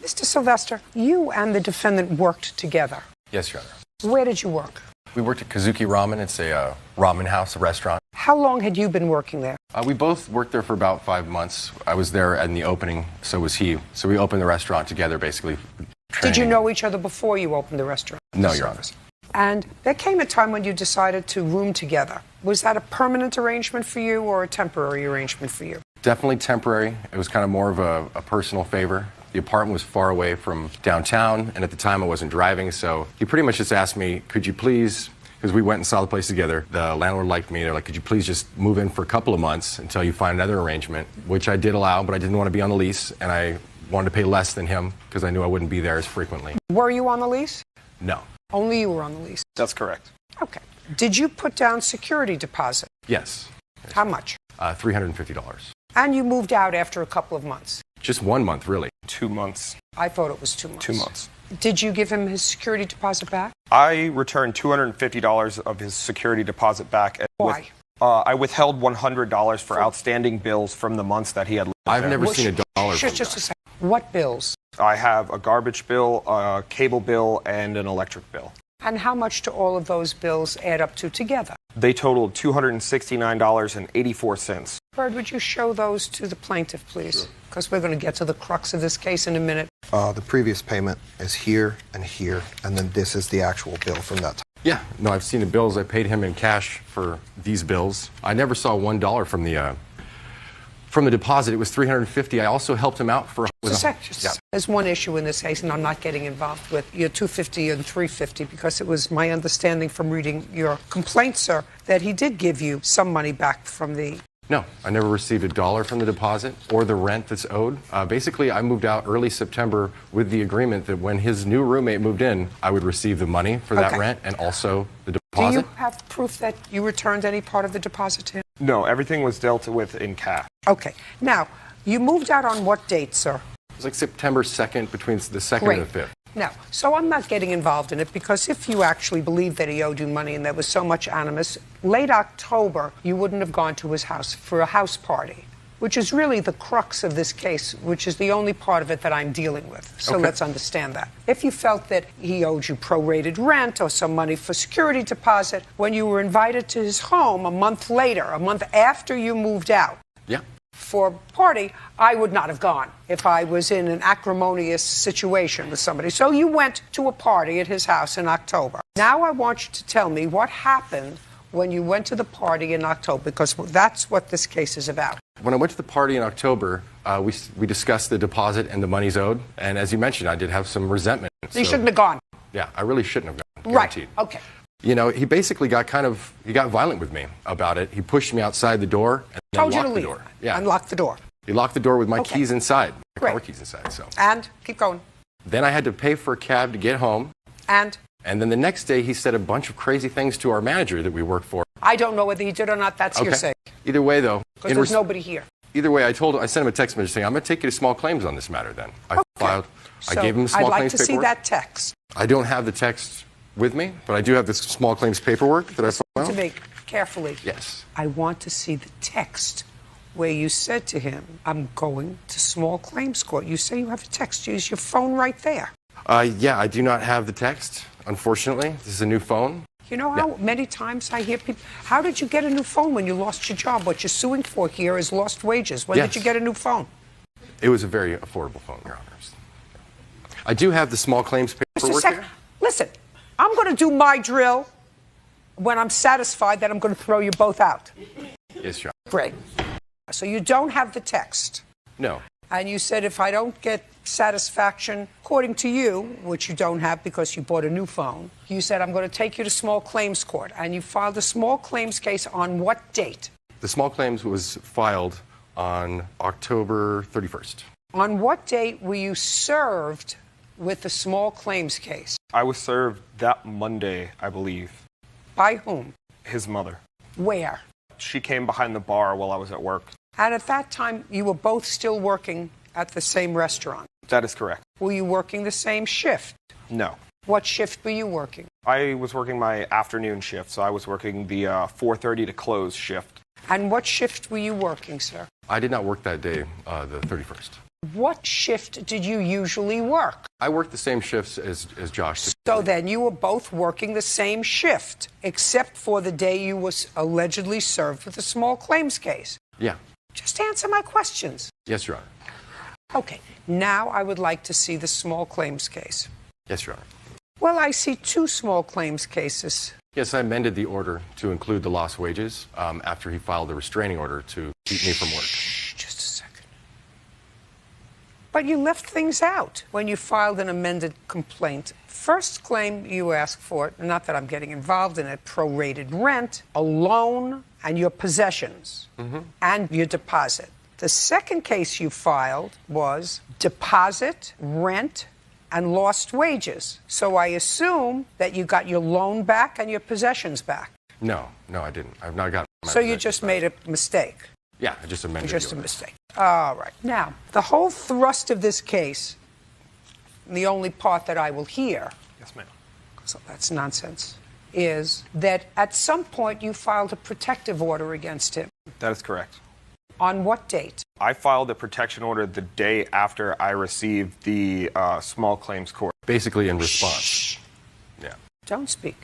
Mr. Sylvester, you and the defendant worked together. Yes, Your Honor. Where did you work? We worked at Kazuki Ramen. It's a ramen house, a restaurant. How long had you been working there? We both worked there for about 5 months. I was there in the opening, so was he. So we opened the restaurant together, basically. Did you know each other before you opened the restaurant? No, Your Honor. And there came a time when you decided to room together. Was that a permanent arrangement for you or a temporary arrangement for you? Definitely temporary. It was kind of more of a personal favor. The apartment was far away from downtown, and at the time I wasn't driving, so he pretty much just asked me, could you please, because we went and saw the place together, the landlord liked me, they're like, could you please just move in for a couple of months until you find another arrangement, which I did allow, but I didn't want to be on the lease, and I wanted to pay less than him because I knew I wouldn't be there as frequently. Were you on the lease? No. Only you were on the lease? That's correct. Okay. Did you put down security deposit? Yes. How much? $350. And you moved out after a couple of months? Just 1 month, really. 2 months. I thought it was 2 months. 2 months. Did you give him his security deposit back? I returned $250 of his security deposit back. Why? I withheld $100 for outstanding bills from the months that he had lived I've there. never seen a dollar from Just a that. second. What bills? I have a garbage bill, a cable bill, and an electric bill. And how much do all of those bills add up to together? They totaled $269.84. Bird, would you show those to the plaintiff, please? Because we're going to get to the crux of this case in a minute. The previous payment is here, and then this is the actual bill from that time. Yeah, no, I've seen the bills. I paid him in cash for these bills. I never saw $1 from the deposit. It was $350. I also helped him out for. There's one issue in this case, and I'm not getting involved with your $250 and $350 because it was my understanding from reading your complaint, sir, that he did give you some money back from the. No, I never received $1 from the deposit or the rent that's owed. Basically, I moved out early September with the agreement that when his new roommate moved in, I would receive the money for that rent and also the deposit. Do you have proof that you returned any part of the deposit to him? No, everything was dealt with in cash. Okay. Now, you moved out on what date, sir? It was like September 2nd, between the 2nd and the 5th. Now, so I'm not getting involved in it because if you actually believe that he owed you money and there was so much animus, late October, you wouldn't have gone to his house for a house party, which is really the crux of this case, which is the only part of it that I'm dealing with. So let's understand that. If you felt that he owed you prorated rent or some money for security deposit, when you were invited to his home a month later, a month after you moved out, for a party, I would not have gone if I was in an acrimonious situation with somebody. So you went to a party at his house in October. Now I want you to tell me what happened when you went to the party in October, because that's what this case is about. When I went to the party in October, we discussed the deposit and the monies owed. And as you mentioned, I did have some resentment. So you shouldn't have gone. Yeah, I really shouldn't have gone. Right. Okay. You know, he basically got violent with me about it. He pushed me outside the door and then locked the door. Yeah. Unlocked the door. He locked the door with my keys inside, my car keys inside. So. And keep going. Then I had to pay for a cab to get home. And then the next day he said a bunch of crazy things to our manager that we work for. I don't know whether he did or not. That's hearsay. Either way, though. Because there's nobody here. Either way, I sent him a text message saying, I'm going to take you to small claims on this matter then. I gave him the small claims paperwork. I'd like to see that text. I don't have the text with me, but I do have this small claims paperwork that I filed. To me, carefully. Yes. I want to see the text where you said to him, I'm going to small claims court. You say you have a text. Use your phone right there. Yeah, I do not have the text, unfortunately. This is a new phone. You know how many times I hear people, how did you get a new phone when you lost your job? What you're suing for here is lost wages. When did you get a new phone? It was a very affordable phone, Your Honors. I do have the small claims paperwork here. Listen, I'm going to do my drill when I'm satisfied that I'm going to throw you both out. Yes, Your Honor. Great. So you don't have the text. No. And you said if I don't get satisfaction, according to you, which you don't have because you bought a new phone, you said I'm going to take you to small claims court. And you filed a small claims case on what date? The small claims was filed on October 31st. On what date were you served with the small claims case? I was served that Monday, I believe. By whom? His mother. Where? She came behind the bar while I was at work. And at that time, you were both still working at the same restaurant? That is correct. Were you working the same shift? No. What shift were you working? I was working my afternoon shift, so I was working the 4:30 to close shift. And what shift were you working, sir? I did not work that day, the 31st. What shift did you usually work? I worked the same shifts as Josh. So then you were both working the same shift, except for the day you was allegedly served with a small claims case. Yeah. Just answer my questions. Yes, Your Honor. Okay, now I would like to see the small claims case. Yes, Your Honor. Well, I see 2 small claims cases. Yes, I amended the order to include the lost wages after he filed a restraining order to keep me from work. Shh, just a second. But you left things out when you filed an amended complaint. First claim you asked for, not that I'm getting involved in it, prorated rent, a loan, and your possessions, and your deposit. The second case you filed was deposit, rent, and lost wages. So I assume that you got your loan back and your possessions back. No, I didn't. I've not gotten my So you possessions just back. made a mistake. Yeah, I just amended Just the a order. mistake. All right. Now, the whole thrust of this case, and the only part that I will hear, Yes, ma'am. so that's nonsense, is that at some point you filed a protective order against him. That is correct. On what date? I filed a protection order the day after I received the small claims court. Basically in response. Shh. Yeah. Don't speak.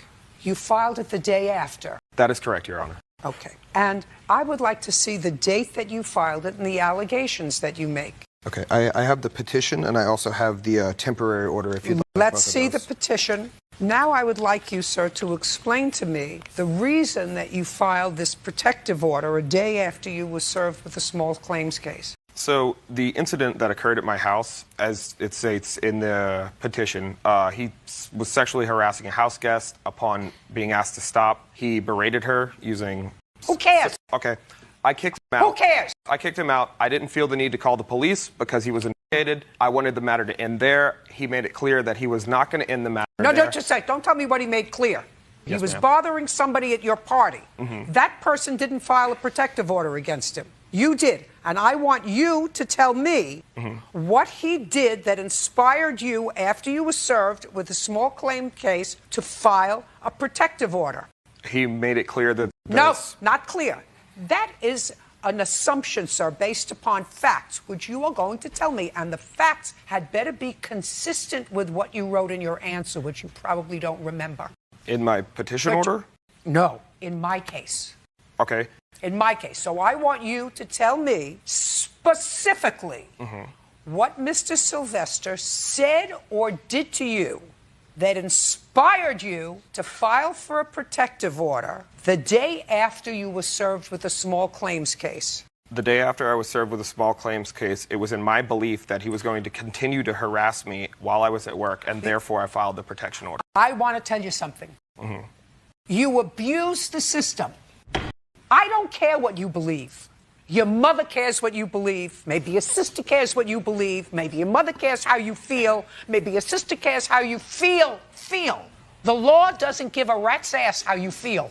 You filed it the day after. That is correct, Your Honor. Okay. And I would like to see the date that you filed it and the allegations that you make. Okay, I have the petition and I also have the temporary order if you'd like. Let's both of see the those. petition. Now I would like you, sir, to explain to me the reason that you filed this protective order a day after you were served with a small claims case. So the incident that occurred at my house, as it states in the petition, he was sexually harassing a house guest. Upon being asked to stop, he berated her using... Who cares? Okay. I kicked him out. Who cares? I kicked him out. I didn't feel the need to call the police because he was investigated. I wanted the matter to end there. He made it clear that he was not going to end the matter No, there. don't just say. Don't tell me what he made clear. He Yes, was ma'am. bothering somebody at your party. That person didn't file a protective order against him. You did. And I want you to tell me what he did that inspired you after you were served with a small claim case to file a protective order. He made it clear that... No, not clear. That is an assumption, sir, based upon facts, which you are going to tell me, and the facts had better be consistent with what you wrote in your answer, which you probably don't remember. In my petition But- order? No, in my case. Okay. In my case. So I want you to tell me specifically what Mr. Sylvester said or did to you that inspired you to file for a protective order the day after you were served with a small claims case. The day after I was served with a small claims case, it was in my belief that he was going to continue to harass me while I was at work, and therefore I filed the protection order. I want to tell you something. You abuse the system. I don't care what you believe. Your mother cares what you believe. Maybe your sister cares what you believe. Maybe your mother cares how you feel. Maybe your sister cares how you feel. The law doesn't give a rat's ass how you feel.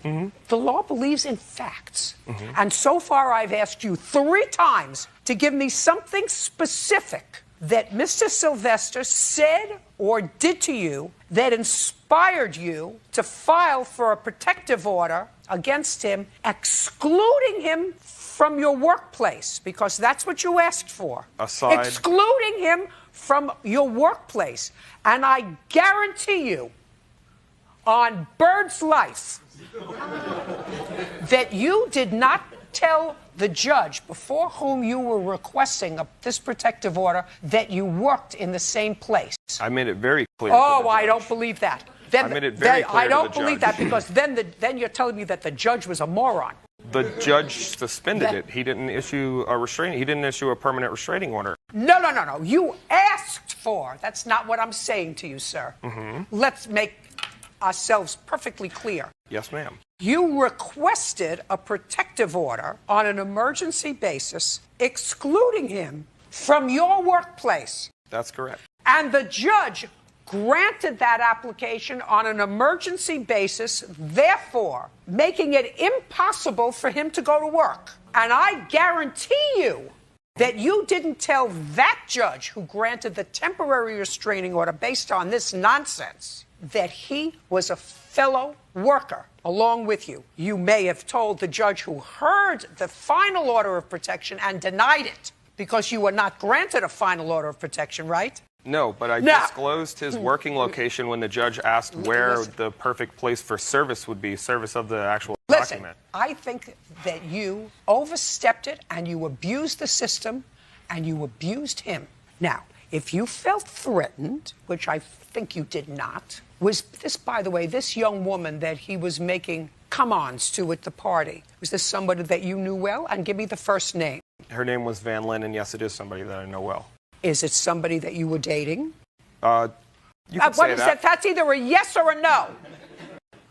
The law believes in facts. And so far, I've asked you 3 times to give me something specific that Mr. Sylvester said or did to you that inspired you to file for a protective order against him, excluding him from your workplace, because that's what you asked for. Excluding him from your workplace. And I guarantee you, on Bird's life, that you did not tell the judge before whom you were requesting this protective order that you worked in the same place. I made it very clear. to Oh, the I judge. don't believe that. Then, I made it very clear I to don't the believe judge. that, because then you're telling me that the judge was a moron. The judge suspended That- it. He didn't issue a restraining. He didn't issue a permanent restraining order. No. You asked for. That's not what I'm saying to you, sir. Let's make ourselves perfectly clear. Yes, ma'am. You requested a protective order on an emergency basis, excluding him from your workplace. That's correct. And the judge granted that application on an emergency basis, therefore making it impossible for him to go to work. And I guarantee you that you didn't tell that judge who granted the temporary restraining order based on this nonsense that he was a fellow worker along with you. You may have told the judge who heard the final order of protection and denied it, because you were not granted a final order of protection, right? No, but I No. disclosed his working location when the judge asked where Listen. the perfect place for service would be, service of the actual Listen, document. I think that you overstepped it and you abused the system and you abused him. Now, if you felt threatened, which I think you did not, was this, by the way, this young woman that he was making come-ons to at the party, was this somebody that you knew well? And give me the first name. Her name was Van Lynn, and yes, it is somebody that I know well. Is it somebody that you were dating? You could What say is that. That's either a yes or a no.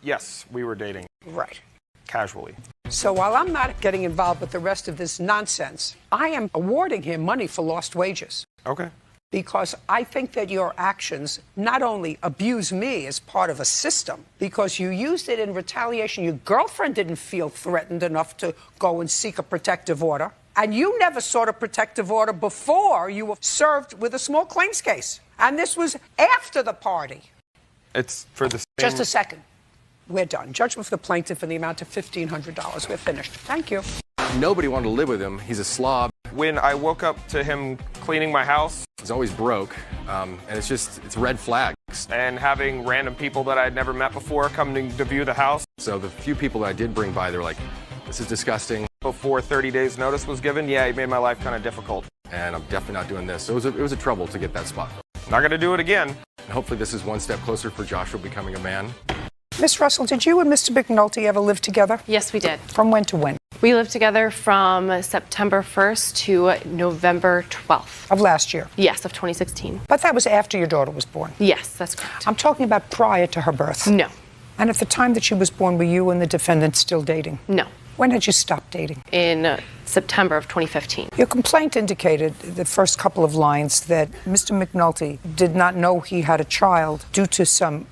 Yes, we were dating Right. casually. So while I'm not getting involved with the rest of this nonsense, I am awarding him money for lost wages. Okay. Because I think that your actions not only abuse me as part of a system, because you used it in retaliation. Your girlfriend didn't feel threatened enough to go and seek a protective order. And you never sought a protective order before you were served with a small claims case. And this was after the party. It's for the same... Just a second. We're done. Judgment for the plaintiff in the amount of $1,500. We're finished. Thank you. Nobody wanted to live with him. He's a slob. When I woke up to him cleaning my house He's always broke. And it's red flags. and having random people that I had never met before coming to view the house So the few people that I did bring by, they were like, this is disgusting. before 30 days notice was given, yeah, it made my life kind of difficult. And I'm definitely not doing this. So it was a trouble to get that spot. Not going to do it again. And hopefully this is one step closer for Joshua becoming a man. Miss Russell, did you and Mr. McNulty ever live together? Yes, we did. From when to when? We lived together from September 1st to November 12th. Of last year. Yes, of 2016. But that was after your daughter was born. Yes, that's correct. I'm talking about prior to her birth. No, And at the time that she was born, were you and the defendant still dating? no. When did you stop dating? In September of 2015. Your complaint indicated, the first couple of lines, that Mr. McNulty did not know he had a child due to some,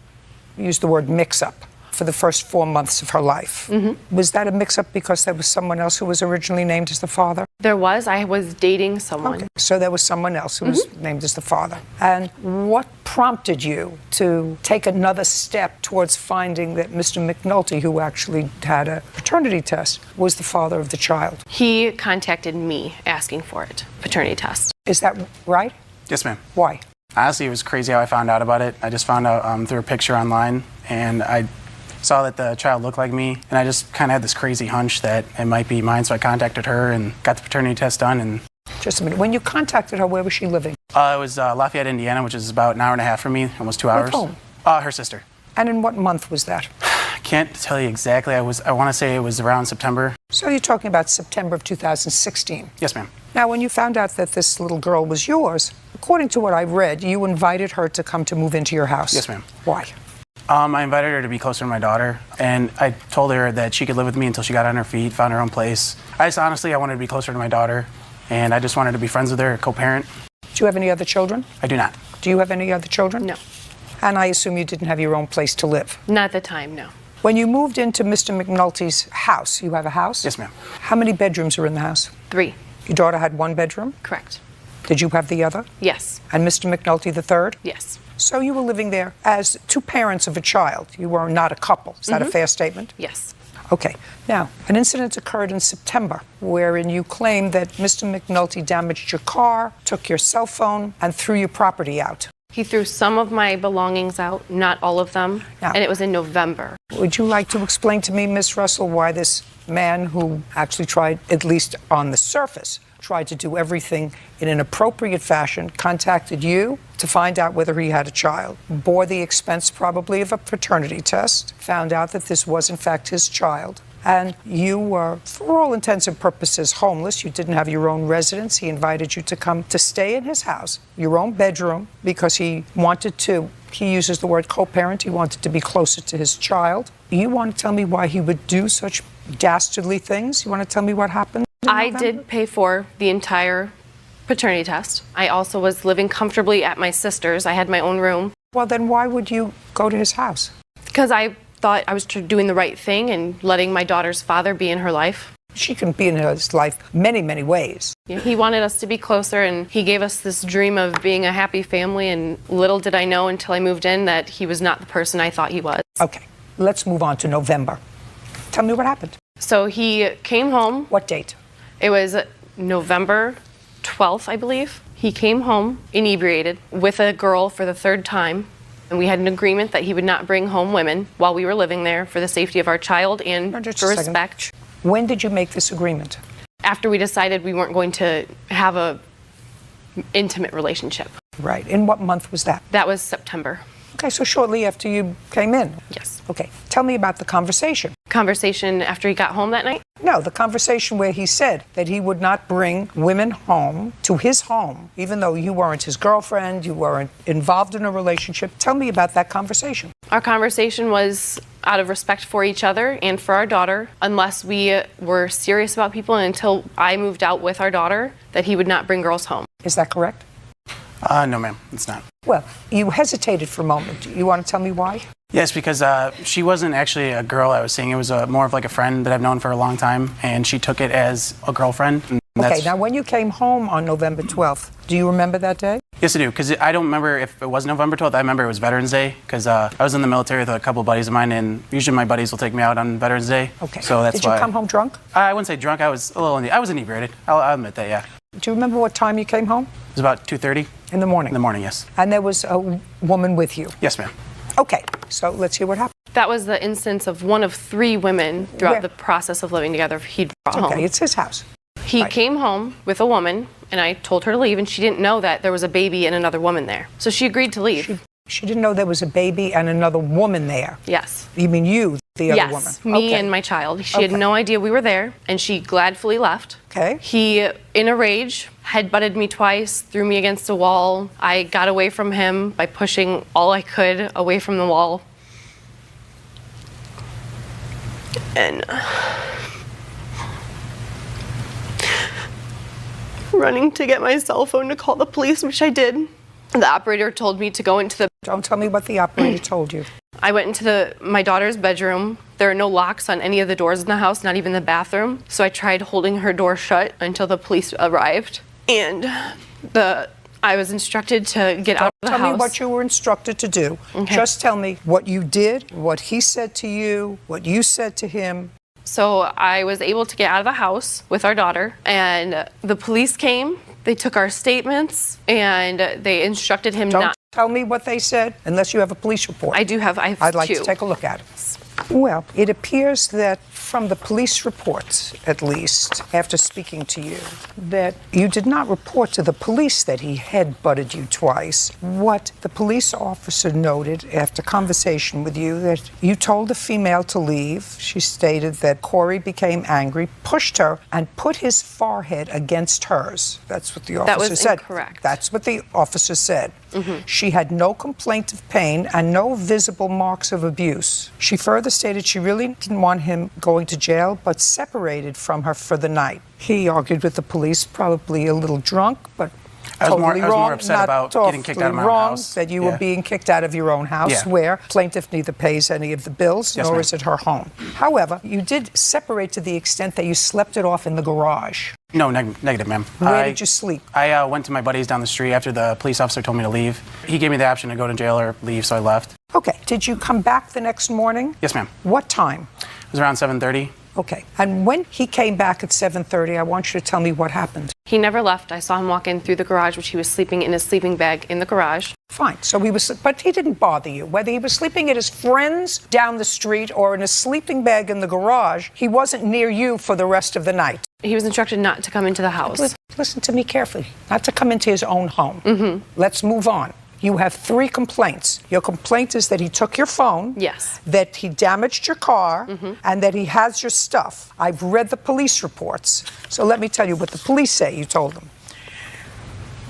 use the word mix-up, for the first 4 months of her life. Was that a mix-up because there was someone else who was originally named as the father? I was dating someone. Okay. So there was someone else who was named as the father. And what prompted you to take another step towards finding that Mr. McNulty, who actually had a paternity test, was the father of the child? He contacted me asking for it, paternity test. Is that right? Yes, ma'am. Why? Honestly, it was crazy how I found out about it. I just found out through a picture online, and I saw that the child looked like me, and I just kind of had this crazy hunch that it might be mine, so I contacted her and got the paternity test done. And Just a minute. When you contacted her, where was she living? it was Lafayette, Indiana, which is about an hour and a half from me, almost 2 hours. whom? Her sister. And in what month was that? I can't tell you exactly. I want to say it was around September. So you're talking about September of 2016. Yes, ma'am. Now, when you found out that this little girl was yours, according to what I read, you invited her to come to move into your house. Yes, ma'am. Why? I invited her to be closer to my daughter, and I told her that she could live with me until she got on her feet, found her own place. I wanted to be closer to my daughter, and I just wanted to be friends with her, co-parent. Do you have any other children? I do not. Do you have any other children? No, And I assume you didn't have your own place to live. not at the time, no. When you moved into Mr. McNulty's house, you have a house? Yes, ma'am. How many bedrooms are in the house? 3, Your daughter had one bedroom? correct. Did you have the other? Yes, And Mr. McNulty the third? yes, So you were living there as two parents of a child. You were not a couple. Is that a fair statement? yes. Okay. Now, an incident occurred in September wherein you claimed that Mr. McNulty damaged your car, took your cell phone, and threw your property out. He threw some of my belongings out, not all of them, Now- and it was in November. Would you like to explain to me, Miss Russell, why this man who actually tried, at least on the surface, tried to do everything in an appropriate fashion, contacted you to find out whether he had a child, bore the expense probably of a paternity test, found out that this was in fact his child, and you were, for all intents and purposes, homeless. You didn't have your own residence. He invited you to come to stay in his house, your own bedroom, because he wanted to, he uses the word co-parent, he wanted to be closer to his child. You want to tell me why he would do such dastardly things? You want to tell me what happened? in I November? did pay for the entire paternity test. I also was living comfortably at my sister's. I had my own room Well, then why would you go to his house? because I thought I was doing the right thing and letting my daughter's father be in her life. She can be in his life many, many ways. He wanted us to be closer, and he gave us this dream of being a happy family, and little did I know until I moved in that he was not the person I thought he was. Okay, let's move on to November. Tell me what happened. So he came home. What date? It was November 12th, I believe. He came home inebriated with a girl for the third time. And we had an agreement that he would not bring home women while we were living there for the safety of our child and Just for a second. respect. When did you make this agreement? After we decided we weren't going to have a intimate relationship. Right. In what month was that? That was September. Okay, so shortly after you came in. Yes. Okay, tell me about the conversation. Conversation after he got home that night? No, the conversation where he said that he would not bring women home to his home, even though you weren't his girlfriend, you weren't involved in a relationship. Tell me about that conversation. Our conversation was out of respect for each other and for our daughter, unless we were serious about people and until I moved out with our daughter, that he would not bring girls home. Is that correct? No, ma'am, it's not. Well, you hesitated for a moment. You want to tell me why? Yes, because she wasn't actually a girl I was seeing. It was more of like a friend that I've known for a long time, and she took it as a girlfriend. And Okay, now when you came home on November 12th, do you remember that day? Yes, I do, because I don't remember if it was November 12th. I remember it was Veterans Day, because I was in the military with a couple of buddies of mine, and usually my buddies will take me out on Veterans Day. Okay. So that's Did you why. come home drunk? I wouldn't say drunk. I was a little. I was inebriated. I'll admit that. Yeah. Do you remember what time you came home? It was about 2:30 In the morning. in the morning. Yes. And there was a woman with you. Yes, ma'am. Okay, so let's hear what happened. That was the instance of one of 3 women throughout Where? the process of living together he'd brought Okay, home. it's his house. He Right. came home with a woman, and I told her to leave, and she didn't know that there was a baby and another woman there. So she agreed to leave. She didn't know there was a baby and another woman there. Yes. You mean you, the other woman? Yes, me Okay. and my child. She had Okay. no idea we were there, and she gladfully left. Okay. He, in a rage, headbutted me twice, threw me against a wall. I got away from him by pushing all I could away from the wall. And running to get my cell phone to call the police, which I did. The operator told me to go into the... Don't tell me what the operator told you. I went into my daughter's bedroom. There are no locks on any of the doors in the house, not even the bathroom. So I tried holding her door shut until the police arrived. And I was instructed to get out of the Tell house. me what you were instructed to do. Okay. Just tell me what you did, what he said to you, what you said to him. So I was able to get out of the house with our daughter, and the police came. They took our statements, and they instructed him Don't not. tell me what they said unless you have a police report. I have I'd like 2. to take a look at it. Well, it appears that from the police reports, at least, after speaking to you, that you did not report to the police that he head-butted you twice. What the police officer noted after conversation with you, that you told the female to leave. She stated that Corey became angry, pushed her, and put his forehead against hers. That's what the officer That was said. incorrect. That's what the officer said. She had no complaint of pain and no visible marks of abuse. She further stated she really didn't want him going to jail, but separated from her for the night. He argued with the police, probably a little drunk, but I was more wrong, upset not about getting kicked out of my own wrong, house. that you were Yeah. being kicked out of your own house, Yeah. where plaintiff neither pays any of the bills, Yes, nor ma'am. is it her home. However, you did separate to the extent that you slept it off in the garage. No, negative, ma'am. Where did you sleep? I went to my buddies down the street after the police officer told me to leave. He gave me the option to go to jail or leave, so I left. Okay. Did you come back the next morning? Yes, ma'am. What time? It was around 7:30. Okay. And when he came back at 7:30, I want you to tell me what happened. He never left. I saw him walk in through the garage, which he was sleeping in his sleeping bag in the garage. Fine. So he was, but he didn't bother you. Whether he was sleeping at his friend's down the street or in a sleeping bag in the garage, he wasn't near you for the rest of the night. He was instructed not to come into the house. Listen to me carefully. Not to come into his own home. Let's move on. You have 3 complaints. Your complaint is that he took your phone. Yes. That he damaged your car, and that he has your stuff. I've read the police reports. So let me tell you what the police say you told them.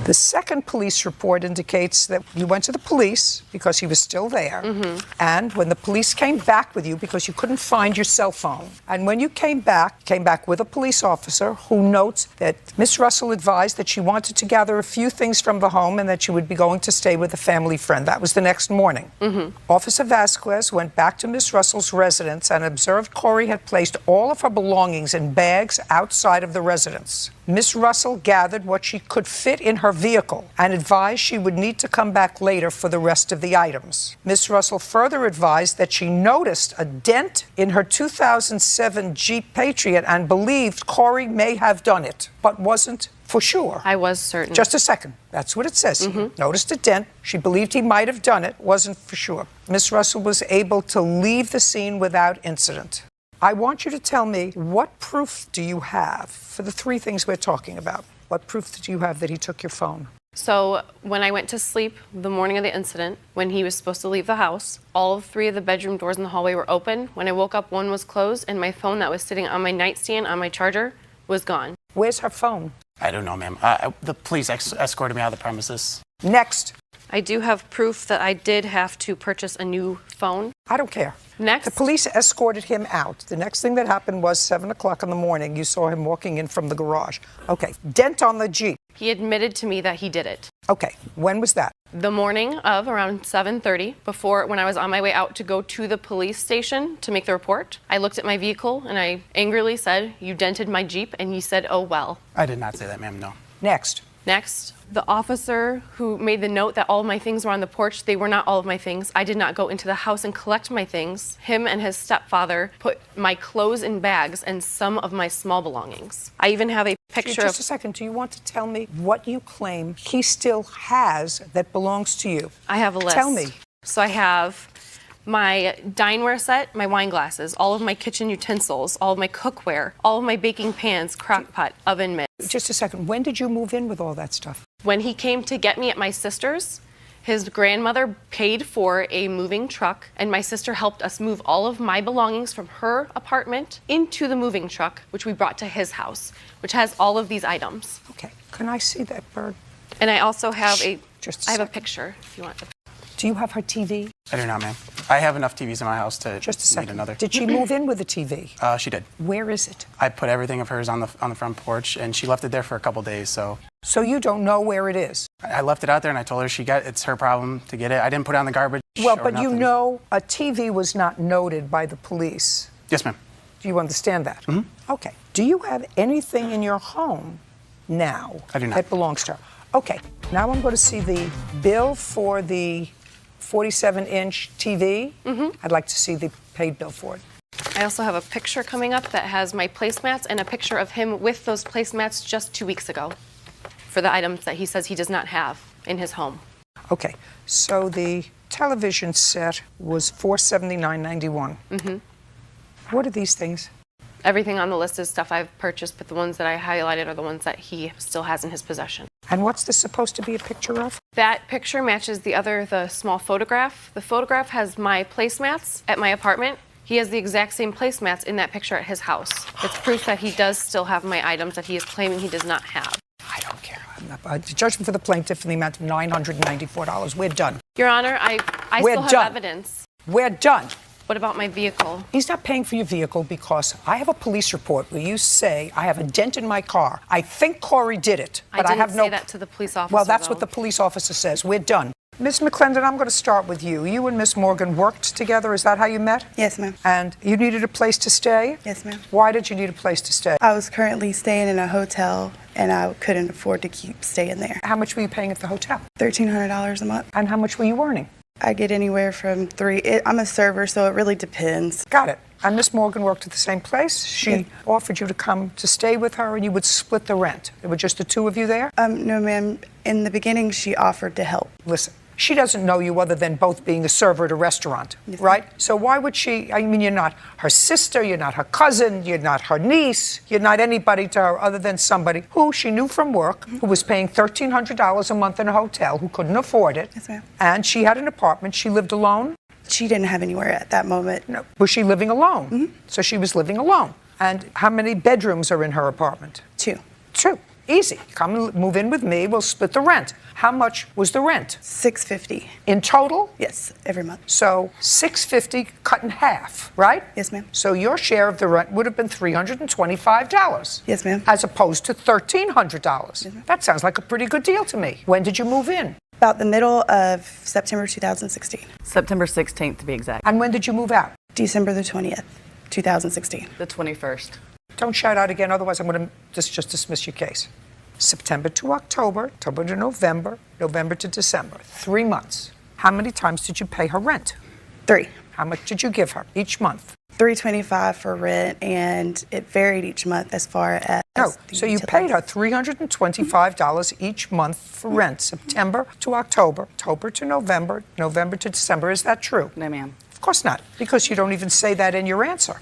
The second police report indicates that you went to the police because he was still there. And when the police came back with you because you couldn't find your cell phone. And when you came back with a police officer who notes that Miss Russell advised that she wanted to gather a few things from the home and that she would be going to stay with a family friend. That was the next morning. Officer Vasquez went back to Miss Russell's residence and observed Corey had placed all of her belongings in bags outside of the residence. Miss Russell gathered what she could fit in her vehicle and advised she would need to come back later for the rest of the items. Miss Russell further advised that she noticed a dent in her 2007 Jeep Patriot and believed Corey may have done it, but wasn't For sure. I was certain. Just a second. That's what it says here. Noticed a dent. She believed he might have done it. Wasn't for sure. Miss Russell was able to leave the scene without incident. I want you to tell me, what proof do you have for the three things we're talking about? What proof do you have that he took your phone? So when I went to sleep the morning of the incident, when he was supposed to leave the house, all three of the bedroom doors in the hallway were open. When I woke up, one was closed, and my phone that was sitting on my nightstand on my charger was gone. Where's her phone? I don't know, ma'am. The police escorted me out of the premises. Next. I do have proof that I did have to purchase a new phone. I don't care. Next. The police escorted him out. The next thing that happened was 7 o'clock in the morning. You saw him walking in from the garage. Okay. Dent on the Jeep. He admitted to me that he did it. Okay. When was that? The morning of around 7:30, when I was on my way out to go to the police station to make the report, I looked at my vehicle and I angrily said, "You dented my Jeep," and he said, "Oh well." I did not say that, ma'am, no. Next. Next, the officer who made the note that all of my things were on the porch, they were not all of my things. I did not go into the house and collect my things. Him and his stepfather put my clothes in bags and some of my small belongings. I even have a picture Just a second. Do you want to tell me what you claim he still has that belongs to you? I have a list. Tell me. So I have my dineware set, my wine glasses, all of my kitchen utensils, all of my cookware, all of my baking pans, crock pot, oven mitt. Just a second. When did you move in with all that stuff? When he came to get me at my sister's, his grandmother paid for a moving truck, and my sister helped us move all of my belongings from her apartment into the moving truck, which we brought to his house, which has all of these items. Okay. Can I see that bird? And I also have a Just a picture, if you want. Do you have her TV? I do not, ma'am. I have enough TVs in my house to Just a need second. another. Did she move in with a TV? She did. Where is it? I put everything of hers on the front porch, and she left it there for a couple days, so. So you don't know where it is? I left it out there, and I told her it's her problem to get it. I didn't put it on the garbage. Well, or but you nothing. know a TV was not noted by the police. Yes, ma'am. Do you understand that? Mm-hmm. Okay. Do you have anything in your home now I do not. that belongs to her? Okay. Now I'm going to see the bill for the 47-inch TV. I'd like to see the paid bill for it. I also have a picture coming up that has my placemats and a picture of him with those placemats just 2 weeks ago for the items that he says he does not have in his home. Okay. So the television set was $479.91. What are these things? Everything on the list is stuff I've purchased, but the ones that I highlighted are the ones that he still has in his possession. And what's this supposed to be a picture of? That picture matches the small photograph. The photograph has my placemats at my apartment. He has the exact same placemats in that picture at his house. It's proof that he does still have my items that he is claiming he does not have. I don't care. The judgment for the plaintiff in the amount of $994. We're done. Your Honor, I We're still have done. evidence. We're done. What about my vehicle? He's not paying for your vehicle because I have a police report where you say I have a dent in my car. I think Corey did it, but I, didn't have no. say that to the police officer. Well, that's though. what the police officer says. We're done. Miss McClendon, I'm going to start with you. You and Miss Morgan worked together. Is that how you met? Yes, ma'am. And you needed a place to stay? Yes, ma'am. Why did you need a place to stay? I was currently staying in a hotel, and I couldn't afford to keep staying there. How much were you paying at the hotel? $1,300 a month. And how much were you earning? I get anywhere from I'm a server, so it really depends. Got it. And Miss Morgan worked at the same place. She offered you to come to stay with her, and you would split the rent. There were just the two of you there? No, ma'am. In the beginning, she offered to help. Listen, she doesn't know you other than both being a server at a restaurant, Yes, right? So why would she? I mean, you're not her sister, you're not her cousin, you're not her niece, you're not anybody to her other than somebody who she knew from work, who was paying $1,300 a month in a hotel, who couldn't afford it. Yes, ma'am. And she had an apartment. She lived alone? She didn't have anywhere at that moment. No. Was she living alone? So she was living alone. And how many bedrooms are in her apartment? 2. 2. Easy. Come and move in with me. We'll split the rent. How much was the rent? $650. In total? Yes, every month. So $650 cut in half, right? Yes, ma'am. So your share of the rent would have been $325. Yes, ma'am. As opposed to $1,300. That sounds like a pretty good deal to me. When did you move in? About the middle of September 2016. September 16th to be exact. And when did you move out? December the 20th, 2016. The 21st. Don't shout out again, otherwise I'm going to just dismiss your case. September to October, October to November, November to December. 3 months. How many times did you pay her rent? 3. How much did you give her each month? $325 for rent, and it varied each month as far as. No, the so you paid her utilities. $325 each month for rent, September to October, October to November, November to December. Is that true? No, ma'am. Of course not, because you don't even say that in your answer.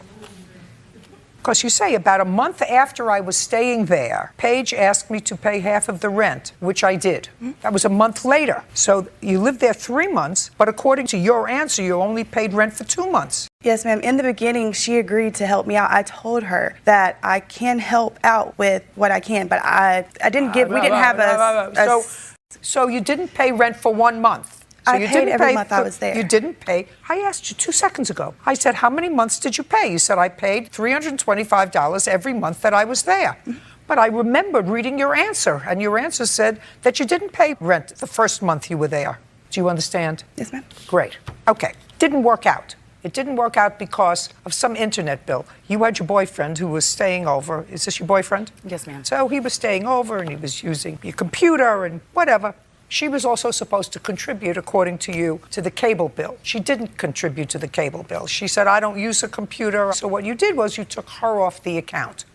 Because you say, about a month after I was staying there, Paige asked me to pay half of the rent, which I did. That was a month later. So you lived there 3 months, but according to your answer, you only paid rent for 2 months. Yes, ma'am. In the beginning, she agreed to help me out. I told her that I can help out with what I can, but I didn't give. We didn't have a. So you didn't pay rent for 1 month. So I you paid didn't every pay month I was there. You didn't pay. I asked you 2 seconds ago. I said, how many months did you pay? You said, I paid $325 every month that I was there. But I remembered reading your answer, and your answer said that you didn't pay rent the first month you were there. Do you understand? Yes, ma'am. Great. Okay. Didn't work out. It didn't work out because of some internet bill. You had your boyfriend who was staying over. Is this your boyfriend? Yes, ma'am. So he was staying over, and he was using your computer and whatever. She was also supposed to contribute, according to you, to the cable bill. She didn't contribute to the cable bill. She said, I don't use a computer. So what you did was you took her off the account.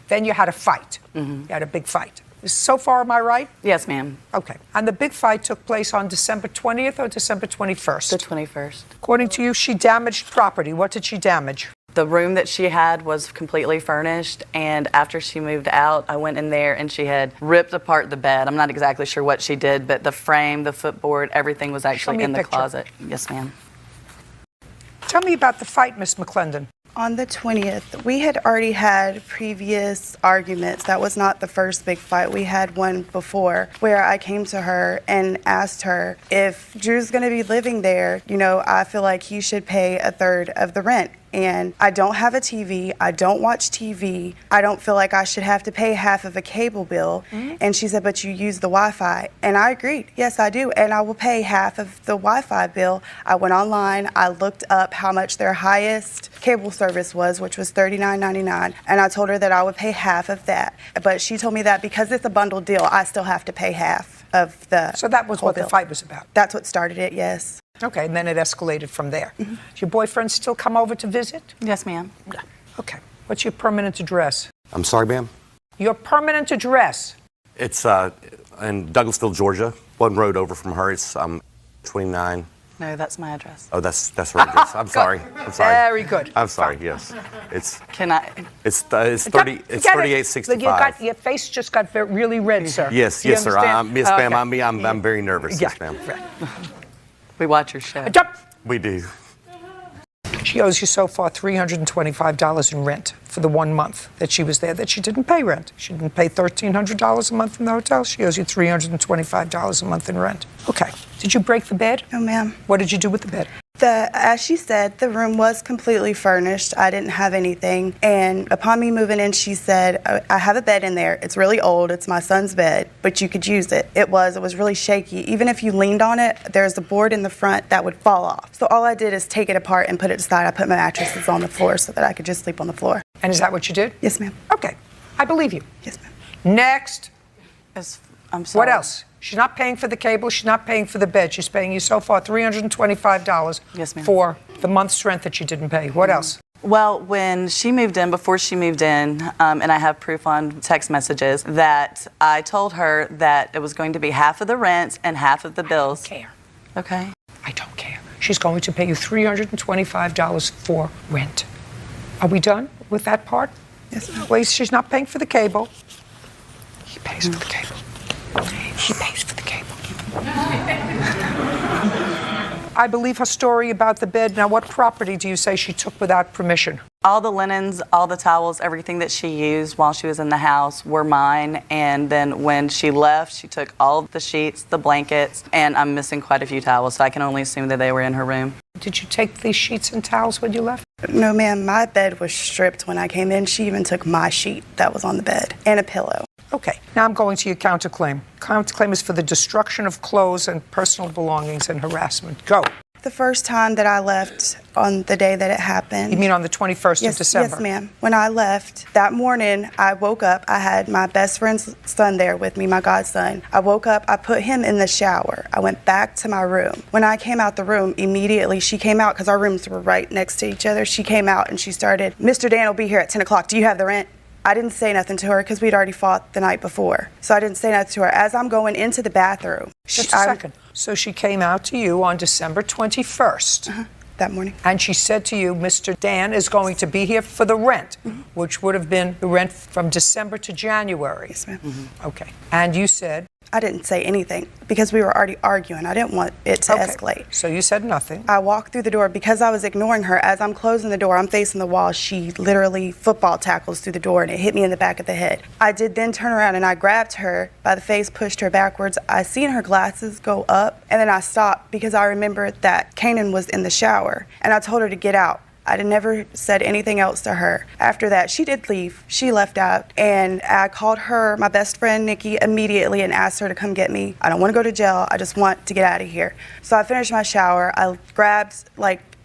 Then you had a fight. You had a big fight. So far, am I right? Yes, ma'am. Okay. And the big fight took place on December 20th or December 21st? The 21st. According to you, she damaged property. What did she damage? The room that she had was completely furnished, and after she moved out, I went in there and she had ripped apart the bed. I'm not exactly sure what she did, but the frame, the footboard, everything was actually me a in the picture. closet. Yes, ma'am. Tell me about the fight, Miss McClendon. On the 20th, we had already had previous arguments. That was not the first big fight. We had one before where I came to her and asked her, if Drew's going to be living there, I feel like he should pay a third of the rent. And I don't have a TV. I don't watch TV. I don't feel like I should have to pay half of a cable bill. And she said, but you use the Wi-Fi. And I agreed. Yes, I do. And I will pay half of the Wi-Fi bill. I went online. I looked up how much their highest cable service was, which was $39.99. And I told her that I would pay half of that. But she told me that because it's a bundled deal, I still have to pay half of the So that was whole what bill. the fight was about. That's what started it, yes. Okay, and then it escalated from there. Does your boyfriend still come over to visit? Yes, ma'am. Yeah. Okay. What's your permanent address? I'm sorry, ma'am. Your permanent address. It's in Douglasville, Georgia. One road over from her. It's 29. No, that's my address. Oh, that's her address. I'm sorry. I'm sorry. Very good. I'm sorry. Yes, it's Can I? it's 30. It's 3865. Your face just got really red, sir. Yes, Do you yes, sir. understand? Yes, ma'am. Okay. I'm very nervous. Yeah. Yes, ma'am. Right. We watch your show. Jump. We do. She owes you so far $325 in rent for the 1 month that she was there that she didn't pay rent. She didn't pay $1,300 a month in the hotel. She owes you $325 a month in rent. Okay. Did you break the bed? No, ma'am. What did you do with the bed? As she said, the room was completely furnished. I didn't have anything. And upon me moving in, she said, I have a bed in there. It's really old. It's my son's bed, but you could use it. It was really shaky. Even if you leaned on it, there's a board in the front that would fall off. So all I did is take it apart and put it aside. I put my mattresses on the floor so that I could just sleep on the floor. And is that what you did? Yes, ma'am. Okay. I believe you. Yes, ma'am. Next. I'm sorry. What else? She's not paying for the cable. She's not paying for the bed. She's paying you so far $325 Yes, ma'am. for the month's rent that she didn't pay. What else? Well, when she moved in, before she moved in, and I have proof on text messages, that I told her that it was going to be half of the rent and half of the bills. I don't care. Okay. I don't care. She's going to pay you $325 for rent. Are we done with that part? Yes, ma'am. Wait, she's not paying for the cable. He pays for the cable. He pays for the cable. I believe her story about the bed. Now, what property do you say she took without permission? All the linens, all the towels, everything that she used while she was in the house were mine. And then when she left, she took all of the sheets, the blankets, and I'm missing quite a few towels, so I can only assume that they were in her room. Did you take these sheets and towels when you left? No, ma'am. My bed was stripped when I came in. She even took my sheet that was on the bed and a pillow. Okay, now I'm going to your counterclaim. Counterclaim is for the destruction of clothes and personal belongings and harassment. Go. The first time that I left on the day that it happened. You mean on the 21st Yes, of December? yes, ma'am. When I left that morning, I woke up. I had my best friend's son there with me, my godson. I woke up. I put him in the shower. I went back to my room. When I came out the room, immediately she came out because our rooms were right next to each other. She came out and she started, "Mr. Dan will be here at 10 o'clock. Do you have the rent?" I didn't say nothing to her because we'd already fought the night before. So I didn't say nothing to her. As I'm going into the bathroom. Just a second. So she came out to you on December 21st. That morning. And she said to you, Mr. Dan is going to be here for the rent, which would have been the rent from December to January. Yes, ma'am. Okay. And you said? I didn't say anything because we were already arguing. I didn't want it to escalate. So you said nothing. I walked through the door because I was ignoring her. As I'm closing the door, I'm facing the wall. She literally football tackles through the door and it hit me in the back of the head. I did then turn around and I grabbed her by the face, pushed her backwards. I seen her glasses go up and then I stopped because I remembered that Kanan was in the shower and I told her to get out. I had never said anything else to her. After that, she did leave. She left out, and I called her, my best friend, Nikki, immediately and asked her to come get me. I don't want to go to jail. I just want to get out of here. So I finished my shower. I grabbed,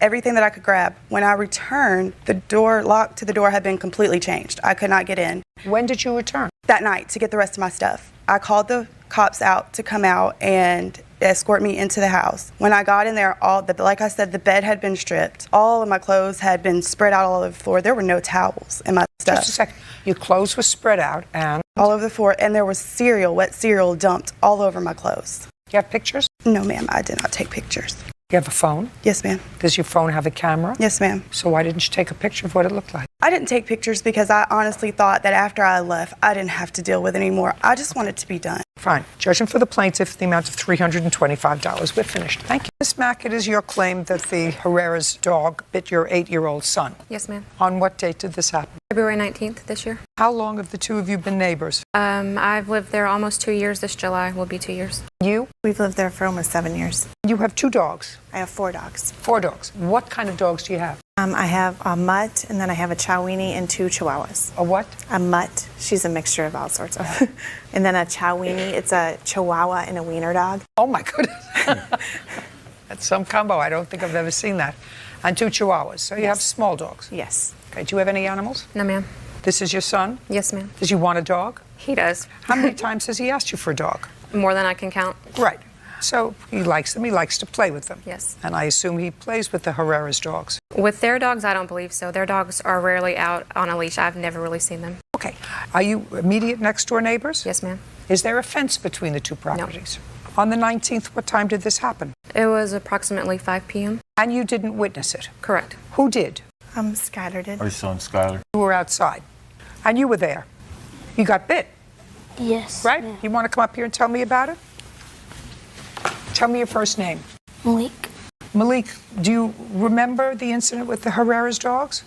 everything that I could grab. When I returned, the door lock to the door had been completely changed. I could not get in. When did you return? That night to get the rest of my stuff. I called the cops out to come out and escort me into the house. When I got in there, like I said, the bed had been stripped. All of my clothes had been spread out all over the floor. There were no towels in my stuff. Just a second. Your clothes were spread out and? All over the floor, and there was wet cereal dumped all over my clothes. You have pictures? No, ma'am, I did not take pictures. You have a phone? Yes, ma'am. Does your phone have a camera? Yes, ma'am. So why didn't you take a picture of what it looked like? I didn't take pictures because I honestly thought that after I left, I didn't have to deal with it anymore. I just wanted to be done. Fine. Judging for the plaintiff, the amount of $325. We're finished. Thank you. Ms. Mack, it is your claim that the Herrera's dog bit your 8-year-old son. Yes, ma'am. On what date did this happen? February 19th this year. How long have the two of you been neighbors? I've lived there almost 2 years. This July will be 2 years. You? We've lived there for almost 7 years. You have 2 dogs? I have 4 dogs. 4 dogs. What kind of dogs do you have? I have a mutt, and then I have a Chowini and 2 Chihuahuas. A what? A mutt. She's a mixture of all sorts of. And then a Chowini. It's a Chihuahua and a wiener dog. Oh, my goodness. That's some combo. I don't think I've ever seen that. And 2 Chihuahuas. So you have small dogs? Yes. Okay. Do you have any animals? No, ma'am. This is your son? Yes, ma'am. Does he want a dog? He does. How many times has he asked you for a dog? More than I can count. Right. So he likes them. He likes to play with them. Yes. And I assume he plays with the Herrera's dogs. With their dogs, I don't believe so. Their dogs are rarely out on a leash. I've never really seen them. Okay. Are you immediate next door neighbors? Yes, ma'am. Is there a fence between the 2 properties? No. On the 19th, what time did this happen? It was approximately 5 p.m. And you didn't witness it? Correct. Who did? Skylar did. Our son, Skylar. You were outside. And you were there. You got bit, Yes. right? ma'am. You want to come up here and tell me about it? Tell me your first name. Malik. Malik, do you remember the incident with the Herrera's dogs?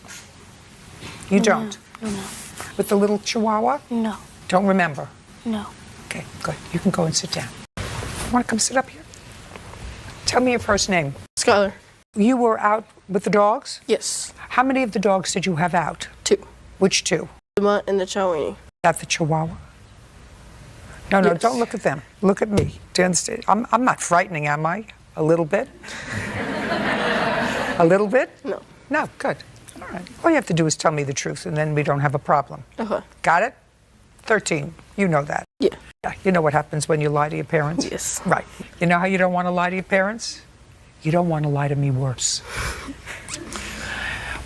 You don't? No. With the little Chihuahua? No. Don't remember? No. Okay, good. You can go and sit down. Want to come sit up here? Tell me your first name. Skylar. You were out with the dogs? Yes. How many of the dogs did you have out? 2. Which 2? The mutt and the Chowini. That the Chihuahua? No, Yes. don't look at them. Look at me. Do you understand? I'm not frightening, am I? A little bit? A little bit? No. No, good. All right. All you have to do is tell me the truth, and then we don't have a problem. Okay. Got it? 13. You know that. Yeah. Yeah. You know what happens when you lie to your parents? Yes. Right. You know how you don't want to lie to your parents? You don't want to lie to me worse.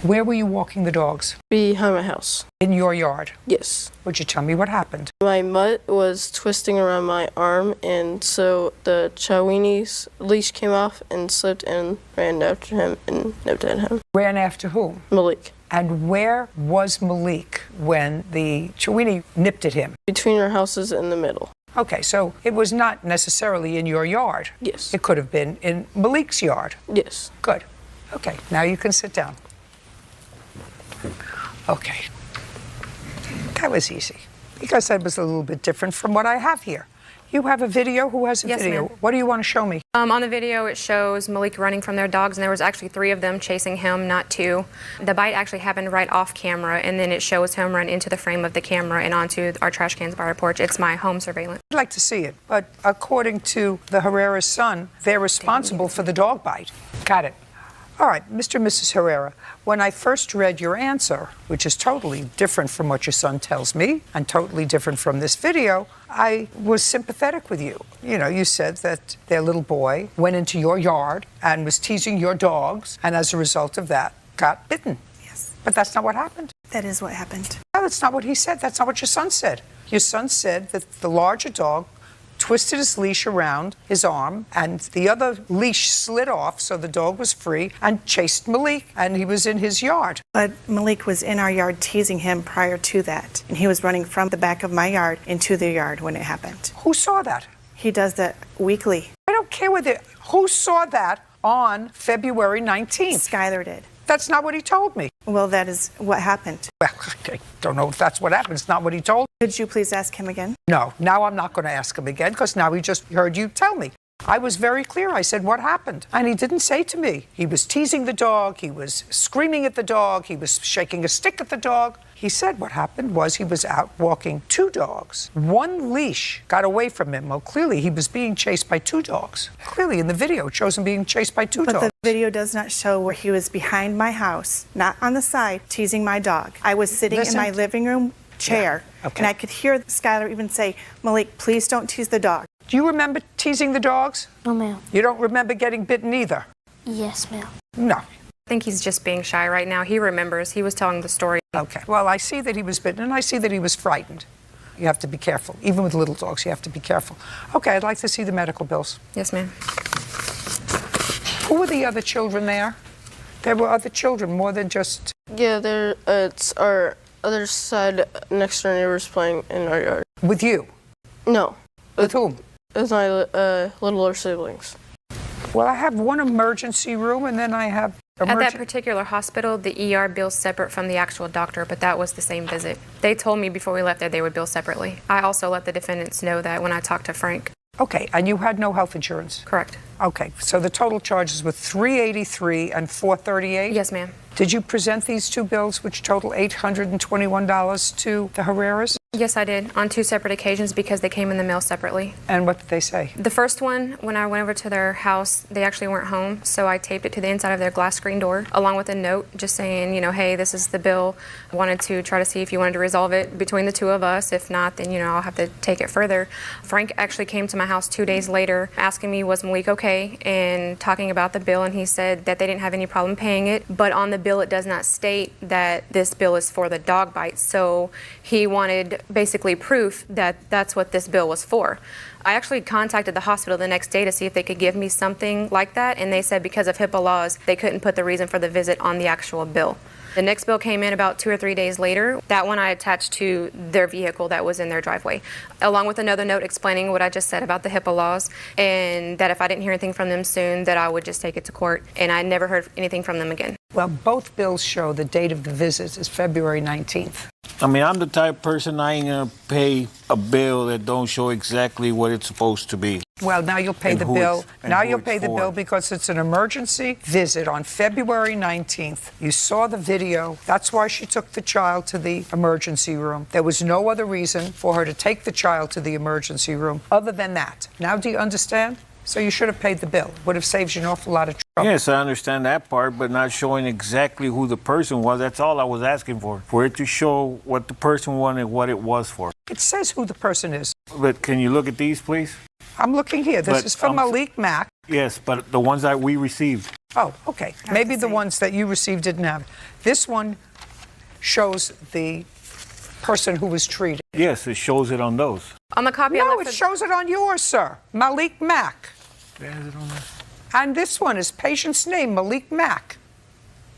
Where were you walking the dogs? Behind my house. In your yard? Yes. Would you tell me what happened? My mutt was twisting around my arm, and so the Chowini's leash came off and slipped and ran after him and nipped at him. Ran after whom? Malik. And where was Malik when the Chowini nipped at him? Between our houses in the middle. Okay, so it was not necessarily in your yard. Yes. It could have been in Malik's yard. Yes. Good. Okay, now you can sit down. Okay. That was easy, because that was a little bit different from what I have here. You have a video? Who has a Yes, video? ma'am. What do you want to show me? On the video, it shows Malik running from their dogs, and there was actually 3 of them chasing him, not 2. The bite actually happened right off camera, and then it shows him run into the frame of the camera and onto our trash cans by our porch. It's my home surveillance. I'd like to see it, but according to the Herrera's son, they're responsible for the dog bite. Got it. All right, Mr. and Mrs. Herrera, when I first read your answer, which is totally different from what your son tells me and totally different from this video, I was sympathetic with you. You know, you said that their little boy went into your yard and was teasing your dogs, and as a result of that, got bitten. Yes. But that's not what happened. That is what happened. No, that's not what he said. That's not what your son said. Your son said that the larger dog twisted his leash around his arm, and the other leash slid off, so the dog was free, and chased Malik, and he was in his yard. But Malik was in our yard teasing him prior to that. And he was running from the back of my yard into the yard when it happened. Who saw that? He does that weekly. I don't care whether, who saw that on February 19th? Skylar did. That's not what he told me. Well, that is what happened. Well, I don't know if that's what happened. It's not what he told me. Could you please ask him again? No, now I'm not going to ask him again, because now he just heard you tell me. I was very clear. I said, what happened? And he didn't say to me. He was teasing the dog. He was screaming at the dog. He was shaking a stick at the dog. He said what happened was he was out walking two dogs. One leash got away from him. Well, clearly he was being chased by two dogs. Clearly in the video it shows him being chased by two dogs. But the video does not show where he was behind my house, not on the side, teasing my dog. I was sitting in my living room chair, and I could hear Skylar even say, Malik, please don't tease the dog. Do you remember teasing the dogs? No, ma'am. You don't remember getting bitten either? Yes, ma'am. No. I think he's just being shy right now. He remembers. He was telling the story. Okay. Well, I see that he was bitten, and I see that he was frightened. You have to be careful. Even with little dogs, you have to be careful. Okay, I'd like to see the medical bills. Yes, ma'am. Who were the other children there? There were other children, more than just... Yeah, it's our other side next door neighbors playing in our yard. With you? No. With whom? With my littler siblings. Well, I have one emergency room, and then I have... At that particular hospital, the ER bills separate from the actual doctor, but that was the same visit. They told me before we left there they would bill separately. I also let the defendants know that when I talked to Frank. Okay, and you had no health insurance? Correct. Okay, so the total charges were $383 and $438? Yes, ma'am. Did you present these two bills, which total $821, to the Herreras? Yes, I did, on two separate occasions because they came in the mail separately. And what did they say? The first one, when I went over to their house, they actually weren't home, so I taped it to the inside of their glass screen door, along with a note just saying, you know, hey, this is the bill. I wanted to try to see if you wanted to resolve it between the two of us. If not, then, you know, I'll have to take it further. Frank actually came to my house 2 days later asking me, was Malik okay, and talking about the bill, and he said that they didn't have any problem paying it, but on the bill it does not state that this bill is for the dog bites, so he wanted basically proof that that's what this bill was for. I actually contacted the hospital the next day to see if they could give me something like that, and they said because of HIPAA laws, they couldn't put the reason for the visit on the actual bill. The next bill came in about 2 or 3 days later. That one I attached to their vehicle that was in their driveway, along with another note explaining what I just said about the HIPAA laws, and that if I didn't hear anything from them soon, that I would just take it to court, and I never heard anything from them again. Well, both bills show the date of the visit is February 19th. I mean, I'm the type of person I ain't gonna pay a bill that don't show exactly what it's supposed to be. Well, now you'll pay the bill. Now you'll pay the bill because it's an emergency visit on February 19th. You saw the video. That's why she took the child to the emergency room. There was no other reason for her to take the child to the emergency room other than that. Now do you understand? So you should have paid the bill. Would have saved you an awful lot of trouble. Yes, I understand that part, but not showing exactly who the person was. That's all I was asking for it to show what the person wanted, what it was for. It says who the person is. But can you look at these, please? I'm looking here. This is from Malik Mack. Yes, but the ones that we received. Oh, okay. Maybe the ones that you received didn't have it. This one shows the person who was treated. Yes, it shows it on those. On the copy No, it shows it on yours, sir. Malik Mack. Has it on there? And this one is patient's name, Malik Mack.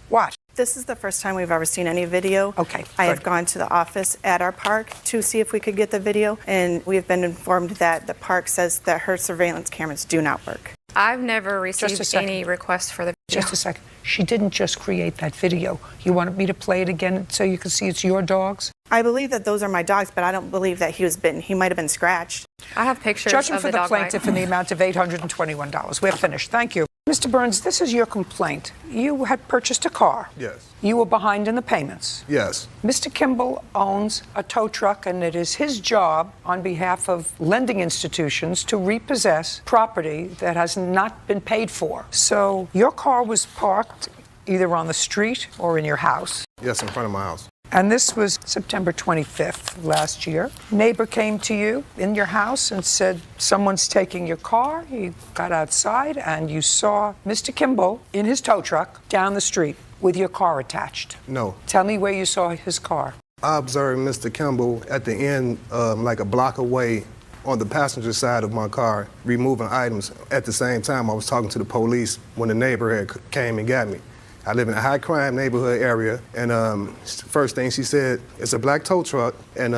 What? This is the first time we've ever seen any video. Okay. I have gone to the office at our park to see if we could get the video, and we've been informed that the park says that her surveillance cameras do not work. I've never received any requests for the video. Just a second. She didn't just create that video. You wanted me to play it again so you can see it's your dogs? I believe that those are my dogs, but I don't believe that he was bitten. He might have been scratched. I have pictures Judgment of for the the dog plaintiff bite. in the amount of $821. We're finished. Thank you. Mr. Burns, this is your complaint. You had purchased a car. Yes. You were behind in the payments. Yes. Mr. Kimball owns a tow truck, and it is his job on behalf of lending institutions to repossess property that has not been paid for. So your car was parked either on the street or in your house. Yes, in front of my house. And this was September 25th last year. Neighbor came to you in your house and said, someone's taking your car. You got outside and you saw Mr. Kimball in his tow truck down the street with your car attached. No. Tell me where you saw his car. I observed Mr. Kimball at the end, like a block away on the passenger side of my car, removing items. At the same time, I was talking to the police when the neighbor had came and got me. I live in a high crime neighborhood area, and first thing she said, it's a black tow truck, and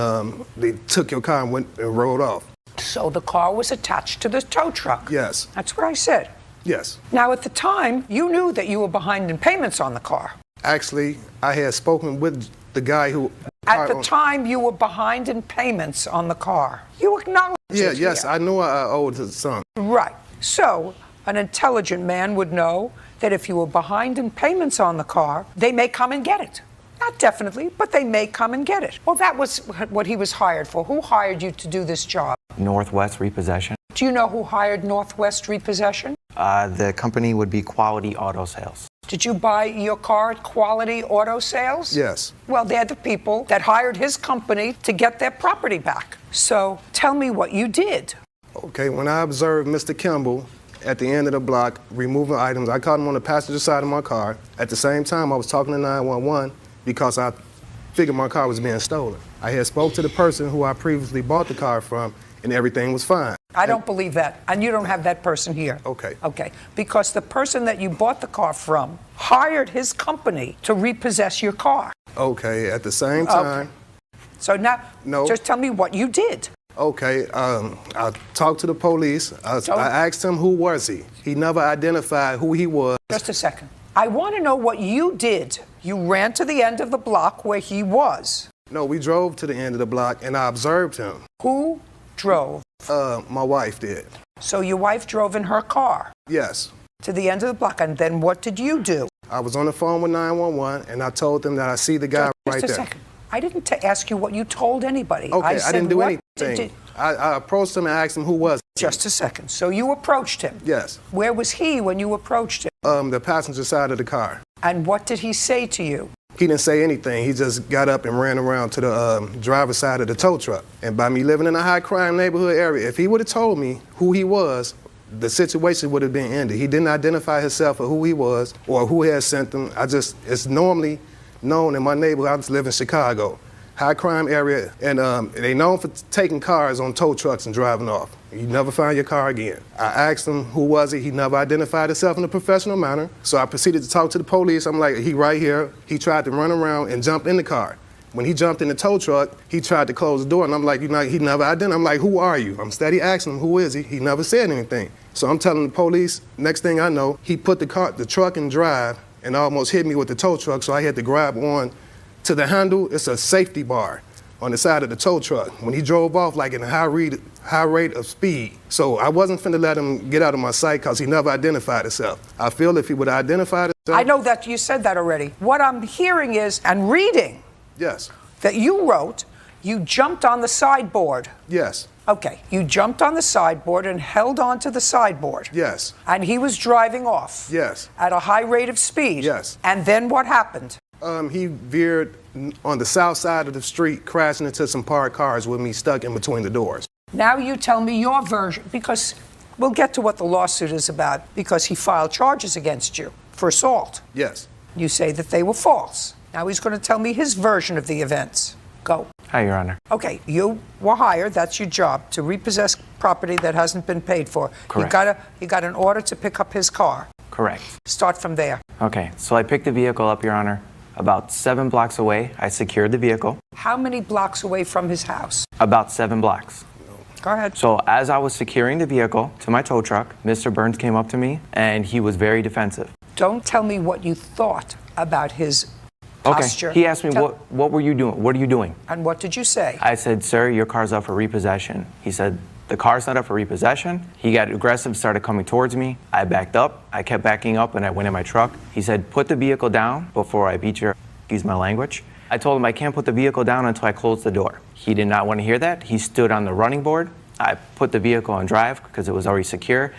they took your car and went and rode off. So the car was attached to the tow truck? Yes. That's what I said. Yes. Now, at the time, you knew that you were behind in payments on the car. Actually, I had spoken with the guy who... At the time, you were behind in payments on the car. You acknowledged it. Yes, here. I knew I owed to some. Right. So, an intelligent man would know that if you were behind in payments on the car, they may come and get it. Not definitely, but they may come and get it. Well, that was what he was hired for. Who hired you to do this job? Northwest Repossession. Do you know who hired Northwest Repossession? The company would be Quality Auto Sales. Did you buy your car at Quality Auto Sales? Yes. Well, they're the people that hired his company to get their property back. So tell me what you did. Okay, when I observed Mr. Kimball at the end of the block removing items, I caught him on the passenger side of my car. At the same time, I was talking to 911 because I figured my car was being stolen. I had spoke to the person who I previously bought the car from, and everything was fine. I don't believe that, and you don't have that person here. Okay. Okay, because the person that you bought the car from hired his company to repossess your car. Okay, at the same time. Okay. So now, No. just tell me what you did. Okay, I talked to the police. I asked him who was he. He never identified who he was. Just a second. I want to know what you did. You ran to the end of the block where he was. No, we drove to the end of the block, and I observed him. Who drove? My wife did. So your wife drove in her car? Yes. To the end of the block, and then what did you do? I was on the phone with 911, and I told them that I see the guy right there. Just a second. I didn't ask you what you told anybody. Okay, I didn't do what anything. I approached him and asked him who was he. Just a second. So you approached him? Yes. Where was he when you approached him? The passenger side of the car. And what did he say to you? He didn't say anything. He just got up and ran around to the driver's side of the tow truck. And by me living in a high crime neighborhood area, if he would have told me who he was, the situation would have been ended. He didn't identify himself or who he was or who had sent him. It's normally known in my neighborhood. I just live in Chicago. High crime area, and they known for taking cars on tow trucks and driving off. You never find your car again. I asked him who was he. He never identified himself in a professional manner. So I proceeded to talk to the police. I'm like, he right here. He tried to run around and jump in the car. When he jumped in the tow truck, he tried to close the door, and I'm like, he never identified. I'm like, who are you? I'm steady asking him, who is he? He never said anything. So I'm telling the police, next thing I know, he put the truck in drive and almost hit me with the tow truck, so I had to grab on to the handle. It's a safety bar on the side of the tow truck. When he drove off like in a high rate of speed. So I wasn't finna let him get out of my sight because he never identified himself. I feel if he would have identified himself. I know that you said that already. What I'm hearing is, and reading, yes, that you wrote, you jumped on the sideboard. Yes. Okay, you jumped on the sideboard and held onto the sideboard. Yes. And he was driving off. Yes. At a high rate of speed. Yes. And then what happened? He veered on the south side of the street, crashing into some parked cars with me stuck in between the doors. Now you tell me your version, because we'll get to what the lawsuit is about, because he filed charges against you for assault. Yes. You say that they were false. Now he's going to tell me his version of the events. Go. Hi, Your Honor. Okay, you were hired, that's your job, to repossess property that hasn't been paid for. Correct. You got an order to pick up his car. Correct. Start from there. Okay, so I picked the vehicle up, Your Honor. About 7 blocks away, I secured the vehicle. How many blocks away from his house? About 7 blocks. Go ahead. So as I was securing the vehicle to my tow truck, Mr. Burns came up to me, and he was very defensive. Don't tell me what you thought about his posture. Okay, he asked me, what were you doing? What are you doing? And what did you say? I said, sir, your car's up for repossession. He said, The car's not up for repossession. He got aggressive, started coming towards me. I backed up. I kept backing up, and I went in my truck. He said, put the vehicle down before I beat your, excuse my language. I told him I can't put the vehicle down until I close the door. He did not want to hear that. He stood on the running board. I put the vehicle on drive because it was already secure.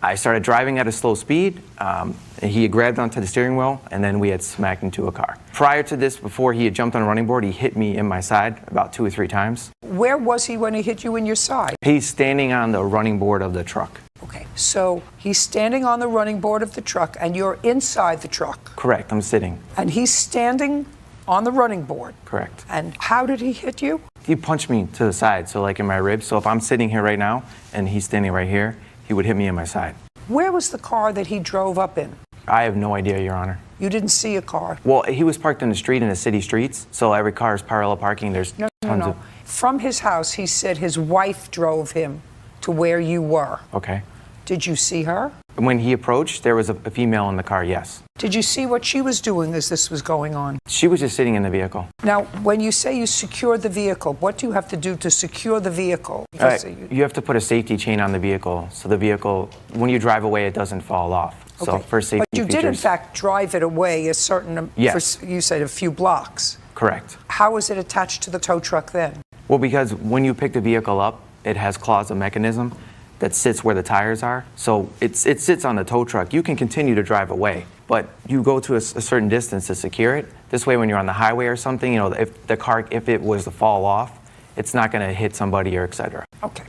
I started driving at a slow speed. And he grabbed onto the steering wheel, and then we had smacked into a car. Prior to this, before he had jumped on a running board, he hit me in my side about 2 or 3 times. Where was he when he hit you in your side? He's standing on the running board of the truck. Okay, so he's standing on the running board of the truck, and you're inside the truck. Correct, I'm sitting. And he's standing on the running board. Correct. And how did he hit you? He punched me to the side, so like in my ribs. So if I'm sitting here right now, and he's standing right here, he would hit me in my side. Where was the car that he drove up in? I have no idea, Your Honor. You didn't see a car? Well, he was parked in the street in the city streets, so every car is parallel parking. There's tons of... From his house, he said his wife drove him to where you were. Okay. Did you see her? When he approached, there was a female in the car, yes. Did you see what she was doing as this was going on? She was just sitting in the vehicle. Now, when you say you secured the vehicle, what do you have to do to secure the vehicle? You have to put a safety chain on the vehicle, so the vehicle, when you drive away, it doesn't fall off. So for safety But you features, did, in fact, drive it away a certain, yes. You said a few blocks. Correct. How was it attached to the tow truck then? Well, because when you pick the vehicle up, it has claws, a mechanism that sits where the tires are. So it sits on the tow truck. You can continue to drive away, but you go to a certain distance to secure it. This way, when you're on the highway or something, you know, if the car, if it was to fall off, it's not going to hit somebody or et cetera. Okay.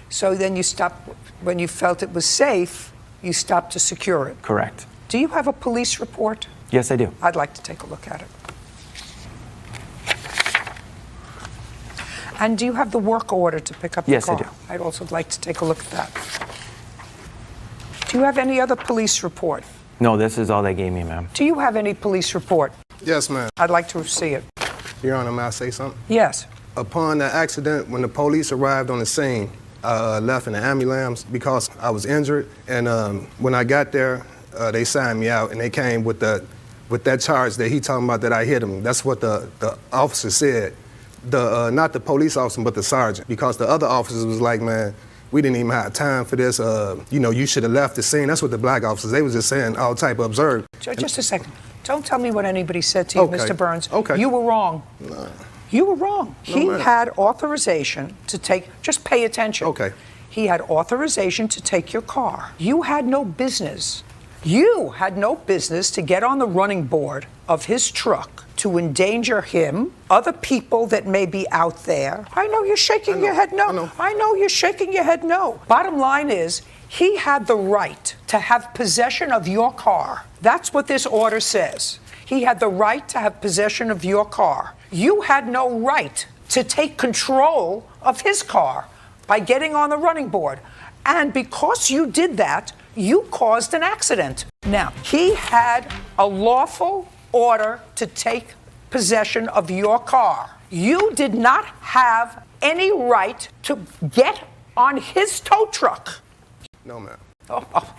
So then you stopped, when you felt it was safe, you stopped to secure it. Correct. Do you have a police report? Yes, I do. I'd like to take a look at it. And do you have the work order to pick up the car? Yes, I do. I'd also like to take a look at that. Do you have any other police report? No, this is all they gave me, ma'am. Do you have any police report? Yes, ma'am. I'd like to see it. Your Honor, may I say something? Yes. Upon the accident, when the police arrived on the scene, I left in the ambulance because I was injured. And when I got there, they signed me out, and they came with that charge that he talking about that I hit him. That's what the officer said. Not the police officer, but the sergeant. Because the other officers was like, man, we didn't even have time for this. You should have left the scene. That's what the black officers, they was just saying all type of observed. Just a second. Don't tell me what anybody said to you, Okay. Mr. Burns. Okay. You were wrong. No. You were wrong. No, He ma'am. had authorization to take, just pay attention. Okay. He had authorization to take your car. You had no business. You had no business to get on the running board of his truck to endanger him, other people that may be out there. I know you're shaking your head no. I know you're shaking your head no. Bottom line is, he had the right to have possession of your car. That's what this order says. He had the right to have possession of your car. You had no right to take control of his car by getting on the running board. And because you did that, you caused an accident. Now, he had a lawful order to take possession of your car. You did not have any right to get on his tow truck. No, ma'am.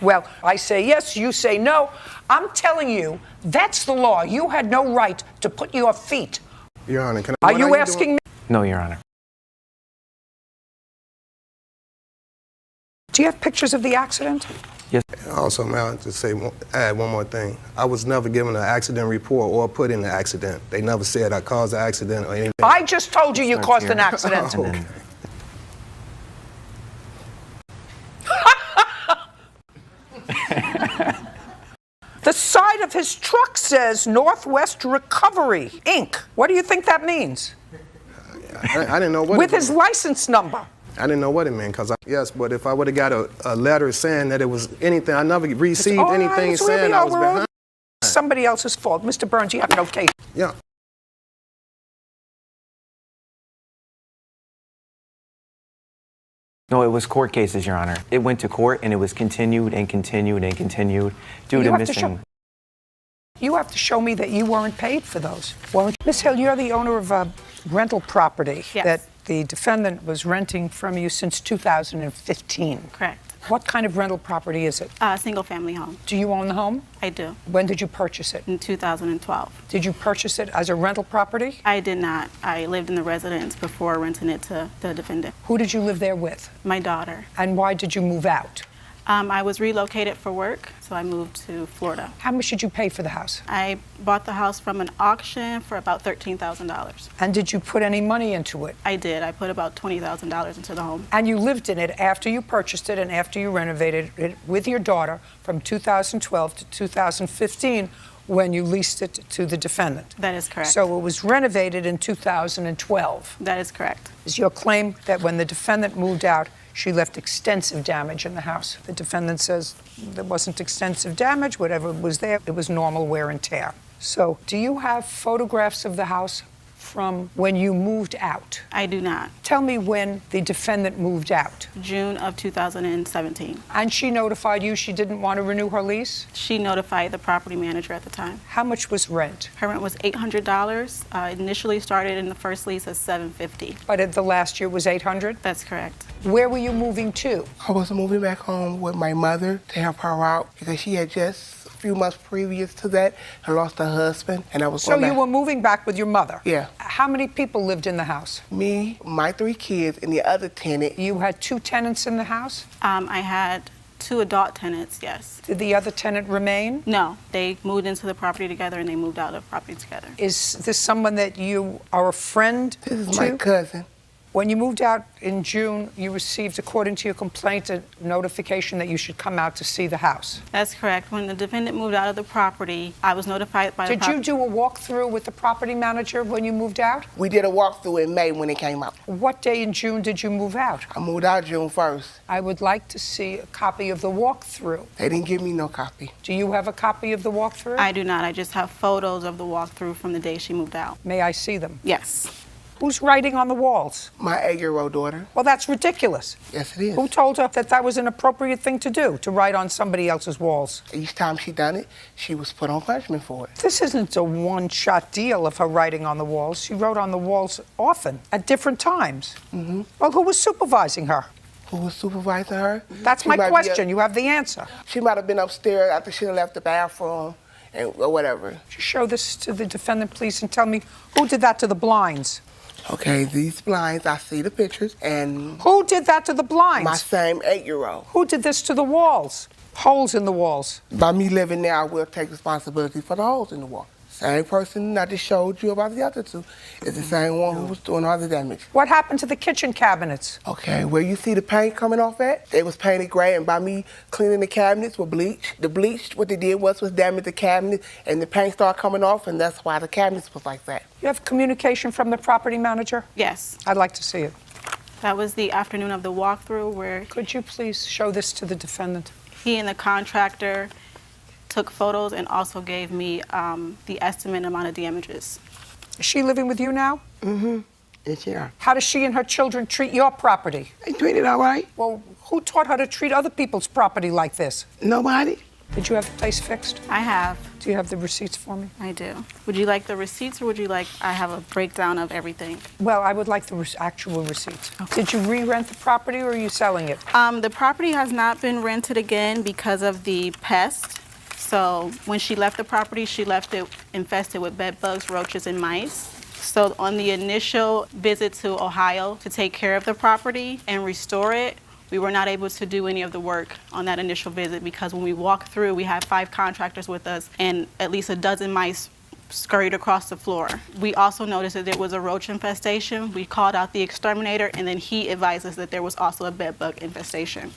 Well, I say yes, you say no. I'm telling you, that's the law. You had no right to put your feet. Your Honor, can I... Are you asking me? No, Your Honor. Do you have pictures of the accident? Yes. Also, may I just add one more thing? I was never given an accident report or put in the accident. They never said I caused the accident or anything. I just told you caused an accident. Okay. The side of his truck says Northwest Recovery, Inc. What do you think that means? I didn't know what With his license number. I didn't know what it meant, yes, but if I would have got a letter saying that it was anything, I never received anything saying I was behind. Somebody else's fault. Mr. Burns, you have no case. Yeah. No, it was court cases, Your Honor. It went to court, and it was continued and continued and continued due to missing... You have to show me that you weren't paid for those. Well, Ms. Hill, you're the owner of a rental property that the defendant was renting from you since 2015. Correct. What kind of rental property is it? Single family home. Do you own the home? I do. When did you purchase it? In 2012. Did you purchase it as a rental property? I did not. I lived in the residence before renting it to the defendant. Who did you live there with? My daughter. And why did you move out? I was relocated for work, so I moved to Florida. How much did you pay for the house? I bought the house from an auction for about $13,000. And did you put any money into it? I did. I put about $20,000 into the home. And you lived in it after you purchased it and after you renovated it with your daughter from 2012 to 2015 when you leased it to the defendant. That is correct. So it was renovated in 2012. That is correct. Is your claim that when the defendant moved out, she left extensive damage in the house? The defendant says there wasn't extensive damage. Whatever was there, it was normal wear and tear. So do you have photographs of the house from when you moved out? I do not. Tell me when the defendant moved out. June of 2017. And she notified you she didn't want to renew her lease? She notified the property manager at the time. How much was rent? Her rent was $800. Initially started in the first lease as $750. But at the last year was $800? That's correct. Where were you moving to? I was moving back home with my mother to help her out because she had just a few months previous to that had lost her husband, and I was. So you were moving back with your mother? Yeah. How many people lived in the house? Me, my 3 kids, and the other tenant. You had 2 tenants in the house? I had 2 adult tenants, yes. Did the other tenant remain? No, they moved into the property together and they moved out of the property together. Is this someone that you are a friend to? This is my cousin. When you moved out in June, you received, according to your complaint, a notification that you should come out to see the house. That's correct. When the defendant moved out of the property, I was notified by the Did you do a walkthrough with the property manager when you moved out? We did a walkthrough in May when it came out. What day in June did you move out? I moved out June 1st. I would like to see a copy of the walkthrough. They didn't give me no copy. Do you have a copy of the walkthrough? I do not. I just have photos of the walkthrough from the day she moved out. May I see them? Yes. Who's writing on the walls? My 8-year-old daughter. Well, that's ridiculous. Yes, it is. Who told her that that was an appropriate thing to do, to write on somebody else's walls? Each time she done it, she was put on punishment for it. This isn't a one-shot deal of her writing on the walls. She wrote on the walls often, at different times. Mm-hmm. Well, who was supervising her? Who was supervising her? That's my question. You have the answer. She might have been upstairs after she left the bathroom or whatever. Just show this to the defendant, please, and tell me who did that to the blinds. Okay, these blinds, I see the pictures, and... Who did that to the blinds? My same 8-year-old. Who did this to the walls? Holes in the walls. By me living there, I will take responsibility for the holes in the wall. Same person I just showed you about the other 2 is the same one who was doing all the damage. What happened to the kitchen cabinets? Okay, where you see the paint coming off at, they was painted gray, and by me cleaning the cabinets with bleach, the bleach, what they did was damage the cabinet, and the paint started coming off, and that's why the cabinets was like that. You have communication from the property manager? Yes. I'd like to see it. That was the afternoon of the walkthrough where... Could you please show this to the defendant? He and the contractor took photos and also gave me the estimate amount of damages. Is she living with you now? Mm-hmm. Yes, yeah. How does she and her children treat your property? They treat it all right. Well, who taught her to treat other people's property like this? Nobody. Did you have the place fixed? I have. Do you have the receipts for me? I do. Would you like the receipts, or would you like I have a breakdown of everything? Well, I would like the actual receipts. Okay. Did you re-rent the property, or are you selling it? The property has not been rented again because of the pest. So when she left the property, she left it infested with bed bugs, roaches, and mice. So on the initial visit to Ohio to take care of the property and restore it, we were not able to do any of the work on that initial visit because when we walked through, we had 5 contractors with us and at least a dozen mice scurried across the floor. We also noticed that there was a roach infestation. We called out the exterminator, and then he advised us that there was also a bed bug infestation.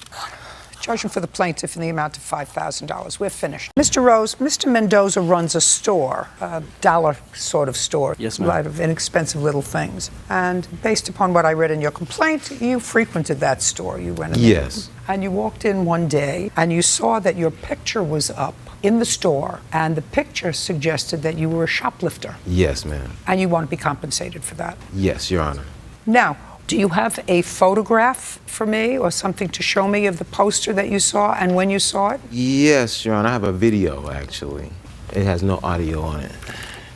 Judgment for the plaintiff in the amount of $5,000. We're finished. Mr. Rose, Mr. Mendoza runs a store, a dollar sort of store. Yes, ma'am. A lot of inexpensive little things. And based upon what I read in your complaint, you frequented that store. You went in Yes. there, and you walked in one day, and you saw that your picture was up in the store, and the picture suggested that you were a shoplifter. Yes, ma'am. And you want to be compensated for that. Yes, Your Honor. Now, do you have a photograph for me or something to show me of the poster that you saw and when you saw it? Yes, Your Honor. I have a video, actually. It has no audio on it,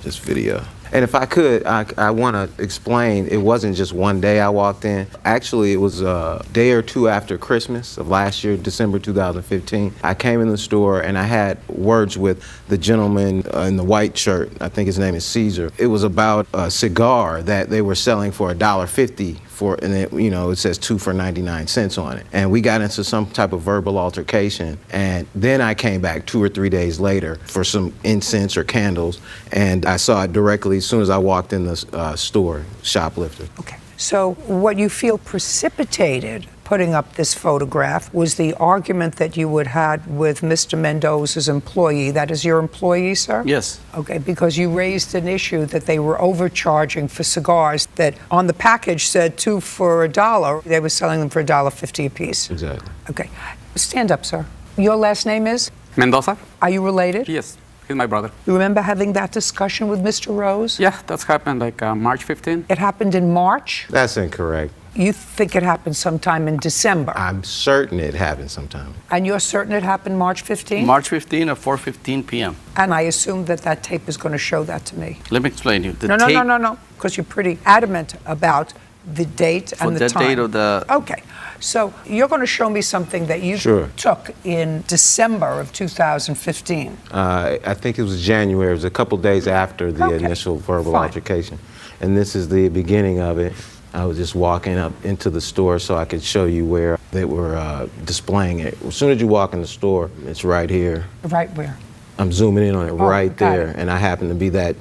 just video. And if I could, I want to explain, it wasn't just one day I walked in. Actually, it was a day or two after Christmas of last year, December 2015. I came in the store and I had words with the gentleman in the white shirt. I think his name is Caesar. It was about a cigar that they were selling for $1.50 for, and it, you know, it says 2 for 99 cents on it. And we got into some type of verbal altercation. And then I came back 2 or 3 days later for some incense or candles, and I saw it directly as soon as I walked in the store, shoplifter. Okay. So what you feel precipitated putting up this photograph was the argument that you had had with Mr. Mendoza's employee. That is your employee, sir? Yes. Okay, because you raised an issue that they were overcharging for cigars that on the package said 2 for $1. They were selling them for $1.50 a piece. Exactly. Okay. Stand up, sir. Your last name is? Mendoza? Are you related? Yes. He's my brother. You remember having that discussion with Mr. Rose? Yeah, that's happened like March 15. It happened in March? That's incorrect. You think it happened sometime in December? I'm certain it happened sometime. And you're certain it happened March 15? March 15 at 4:15 p.m. And I assume that that tape is going to show that to me. Let me explain you. The No, tape, no, because you're pretty adamant about the date and the time. For the date of the... Okay. So you're going to show me something that you took in December of 2015. I think it was January. It was a couple days after the initial verbal altercation. And this is the beginning of it. I was just walking up into the store so I could show you where they were displaying it. As soon as you walk in the store, it's right here. Right where? I'm zooming in on it right there, it. and I happen to be that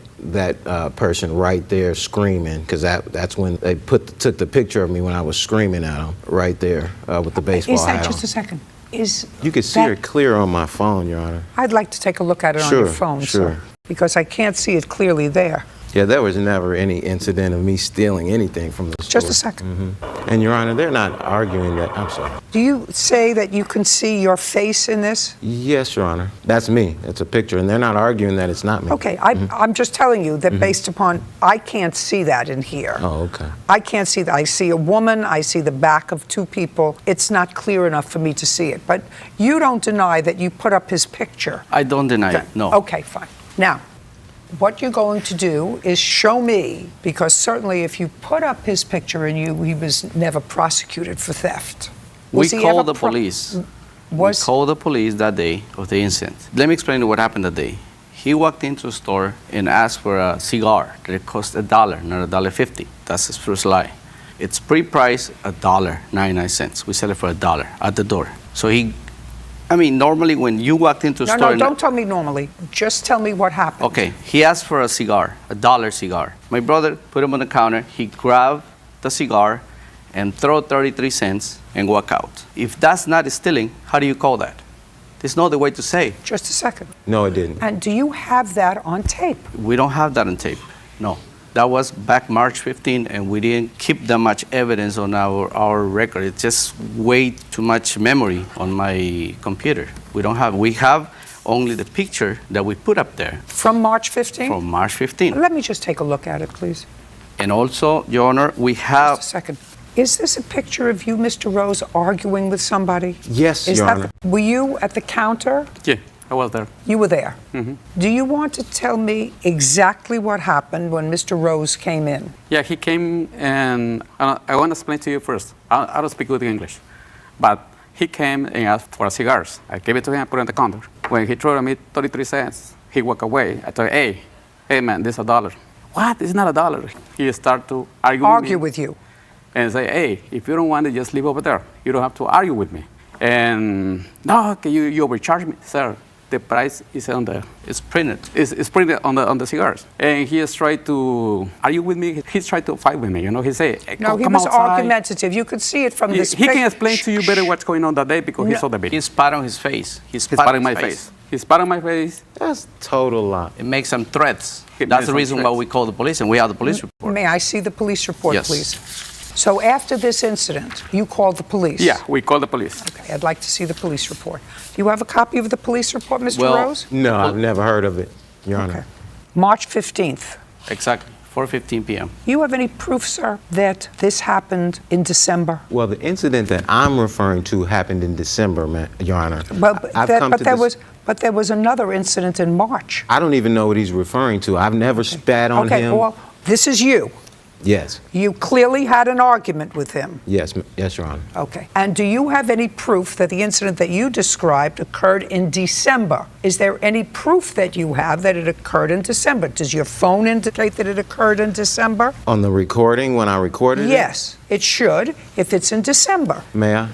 person right there screaming, because that's when they took the picture of me when I was screaming at them, right there with the baseball hat on. Is that just a second? You can see it clear on my phone, Your Honor. I'd like to take a look at it on your phone, sir, because I can't see it clearly there. Yeah, there was never any incident of me stealing anything from the store. Just a second. And Your Honor, they're not arguing that. I'm sorry. Do you say that you can see your face in this? Yes, Your Honor. That's me. It's a picture, and they're not arguing that it's not me. Okay, I'm just telling you that based upon, I can't see that in here. Oh, okay. I can't see that. I see a woman, I see the back of 2 people. It's not clear enough for me to see it. But you don't deny that you put up his picture. I don't deny it, no. Okay, fine. Now, what you're going to do is show me, because certainly if you put up his picture and he was never prosecuted for theft. We called the police. We called the police that day of the incident. Let me explain what happened that day. He walked into a store and asked for a cigar that it cost $1, not $1.50. That's his first lie. It's pre-priced $1.99. We sell it for $1 at the door. So normally when you walked into a store... No, don't tell me normally. Just tell me what happened. Okay, he asked for a cigar, $1 cigar. My brother put him on the counter. He grabbed the cigar and threw 33 cents and walk out. If that's not stealing, how do you call that? There's no other way to say. Just a second. No, it didn't. And do you have that on tape? We don't have that on tape, no. That was back March 15, and we didn't keep that much evidence on our record. It's just way too much memory on my computer. We have only the picture that we put up there. From March 15? From March 15. Let me just take a look at it, please. And also, Your Honor, we have... Just a second. Is this a picture of you, Mr. Rose, arguing with somebody? Yes, Your Honor. Were you at the counter? Yeah, I was there. You were there. Do you want to tell me exactly what happened when Mr. Rose came in? Yeah, he came, and I want to explain to you first. I don't speak good English, but he came and asked for cigars. I gave it to him, put it on the counter. When he threw me 33 cents, he walked away. I told him, hey man, this is $1. What? It's not $1. He started to argue with you. And say, hey, if you don't want it, just leave over there. You don't have to argue with me. And no, okay, you overcharge me, sir. The price is on there. It's printed. It's printed on the cigars. And he has tried to argue with me. He's tried to fight with me. You know, he said, hey, no, he was argumentative. You could see it from this picture. He can explain to you better what's going on that day because he saw the video. He spat on his face. He spat on my face. He spat on my face. That's total lie. It makes some threats. That's the reason why we call the police, and we have the police report. May I see the police report, Yes. please? So after this incident, you called the police? Yeah, we called the police. Okay, I'd like to see the police report. Do you have a copy of the police report, Mr. Rose? No, I've never heard of it, Your Honor. March 15th. Exactly, 4:15 p.m. You have any proof, sir, that this happened in December? Well, the incident that I'm referring to happened in December, Your Honor. But But there was another incident in March. I don't even know what he's referring to. I've never spat on Okay, him. well, this is you. Yes. You clearly had an argument with him. Yes, yes, Your Honor. Okay. And do you have any proof that the incident that you described occurred in December? Is there any proof that you have that it occurred in December? Does your phone indicate that it occurred in December? On the recording, when I recorded it? Yes, it should, if it's in December. May I?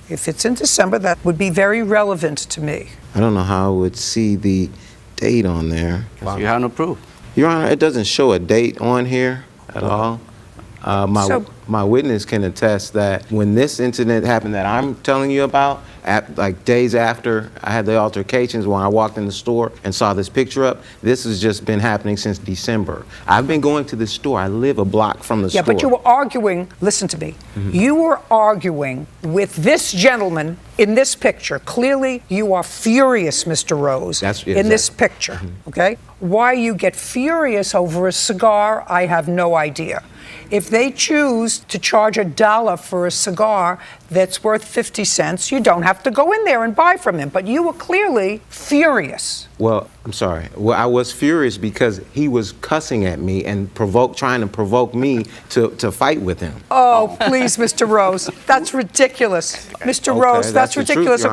If it's in December, that would be very relevant to me. I don't know how I would see the date on there. You have no proof. Your Honor, it doesn't show a date on here at all. My witness can attest that when this incident happened that I'm telling you about, like days after I had the altercations, when I walked in the store and saw this picture up, this has just been happening since December. I've been going to this store. I live a block from the store. Yeah, but you were arguing, listen to me, you were arguing with this gentleman in this picture. Clearly, you are furious, Mr. Rose, in this picture, okay? Why you get furious over a cigar, I have no idea. If they choose to charge $1 for a cigar that's worth 50 cents, you don't have to go in there and buy from him. But you were clearly furious. Well, I'm sorry. Well, I was furious because he was cussing at me and trying to provoke me to fight with him. Oh, please, Mr. Rose, that's ridiculous. Mr. Rose, that's ridiculous.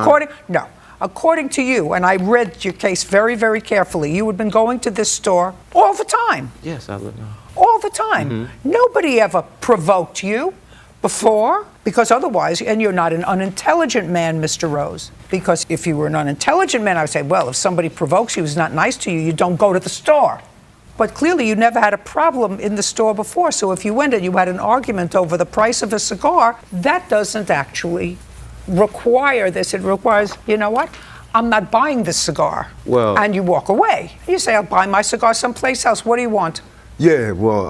According to you, and I read your case very, very carefully, you had been going to this store all the time. Yes, I would know. All the time. Nobody ever provoked you before, because otherwise, and you're not an unintelligent man, Mr. Rose, because if you were an unintelligent man, I would say, well, if somebody provokes you, who's not nice to you, you don't go to the store. But clearly, you never had a problem in the store before, so if you went and you had an argument over the price of a cigar, that doesn't actually require this. It requires, you know what? I'm not buying this cigar. Well, and you walk away. You say, I'll buy my cigar someplace else. What do you want? Yeah, well,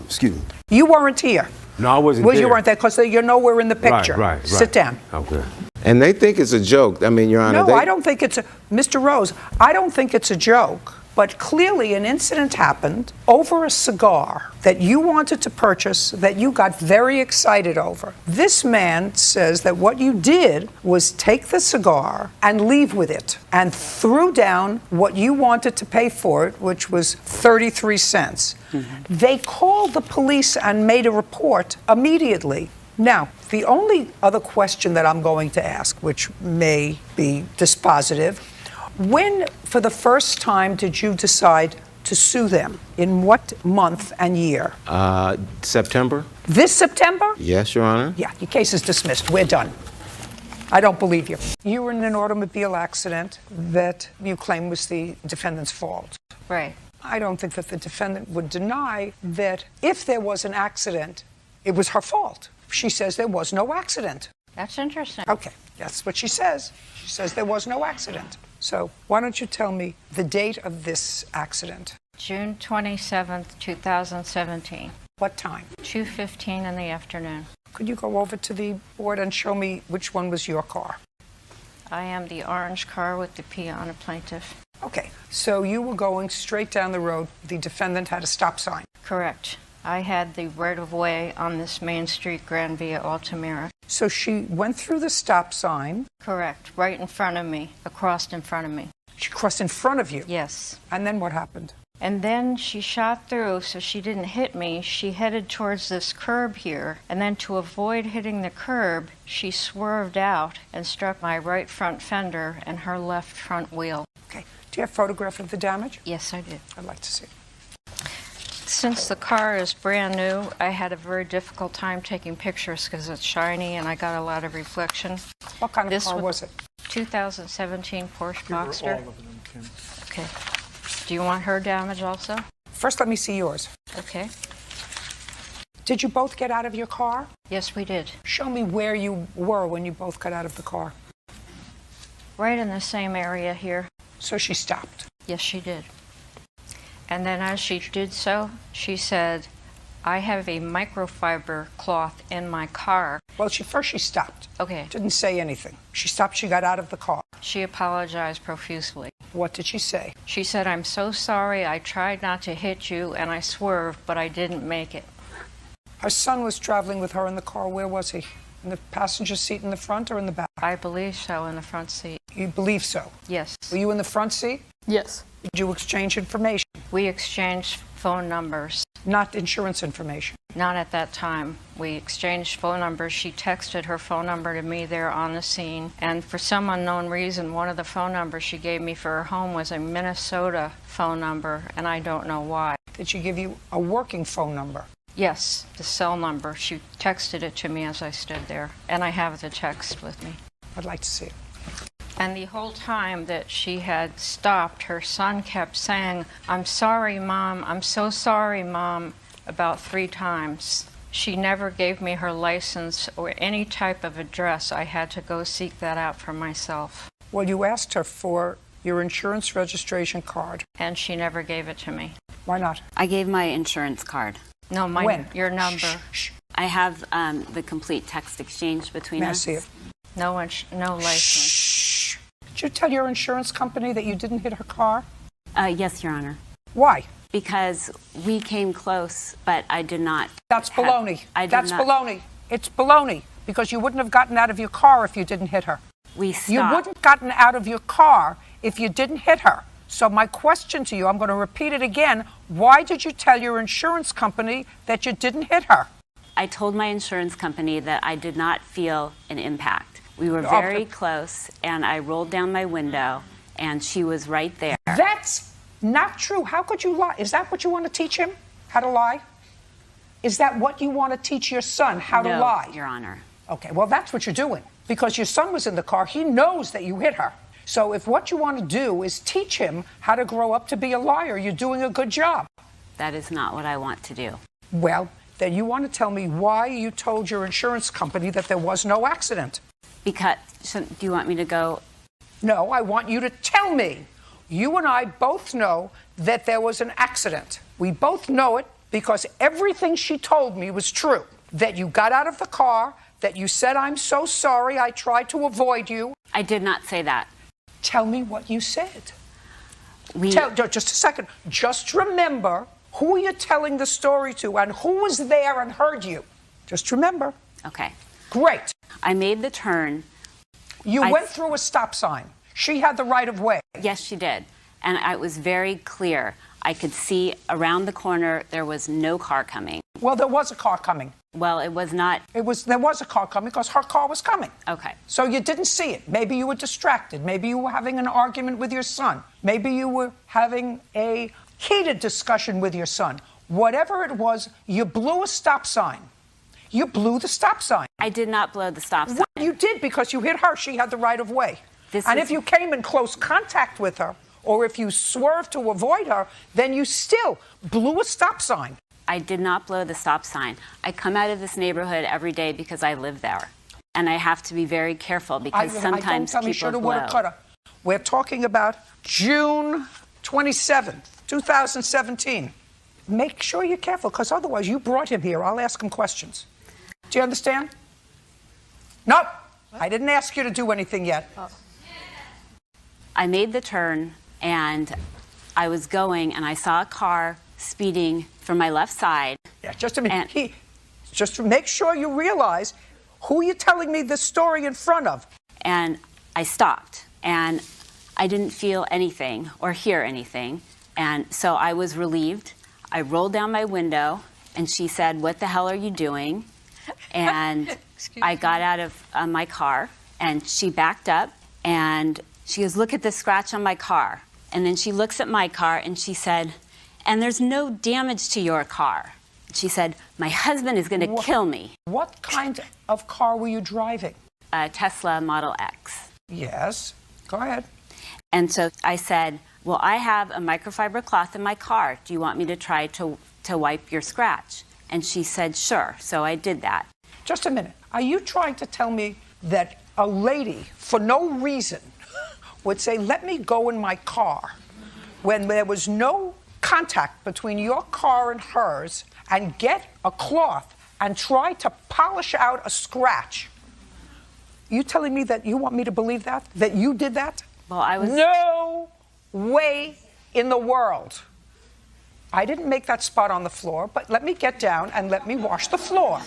excuse me. You weren't here. No, I wasn't Well, there. you weren't there because you're nowhere in the picture. Right. Sit down. Okay. And they think it's a joke. I mean, Your Honor. No, I don't think it's a... Mr. Rose, I don't think it's a joke. But clearly an incident happened over a cigar that you wanted to purchase, that you got very excited over. This man says that what you did was take the cigar and leave with it and threw down what you wanted to pay for it, which was 33 cents. They called the police and made a report immediately. Now, the only other question that I'm going to ask, which may be dispositive, when, for the first time, did you decide to sue them? In what month and year? September. This September? Yes, Your Honor. Yeah, your case is dismissed. We're done. I don't believe you. You were in an automobile accident that you claim was the defendant's fault. Right. I don't think that the defendant would deny that if there was an accident, it was her fault. She says there was no accident. That's interesting. Okay, that's what she says. She says there was no accident. So why don't you tell me the date of this accident? June 27th, 2017. What time? 2:15 in the afternoon. Could you go over to the board and show me which one was your car? I am the orange car with the P on a plaintiff. Okay, so you were going straight down the road. The defendant had a stop sign. Correct. I had the right-of-way on this main street, Grand Via Altamira. So she went through the stop sign. Correct. Right in front of me. Across in front of me. She crossed in front of you? Yes. And then what happened? And then she shot through, so she didn't hit me. She headed towards this curb here, and then to avoid hitting the curb, she swerved out and struck my right front fender and her left front wheel. Okay. Do you have a photograph of the damage? Yes, I did. I'd like to see it. Since the car is brand new, I had a very difficult time taking pictures because it's shiny and I got a lot of reflection. What kind of car was it? 2017 Porsche Boxster. Okay. Do you want her damage also? First, let me see yours. Okay. Did you both get out of your car? Yes, we did. Show me where you were when you both got out of the car. Right in the same area here. So she stopped? Yes, she did. And then as she did so, she said, I have a microfiber cloth in my car. Well, first she stopped. Okay. Didn't say anything. She stopped, she got out of the car. She apologized profusely. What did she say? She said, I'm so sorry, I tried not to hit you and I swerved, but I didn't make it. Her son was traveling with her in the car. Where was he? In the passenger seat in the front or in the back? I believe so, in the front seat. You believe so? Yes. Were you in the front seat? Yes. Did you exchange information? We exchanged phone numbers. Not insurance information? Not at that time. We exchanged phone numbers. She texted her phone number to me there on the scene. And for some unknown reason, one of the phone numbers she gave me for her home was a Minnesota phone number, and I don't know why. Did she give you a working phone number? Yes, the cell number. She texted it to me as I stood there, and I have the text with me. I'd like to see it. And the whole time that she had stopped, her son kept saying, "I'm sorry, Mom. I'm so sorry, Mom," about 3 times. She never gave me her license or any type of address. I had to go seek that out for myself. Well, you asked her for your insurance registration card. And she never gave it to me. Why not? I gave my insurance card. No, your number. I have the complete text exchange between May us. I see it? No license. Did you tell your insurance company that you didn't hit her car? Yes, Your Honor. Why? Because we came close, but I did not. That's baloney. That's not. baloney. It's baloney. Because you wouldn't have gotten out of your car if you didn't hit her. We stopped. You wouldn't have gotten out of your car if you didn't hit her. So my question to you, I'm going to repeat it again. Why did you tell your insurance company that you didn't hit her? I told my insurance company that I did not feel an impact. We were very close, and I rolled down my window, and she was right there. That's not true. How could you lie? Is that what you want to teach him? How to lie? Is that what you want to teach your son? How to lie? Your Honor. Okay, well, that's what you're doing. Because your son was in the car, he knows that you hit her. So if what you want to do is teach him how to grow up to be a liar, you're doing a good job. That is not what I want to do. Well, then you want to tell me why you told your insurance company that there was no accident. Because, do you want me to go? No, I want you to tell me. You and I both know that there was an accident. We both know it because everything she told me was true. That you got out of the car, that you said, "I'm so sorry, I tried to avoid you." I did not say that. Tell me what you said. Just a second. Just remember who you're telling the story to and who was there and heard you. Just remember. Okay. Great. I made the turn. You went through a stop sign. She had the right of way. Yes, she did. And it was very clear. I could see around the corner there was no car coming. Well, there was a car coming. Well, it was not. There was a car coming because her car was coming. Okay. So you didn't see it. Maybe you were distracted. Maybe you were having an argument with your son. Maybe you were having a heated discussion with your son. Whatever it was, you blew a stop sign. You blew the stop sign. I did not blow the stop sign. Well, you did because you hit her. She had the right of way. If you came in close contact with her, or if you swerved to avoid her, then you still blew a stop sign. I did not blow the stop sign. I come out of this neighborhood every day because I live there. And I have to be very careful because sometimes people blow. We're talking about June 27th, 2017. Make sure you're careful because otherwise you brought him here. I'll ask him questions. Do you understand? Nope. I didn't ask you to do anything yet. I made the turn and I was going and I saw a car speeding from my left side. Yeah, just a minute. Just to make sure you realize who you're telling me this story in front of. And I stopped and I didn't feel anything or hear anything. And so I was relieved. I rolled down my window and she said, "What the hell are you doing?" And I got out of my car and she backed up and she goes, "Look at the scratch on my car." And then she looks at my car and she said, "And there's no damage to your car." She said, "My husband is going to kill me." What kind of car were you driving? A Tesla Model X. Yes. Go ahead. And so I said, "Well, I have a microfiber cloth in my car. Do you want me to try to wipe your scratch?" And she said, "Sure." So I did that. Just a minute. Are you trying to tell me that a lady, for no reason, would say, "Let me go in my car," when there was no contact between your car and hers, and get a cloth and try to polish out a scratch? You telling me that you want me to believe that? That you did that? Well, I was... No way in the world. I didn't make that spot on the floor, but let me get down and let me wash the floor.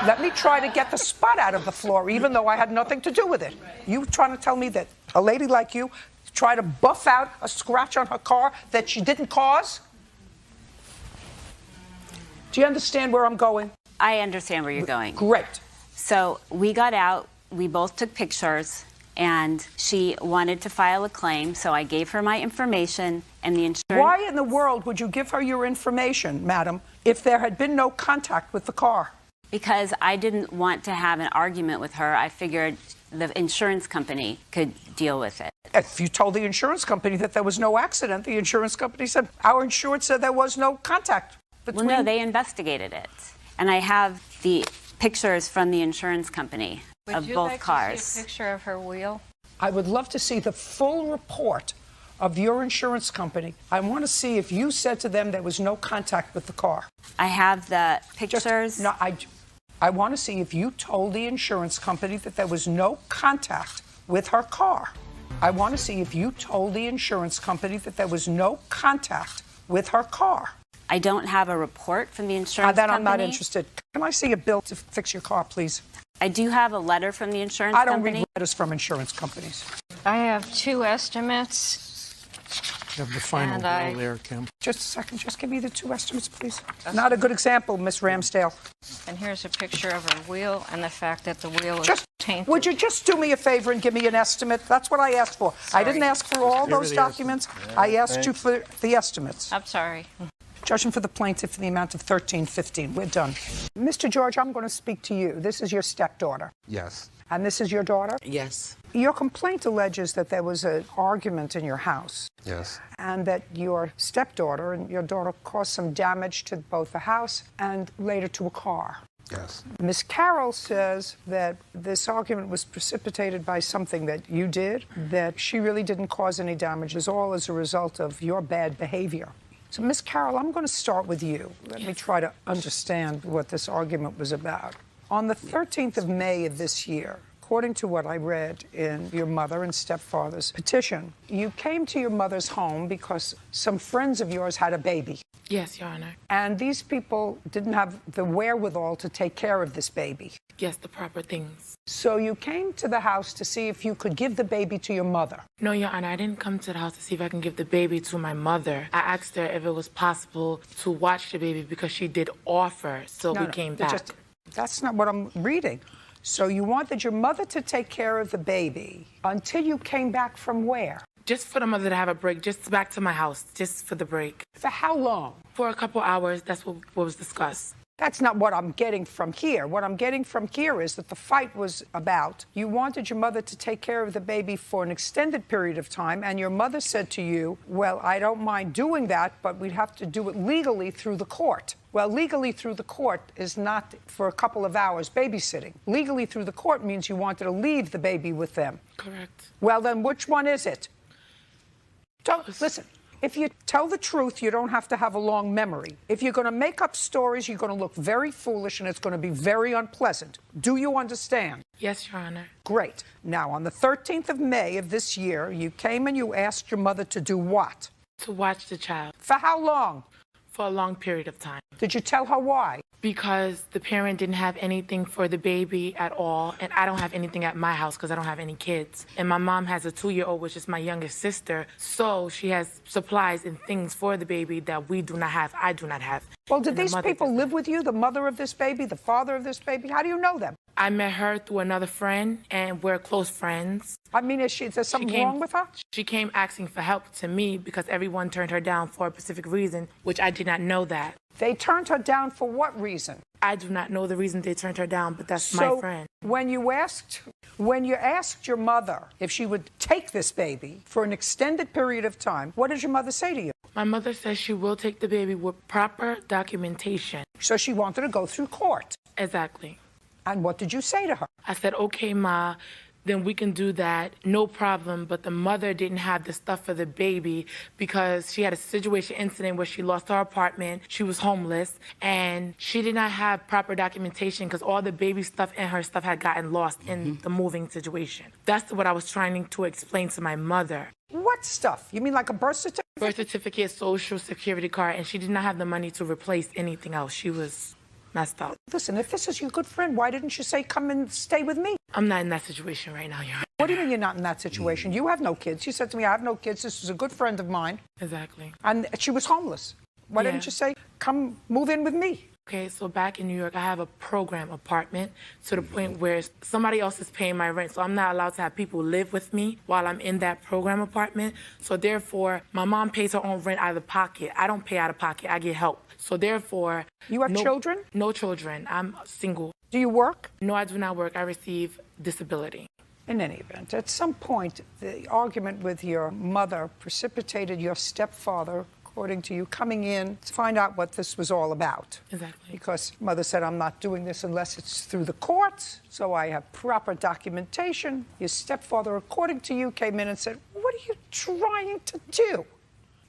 Let me try to get the spot out of the floor, even though I had nothing to do with it. You trying to tell me that a lady like you tried to buff out a scratch on her car that she didn't cause? Do you understand where I'm going? I understand where you're going. Great. So we got out, we both took pictures, and she wanted to file a claim, so I gave her my information and the insurance. Why in the world would you give her your information, madam, if there had been no contact with the car? Because I didn't want to have an argument with her. I figured the insurance company could deal with it. If you told the insurance company that there was no accident, the insurance company said, our insurance said there was no contact between... Well, no, they investigated it. And I have the pictures from the insurance company of both cars. To see a picture of her wheel? I would love to see the full report of your insurance company. I want to see if you said to them there was no contact with the car. I have the pictures. I want to see if you told the insurance company that there was no contact with her car. I want to see if you told the insurance company that there was no contact with her car. I don't have a report from the insurance company. Then I'm not interested. Can I see a bill to fix your car, please? I do have a letter from the insurance company. I don't read letters from insurance companies. I have 2 estimates. You have the final bill there, Kim. Just a second. Just give me the 2 estimates, please. Not a good example, Miss Ramsdale. And here's a picture of her wheel and the fact that the wheel is tainted. Would you just do me a favor and give me an estimate? That's what I asked for. I didn't ask for all those documents. I asked you for the estimates. I'm sorry. Judgment for the plaintiff in the amount of $13.15. We're done. Mr. George, I'm going to speak to you. This is your stepdaughter. Yes. And this is your daughter? Yes. Your complaint alleges that there was an argument in your house. Yes. And that your stepdaughter and your daughter caused some damage to both the house and later to a car. Yes. Ms. Carroll says that this argument was precipitated by something that you did, that she really didn't cause any damages, all as a result of your bad behavior. So, Ms. Carroll, I'm going to start with you. Let me try to understand what this argument was about. On the 13th of May of this year, according to what I read in your mother and stepfather's petition, you came to your mother's home because some friends of yours had a baby. Yes, Your Honor. And these people didn't have the wherewithal to take care of this baby. Yes, the proper things. So you came to the house to see if you could give the baby to your mother. No, Your Honor, I didn't come to the house to see if I can give the baby to my mother. I asked her if it was possible to watch the baby because she did offer, so we came back. That's not what I'm reading. So you wanted your mother to take care of the baby until you came back from where? Just for the mother to have a break, just back to my house, just for the break. For how long? For a couple hours, that's what was discussed. That's not what I'm getting from here. What I'm getting from here is that the fight was about you wanted your mother to take care of the baby for an extended period of time, and your mother said to you, well, I don't mind doing that, but we'd have to do it legally through the court. Well, legally through the court is not for a couple of hours babysitting. Legally through the court means you wanted to leave the baby with them. Correct. Well, then which one is it? Listen. If you tell the truth, you don't have to have a long memory. If you're going to make up stories, you're going to look very foolish and it's going to be very unpleasant. Do you understand? Yes, Your Honor. Great. Now, on the 13th of May of this year, you came and you asked your mother to do what? To watch the child. For how long? For a long period of time. Did you tell her why? Because the parent didn't have anything for the baby at all, and I don't have anything at my house because I don't have any kids. And my mom has a 2-year-old, which is my youngest sister, so she has supplies and things for the baby that we do not have, I do not have. Well, did these people live with you, the mother of this baby, the father of this baby? How do you know them? I met her through another friend, and we're close friends. I mean, is there something wrong with her? She came asking for help to me because everyone turned her down for a specific reason, which I did not know that. They turned her down for what reason? I do not know the reason they turned her down, but that's my friend. When you asked your mother if she would take this baby for an extended period of time, what did your mother say to you? My mother says she will take the baby with proper documentation. So she wanted to go through court. Exactly. And what did you say to her? I said, okay, Ma, then we can do that, no problem. But the mother didn't have the stuff for the baby because she had a situation incident where she lost her apartment, she was homeless, and she did not have proper documentation because all the baby stuff and her stuff had gotten lost in the moving situation. That's what I was trying to explain to my mother. What stuff? You mean like a birth certificate? Birth certificate, social security card, and she did not have the money to replace anything else. She was messed up. Listen, if this is your good friend, why didn't you say, come and stay with me? I'm not in that situation right now, Your Honor. What do you mean you're not in that situation? You have no kids. You said to me, I have no kids. This is a good friend of mine. Exactly. And she was homeless. Why didn't you say, come move in with me? Okay, so back in New York, I have a program apartment to the point where somebody else is paying my rent. So I'm not allowed to have people live with me while I'm in that program apartment. So therefore, my mom pays her own rent out of pocket. I don't pay out of pocket. I get help. So therefore... You have children? No children. I'm single. Do you work? No, I do not work. I receive disability. In any event, at some point, the argument with your mother precipitated your stepfather, according to you, coming in to find out what this was all about. Exactly. Because mother said, I'm not doing this unless it's through the courts, so I have proper documentation. Your stepfather, according to you, came in and said, what are you trying to do?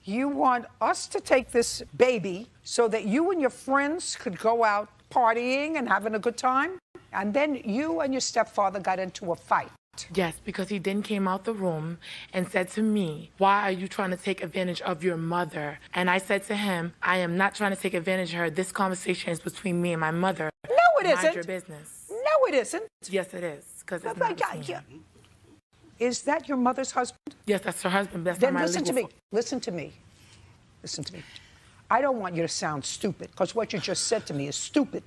You want us to take this baby so that you and your friends could go out partying and having a good time? And then you and your stepfather got into a fight. Yes, because he then came out the room and said to me, why are you trying to take advantage of your mother? And I said to him, I am not trying to take advantage of her. This conversation is between me and my mother. No, it isn't. Mind your business. No, it isn't. Yes, it is. Because it's not between me. Is that your mother's husband? Yes, that's her husband. That's Then not my listen to legal me. Listen to me. Listen to me. I don't want you to sound stupid, because what you just said to me is stupid.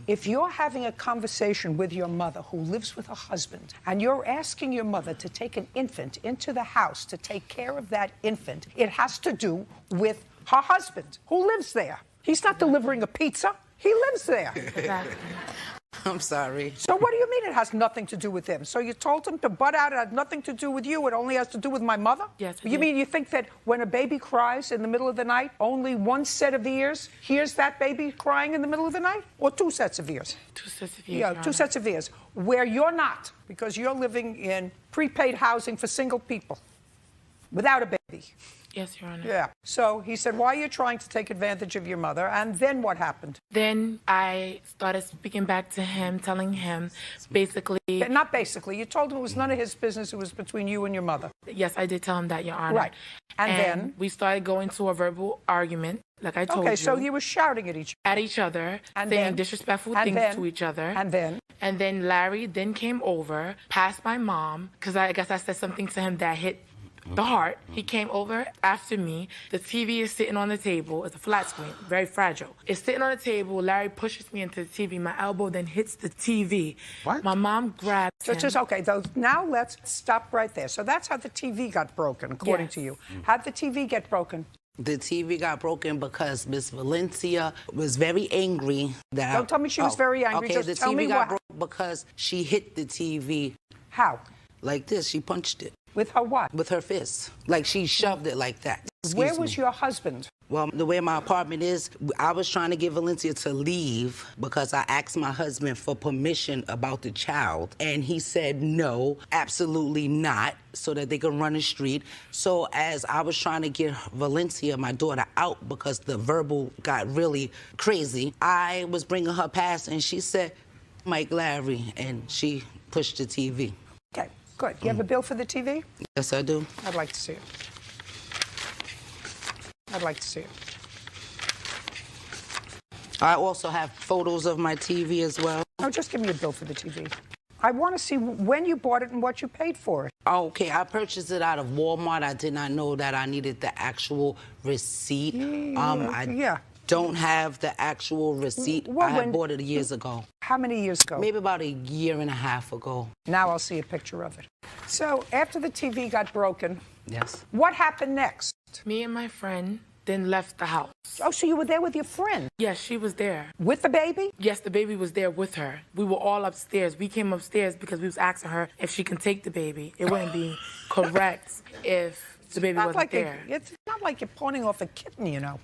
If you're having a conversation with your mother who lives with her husband, and you're asking your mother to take an infant into the house to take care of that infant, it has to do with her husband who lives there. He's not delivering a pizza. He lives there. Exactly. I'm sorry. So what do you mean it has nothing to do with him? So you told him to butt out, it had nothing to do with you, it only has to do with my mother? Yes. You mean you think that when a baby cries in the middle of the night, only one set of ears hears that baby crying in the middle of the night? Or two sets of ears? Two sets of ears. Yeah, two sets of ears. Where you're not, because you're living in prepaid housing for single people without a baby. Yes, Your Honor. Yeah. So he said, why are you trying to take advantage of your mother? And then what happened? Then I started speaking back to him, telling him basically... Not basically. You told him it was none of his business. It was between you and your mother. Yes, I did tell him that, Your Honor. Right. And then? We started going to a verbal argument, like I told you. Okay, so you were shouting at each other, and saying then, disrespectful and things then, to each other. And then? And then Larry then came over, past my mom, because I guess I said something to him that hit the heart. He came over after me. The TV is sitting on the table. It's a flat screen, very fragile. It's sitting on the table. Larry pushes me into the TV. My elbow then hits the TV. What? My mom grabs him. Okay, now let's stop right there. So that's how the TV got broken, according to you. How'd the TV get broken? The TV got broken because Miss Valencia was very angry. Don't tell me she was very angry. Okay, Just the tell TV me got what. broke because she hit the TV. How? Like this. She punched it. With her what? With her fist. Like she shoved it like that. Where was your husband? Well, the way my apartment is, I was trying to get Valencia to leave because I asked my husband for permission about the child. And he said no, absolutely not, so that they could run the street. So as I was trying to get Valencia, my daughter, out because the verbal got really crazy, I was bringing her past and she said, Mike Larry, and she pushed the TV. Okay, good. You have a bill for the TV? Yes, I do. I'd like to see it. I'd like to see it. I also have photos of my TV as well. No, just give me a bill for the TV. I want to see when you bought it and what you paid for it. Okay, I purchased it out of Walmart. I did not know that I needed the actual receipt. I don't have the actual receipt. I had bought it years ago. How many years ago? Maybe about a year and a half ago. Now I'll see a picture of it. So after the TV got broken, yes, what happened next? Me and my friend then left the house. Oh, so you were there with your friend? Yes, she was there. With the baby? Yes, the baby was there with her. We were all upstairs. We came upstairs because we was asking her if she can take the baby. It wouldn't be correct if the baby wasn't there. It's not like you're pawning off a kitten, you know.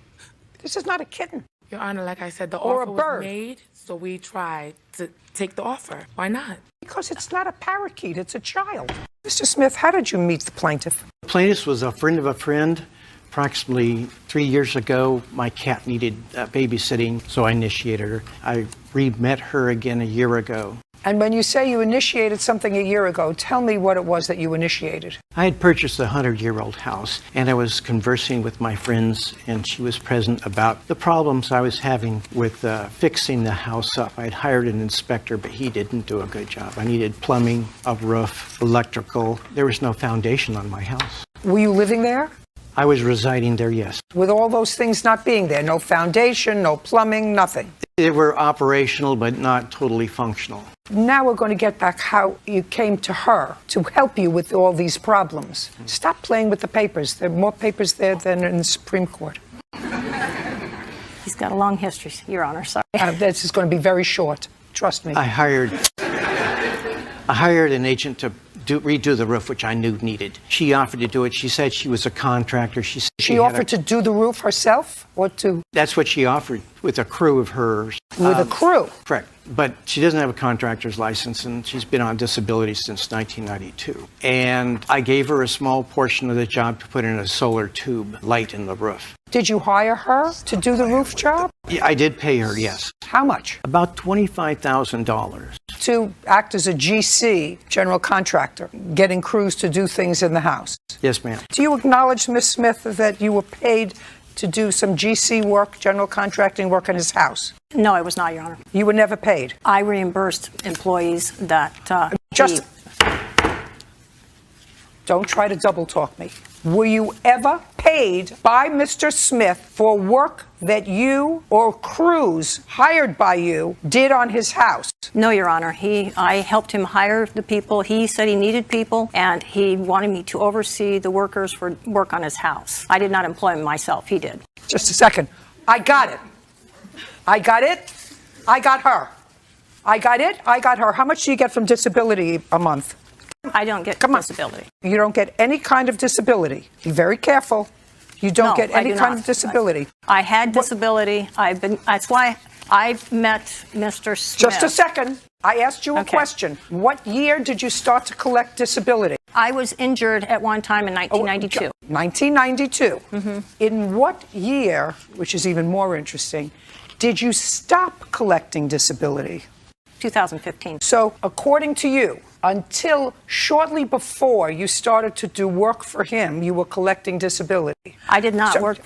This is not a kitten. Your Honor, like I said, the Or offer a bird. was made, so we tried to take the offer. Why not? Because it's not a parakeet, it's a child. Mr. Smith, how did you meet the plaintiff? The plaintiff was a friend of a friend. Approximately 3 years ago, my cat needed babysitting, so I initiated her. I re-met her again a year ago. And when you say you initiated something a year ago, tell me what it was that you initiated. I had purchased a 100-year-old house, and I was conversing with my friends, and she was present about the problems I was having with fixing the house up. I had hired an inspector, but he didn't do a good job. I needed plumbing, a roof, electrical. There was no foundation on my house. Were you living there? I was residing there, yes. With all those things not being there, no foundation, no plumbing, nothing. They were operational, but not totally functional. Now we're going to get back how you came to her to help you with all these problems. Stop playing with the papers. There are more papers there than in the Supreme Court. He's got a long history, Your Honor. Sorry. This is going to be very short. Trust me. I hired an agent to redo the roof, which I knew needed. She offered to do it. She said she was a contractor. She offered to do the roof herself? Or to? That's what she offered, with a crew of hers. With a crew? Correct. But she doesn't have a contractor's license, and she's been on disability since 1992. And I gave her a small portion of the job to put in a solar tube light in the roof. Did you hire her to do the roof job? Yeah, I did pay her, yes. How much? About $25,000. To act as a GC, general contractor, getting crews to do things in the house. Yes, ma'am. Do you acknowledge, Ms. Smith, that you were paid to do some GC work, general contracting work in his house? No, I was not, Your Honor. You were never paid? I reimbursed employees that... Don't try to double talk me. Were you ever paid by Mr. Smith for work that you or crews hired by you did on his house? No, Your Honor. I helped him hire the people. He said he needed people, and he wanted me to oversee the workers for work on his house. I did not employ him myself. He did. Just a second. I got it. I got it. I got her. I got it. I got her. How much do you get from disability a month? I don't get disability. You don't get any kind of disability. Be very careful. You don't get any kind of disability. I had disability. That's why I met Mr. Smith. Just a second. I asked you a question. What year did you start to collect disability? I was injured at one time in 1992. 1992. Mm-hmm. In what year, which is even more interesting, did you stop collecting disability? 2015. So, according to you, until shortly before you started to do work for him, you were collecting disability. I did not work.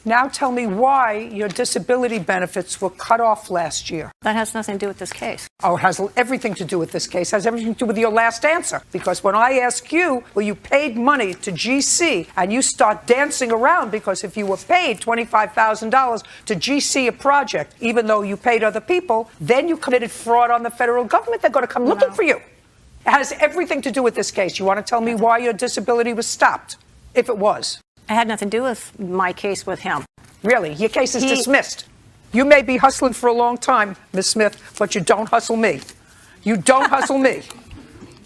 Now tell me why your disability benefits were cut off last year. That has nothing to do with this case. Oh, it has everything to do with this case. It has everything to do with your last answer. Because when I ask you, well, you paid money to GC, and you start dancing around because if you were paid $25,000 to GC a project, even though you paid other people, then you committed fraud on the federal government. They're going to come looking for you. It has everything to do with this case. You want to tell me why your disability was stopped, if it was? It had nothing to do with my case with him. Really? Your case is dismissed. You may be hustling for a long time, Ms. Smith, but you don't hustle me. You don't hustle me.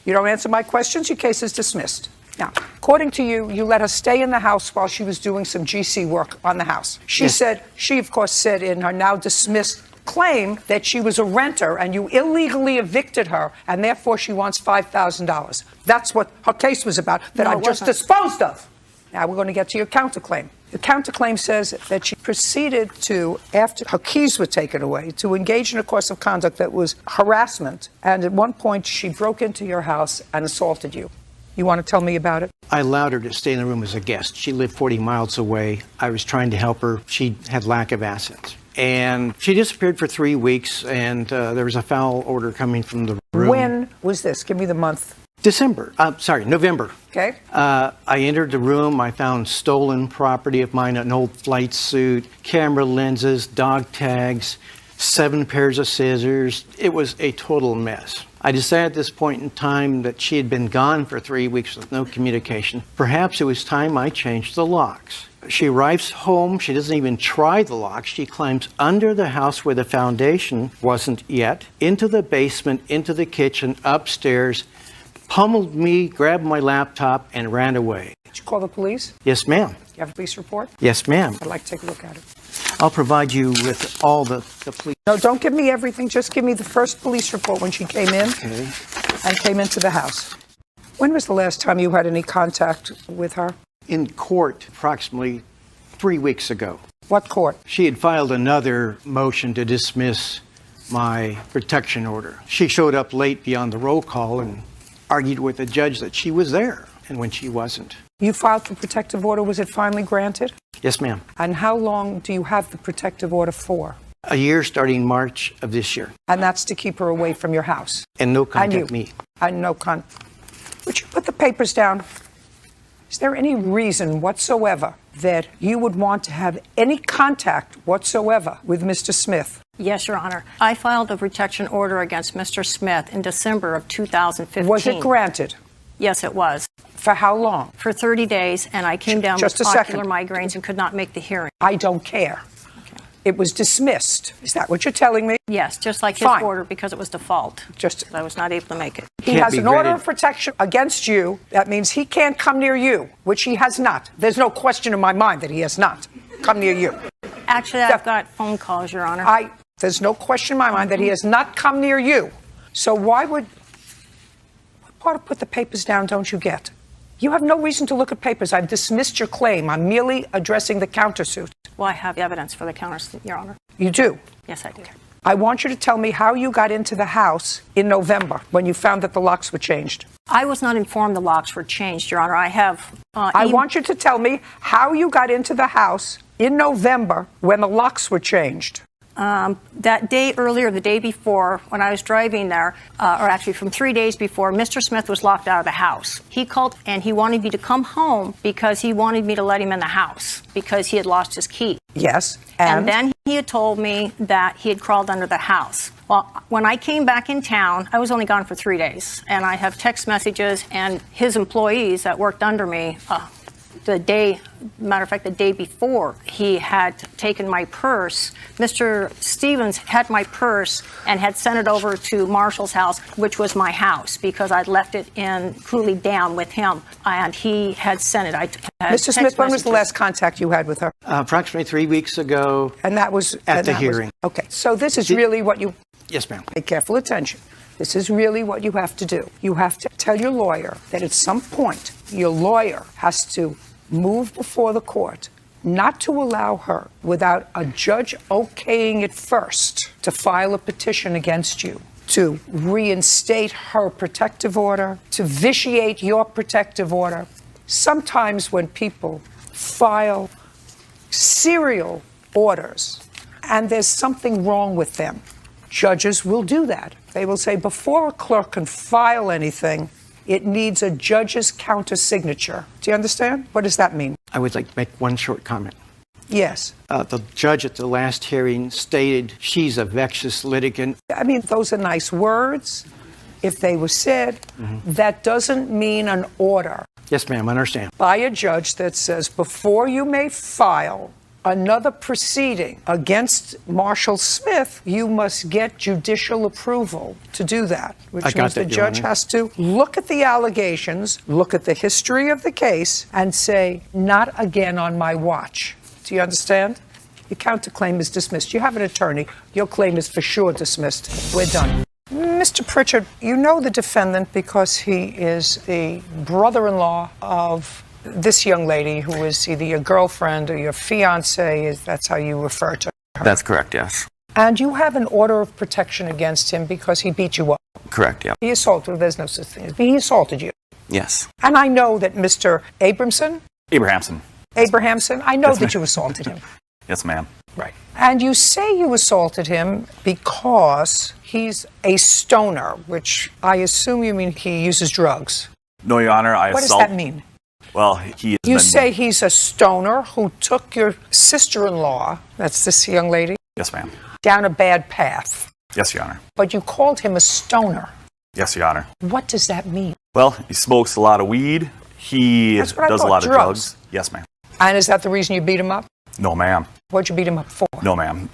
You don't answer my questions, your case is dismissed. Now, according to you, you let her stay in the house while she was doing some GC work on the house. She of course said in her now dismissed claim that she was a renter and you illegally evicted her and therefore she wants $5,000. That's what her case was about, that I've just disposed of. Now we're going to get to your counterclaim. The counterclaim says that she proceeded to, after her keys were taken away, to engage in a course of conduct that was harassment. And at one point, she broke into your house and assaulted you. You want to tell me about it? I allowed her to stay in the room as a guest. She lived 40 miles away. I was trying to help her. She had lack of assets. And she disappeared for 3 weeks, and there was a foul order coming from the room. When was this? Give me the month. November. Okay. I entered the room. I found stolen property of mine, an old flight suit, camera lenses, dog tags, 7 pairs of scissors. It was a total mess. I decided at this point in time that she had been gone for 3 weeks with no communication. Perhaps it was time I changed the locks. She arrives home. She doesn't even try the locks. She climbs under the house where the foundation wasn't yet, into the basement, into the kitchen, upstairs, pummeled me, grabbed my laptop, and ran away. Did you call the police? Yes, ma'am. You have a police report? Yes, ma'am. I'd like to take a look at it. I'll provide you with all the police. No, don't give me everything. Just give me the first police report when she came in and came into the house. When was the last time you had any contact with her? In court, approximately 3 weeks ago. What court? She had filed another motion to dismiss my protection order. She showed up late beyond the roll call and argued with the judge that she was there, and when she wasn't. You filed the protective order. Was it finally granted? Yes, ma'am. And how long do you have the protective order for? A year starting March of this year. And that's to keep her away from your house? And no contact me. And no Would you put the papers down? Is there any reason whatsoever that you would want to have any contact whatsoever with Mr. Smith? Yes, Your Honor. I filed a protection order against Mr. Smith in December of 2015. Was it granted? Yes, it was. For how long? For 30 days, and I came down Just with a ocular second. migraines and could not make the hearing. I don't care. It was dismissed. Is that what you're telling me? Yes, just like his Fine. order, because it was default. Just I was not able to make it. He has an order of protection against you. That means he can't come near you, which he has not. There's no question in my mind that he has not come near you. Actually, I've got phone calls, Your Honor. There's no question in my mind that he has not come near you. So what part of put the papers down don't you get? You have no reason to look at papers. I've dismissed your claim. I'm merely addressing the countersuit. Well, I have evidence for the countersuit, Your Honor. You do? Yes, I do. I want you to tell me how you got into the house in November when you found that the locks were changed. I was not informed the locks were changed, Your Honor. I have... I want you to tell me how you got into the house in November when the locks were changed. That day earlier, the day before, when I was driving there, or actually from 3 days before, Mr. Smith was locked out of the house. He called and he wanted me to come home because he wanted me to let him in the house because he had lost his key. Yes. And then he had told me that he had crawled under the house. Well, when I came back in town, I was only gone for 3 days. And I have text messages and his employees that worked under me, the day before, he had taken my purse. Mr. Stevens had my purse and had sent it over to Marshall's house, which was my house, because I'd left it in Cooley Down with him, and he had sent it. Mr. Smith, when was the last contact you had with her? Approximately 3 weeks ago. And that was at the hearing. Okay, so this is really what you... Yes, ma'am. Pay careful attention. This is really what you have to do. You have to tell your lawyer that at some point, your lawyer has to move before the court not to allow her, without a judge okaying it first, to file a petition against you, to reinstate her protective order, to vitiate your protective order. Sometimes when people file serial orders and there's something wrong with them, judges will do that. They will say, before a clerk can file anything, it needs a judge's counter-signature. Do you understand? What does that mean? I would like to make one short comment. Yes. The judge at the last hearing stated she's a vexatious litigant. I mean, those are nice words. If they were said, that doesn't mean an order. Yes, ma'am, I understand. By a judge that says, before you may file another proceeding against Marshall Smith, you must get judicial approval to do that, which means the judge has to look at the allegations, look at the history of the case, and say, not again on my watch. Do you understand? Your counterclaim is dismissed. You have an attorney. Your claim is for sure dismissed. We're done. Mr. Pritchard, you know the defendant because he is the brother-in-law of this young lady who is either your girlfriend or your fiance, that's how you refer to her. That's correct, yes. And you have an order of protection against him because he beat you up. Correct, yeah. He assaulted, there's no such thing. He assaulted you. Yes. And I know that Mr. Abrahamson, I know that you assaulted him. Yes, ma'am. Right. And you say you assaulted him because he's a stoner, which I assume you mean he uses drugs. No, Your Honor, What does that mean? Well, he has You say he's a stoner who took your sister-in-law, that's this young lady, Yes, ma'am. down a bad path. Yes, Your Honor. But you called him a stoner. Yes, Your Honor. What does that mean? Well, he smokes a lot of weed. He That's what I does a thought, lot of drugs. drugs. Yes, ma'am. And is that the reason you beat him up? No, ma'am. What'd you beat him up for? No, ma'am.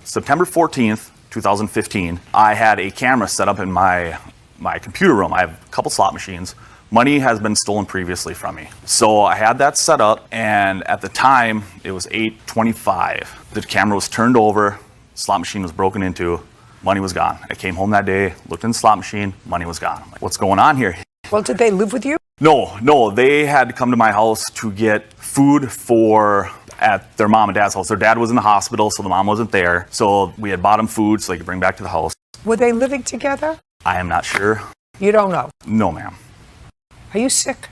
September 14th, 2015, I had a camera set up in my computer room. I have a couple slot machines. Money has been stolen previously from me. So I had that set up, and at the time, it was 8:25. The camera was turned over, slot machine was broken into, money was gone. I came home that day, looked in the slot machine, money was gone. I'm like, what's going on here? Well, did they live with you? No, they had to come to my house to get food for at their mom and dad's house. Their dad was in the hospital, so the mom wasn't there. So we had bought them food so they could bring back to the house. Were they living together? I am not sure. You don't know? No, ma'am. Are you sick?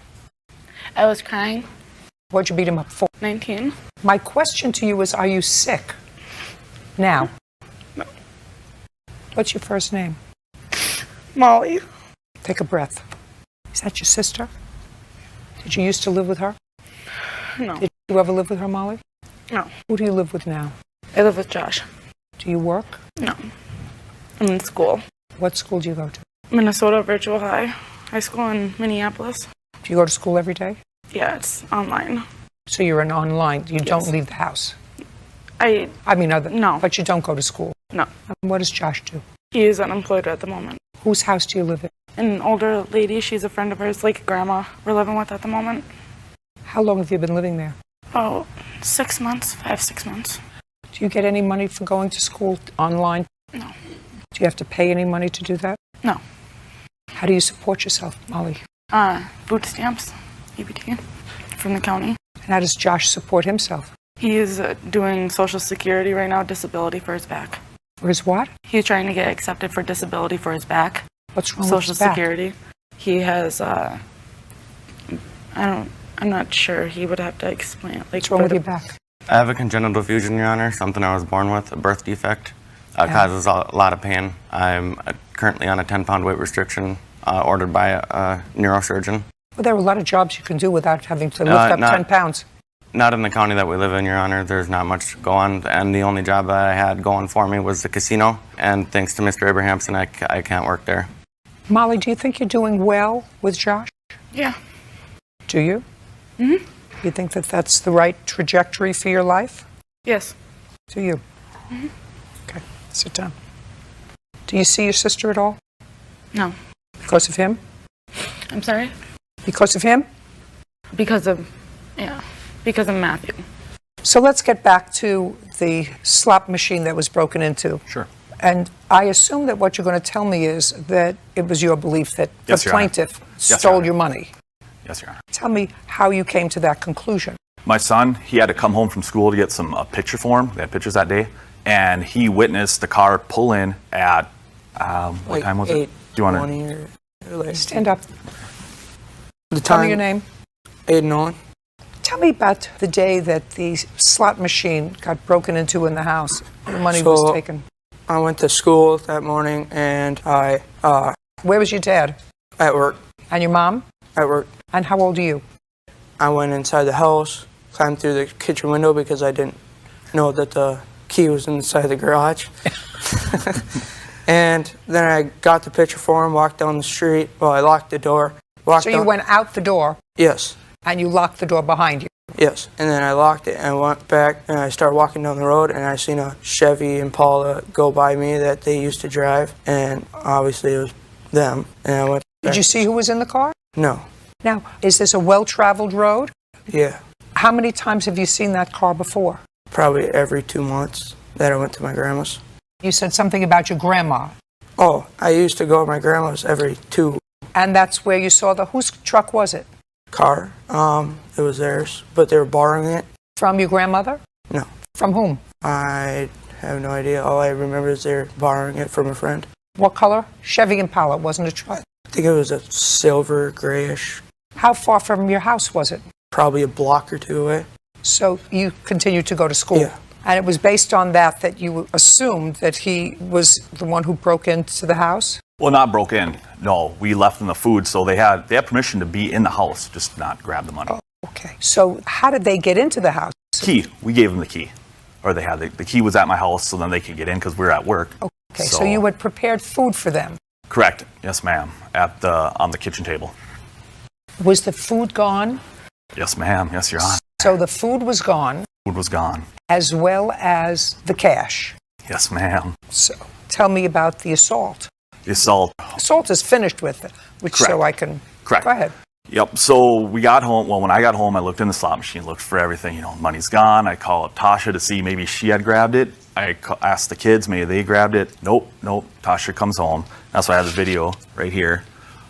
I was crying. What'd you beat him up for? 19. My question to you is, are you sick now? No. What's your first name? Molly. Take a breath. Is that your sister? Did you used to live with her? No. Did you ever live with her, Molly? No. Who do you live with now? I live with Josh. Do you work? No. I'm in school. What school do you go to? Minnesota Virtual High School in Minneapolis. Do you go to school every day? Yeah, it's online. So you're an online. You don't Yes. leave the house. I mean, no. But you don't go to school. No. And what does Josh do? He is unemployed at the moment. Whose house do you live in? An older lady, she's a friend of hers, like grandma, we're living with at the moment. How long have you been living there? Oh, 6 months, 5-6 months. Do you get any money for going to school online? No. Do you have to pay any money to do that? No. How do you support yourself, Molly? Food stamps, EBT, from the county. And how does Josh support himself? He is doing Social Security right now, disability for his back. For his what? He's trying to get accepted for disability for his back. What's wrong Social with his back? Security. He has, I'm not sure. He would have to explain it. What's wrong with your back? I have a congenital fusion, Your Honor, something I was born with, a birth defect. Causes a lot of pain. I'm currently on a 10-pound weight restriction ordered by a neurosurgeon. Well, there are a lot of jobs you can do without having to lift up 10 pounds. Not in the county that we live in, Your Honor. There's not much to go on, and the only job that I had going for me was the casino, and thanks to Mr. Abrahamson, I can't work there. Molly, do you think you're doing well with Josh? Yeah. Do you? Mm-hmm. You think that that's the right trajectory for your life? Yes. Do you? Mm-hmm. Okay, sit down. Do you see your sister at all? No. Because of him? I'm sorry? Because of him? Because of Matthew. So let's get back to the slot machine that was broken into. Sure. And I assume that what you're going to tell me is that it was your belief that Yes, the Your Honor. plaintiff Yes, Your stole Honor. your money. Yes, Your Honor. Tell me how you came to that conclusion. My son, he had to come home from school to get some picture for him. They had pictures that day. And he witnessed the car pull in at, what time was it? Do you want to? Stand up. The Tell me time- your name. Aiden Owen. Tell me about the day that the slot machine got broken into in the house. The money was taken. I went to school that morning and I, Where was your dad? at work. And your mom? At work. And how old are you? I went inside the house, climbed through the kitchen window because I didn't know that the key was inside the garage. And then I got the picture for him, walked down the street. Well, I locked the door. So you went out the door? Yes. And you locked the door behind you? Yes. And then I locked it and went back and I started walking down the road and I seen a Chevy Impala go by me that they used to drive. And obviously it was them. And I went Did you see who was in the car? No. Now, is this a well-traveled road? Yeah. How many times have you seen that car before? Probably every 2 months that I went to my grandma's. You said something about your grandma. Oh, I used to go to my grandma's every 2. And that's where you saw whose truck was it? Car. It was theirs, but they were borrowing it. From your grandmother? No. From whom? I have no idea. All I remember is they're borrowing it from a friend. What color? Chevy Impala. It wasn't a truck. I think it was a silver, grayish. How far from your house was it? Probably a block or 2 away. So you continued to go to school? Yeah. And it was based on that you assumed that he was the one who broke into the house? Well, not broke in. No, we left them the food, so they had permission to be in the house, just not grab the money. Oh, okay. So how did they get into the house? Key. We gave them the key. Or they had the key was at my house, so then they could get in because we were at work. Okay, so you had prepared food for them? Correct. Yes, ma'am. On the kitchen table. Was the food gone? Yes, ma'am. Yes, Your Honor. So the food was gone? Food was gone. As well as the cash? Yes, ma'am. So tell me about the assault. The assault. Assault is finished with it, which Correct. so I can... Correct. Go ahead. Yep. So we got home. Well, when I got home, I looked in the slot machine, looked for everything. Money's gone. I called Tasha to see maybe she had grabbed it. I asked the kids, maybe they grabbed it. Nope. Tasha comes home. That's why I have the video right here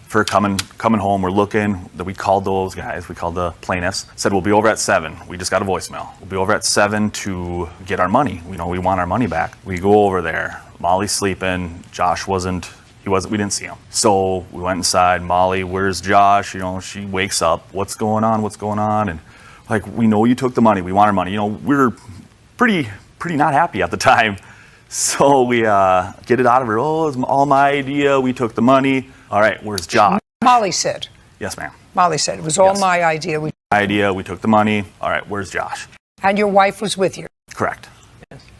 for coming home. We're looking. We called those guys. We called the plaintiffs. Said we'll be over at 7. We just got a voicemail. We'll be over at 7 to get our money. We want our money back. We go over there. Molly's sleeping. Josh wasn't. We didn't see him. So we went inside. Molly, where's Josh? She wakes up. What's going on? What's going on? And like, we know you took the money. We want our money. We were pretty not happy at the time. So we get it out of her. Oh, it's all my idea. We took the money. All right, where's Josh? Molly said. Yes, ma'am. Molly said it was all my idea. We took the money. All right, where's Josh? And your wife was with you. Correct.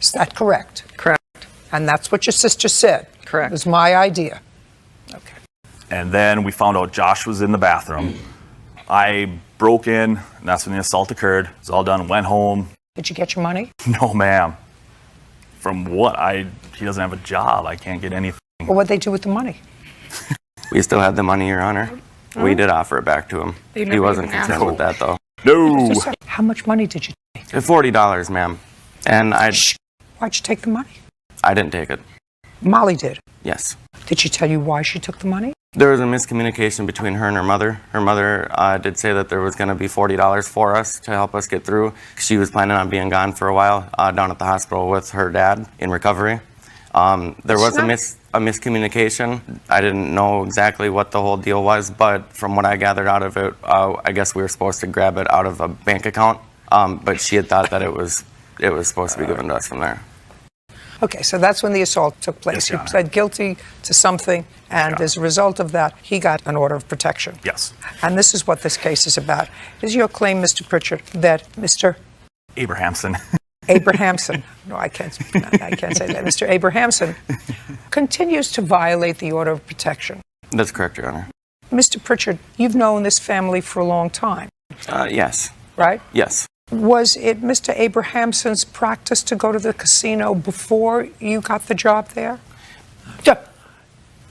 Is that correct? Correct. And that's what your sister said. Correct. It was my idea. Okay. And then we found out Josh was in the bathroom. I broke in, and that's when the assault occurred. It was all done. Went home. Did you get your money? No, ma'am. From what? He doesn't have a job. I can't get anything. Well, what'd they do with the money? We still had the money, Your Honor. We did offer it back to him. He wasn't concerned with that, though. No. How much money did you take? $40, ma'am. And Why'd you take the money? I didn't take it. Molly did. Yes. Did she tell you why she took the money? There was a miscommunication between her and her mother. Her mother did say that there was going to be $40 for us to help us get through. She was planning on being gone for a while down at the hospital with her dad in recovery. There was a miscommunication. I didn't know exactly what the whole deal was, but from what I gathered out of it, I guess we were supposed to grab it out of a bank account, but she had thought that it was supposed to be given to us from there. Okay, so that's when the assault took place. Yes, You pled guilty to something, and as a result of that, he got an order of protection. Yes. And this is what this case is about. Is your claim, Mr. Pritchard, that Mr. Abrahamson. Abrahamson, no, I can't say that. Mr. Abrahamson continues to violate the order of protection. That's correct, Your Honor. Mr. Pritchard, you've known this family for a long time. Yes. Right? Yes. Was it Mr. Abrahamson's practice to go to the casino before you got the job there?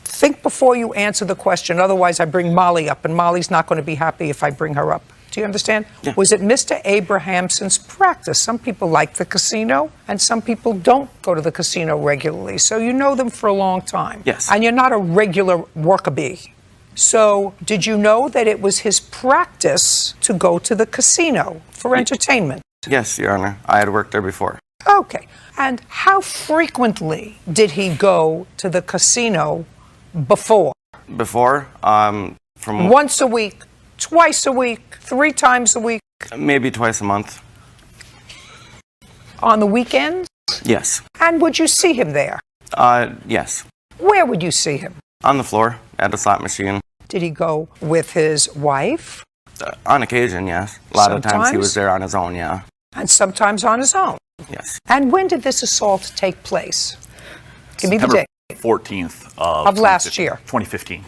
Think before you answer the question, otherwise I bring Molly up, and Molly's not going to be happy if I bring her up. Do you understand? Yeah. Was it Mr. Abrahamson's practice? Some people like the casino, and some people don't go to the casino regularly. So you know them for a long time. Yes. And you're not a regular worker bee. So did you know that it was his practice to go to the casino for entertainment? Yes, Your Honor. I had worked there before. Okay. And how frequently did he go to the casino before? Before, from Once a week, twice a week, 3 times a week? maybe twice a month. On the weekends? Yes. And would you see him there? Yes. Where would you see him? On the floor at a slot machine. Did he go with his wife? On occasion, yes. A lot of times he Sometimes? was there on his own, yeah. And sometimes on his own? Yes. And when did this assault take place? Give me the September date. 14th Of last 2015 year. 2015.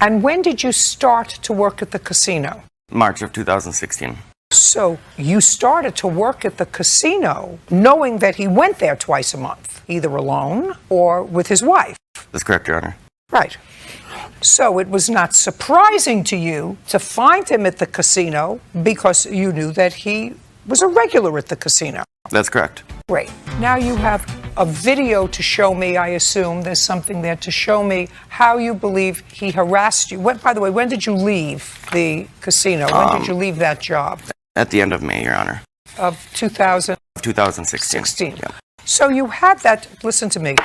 And when did you start to work at the casino? March of 2016. So you started to work at the casino knowing that he went there twice a month, either alone or with his wife. That's correct, Your Honor. Right. So it was not surprising to you to find him at the casino because you knew that he was a regular at the casino. That's correct. Great. Now you have a video to show me, I assume. There's something there to show me how you believe he harassed you. By the way, when did you leave the casino? When did you leave that job? At the end of May, Your Honor. Of 2016. Yeah. So you had that, listen to me.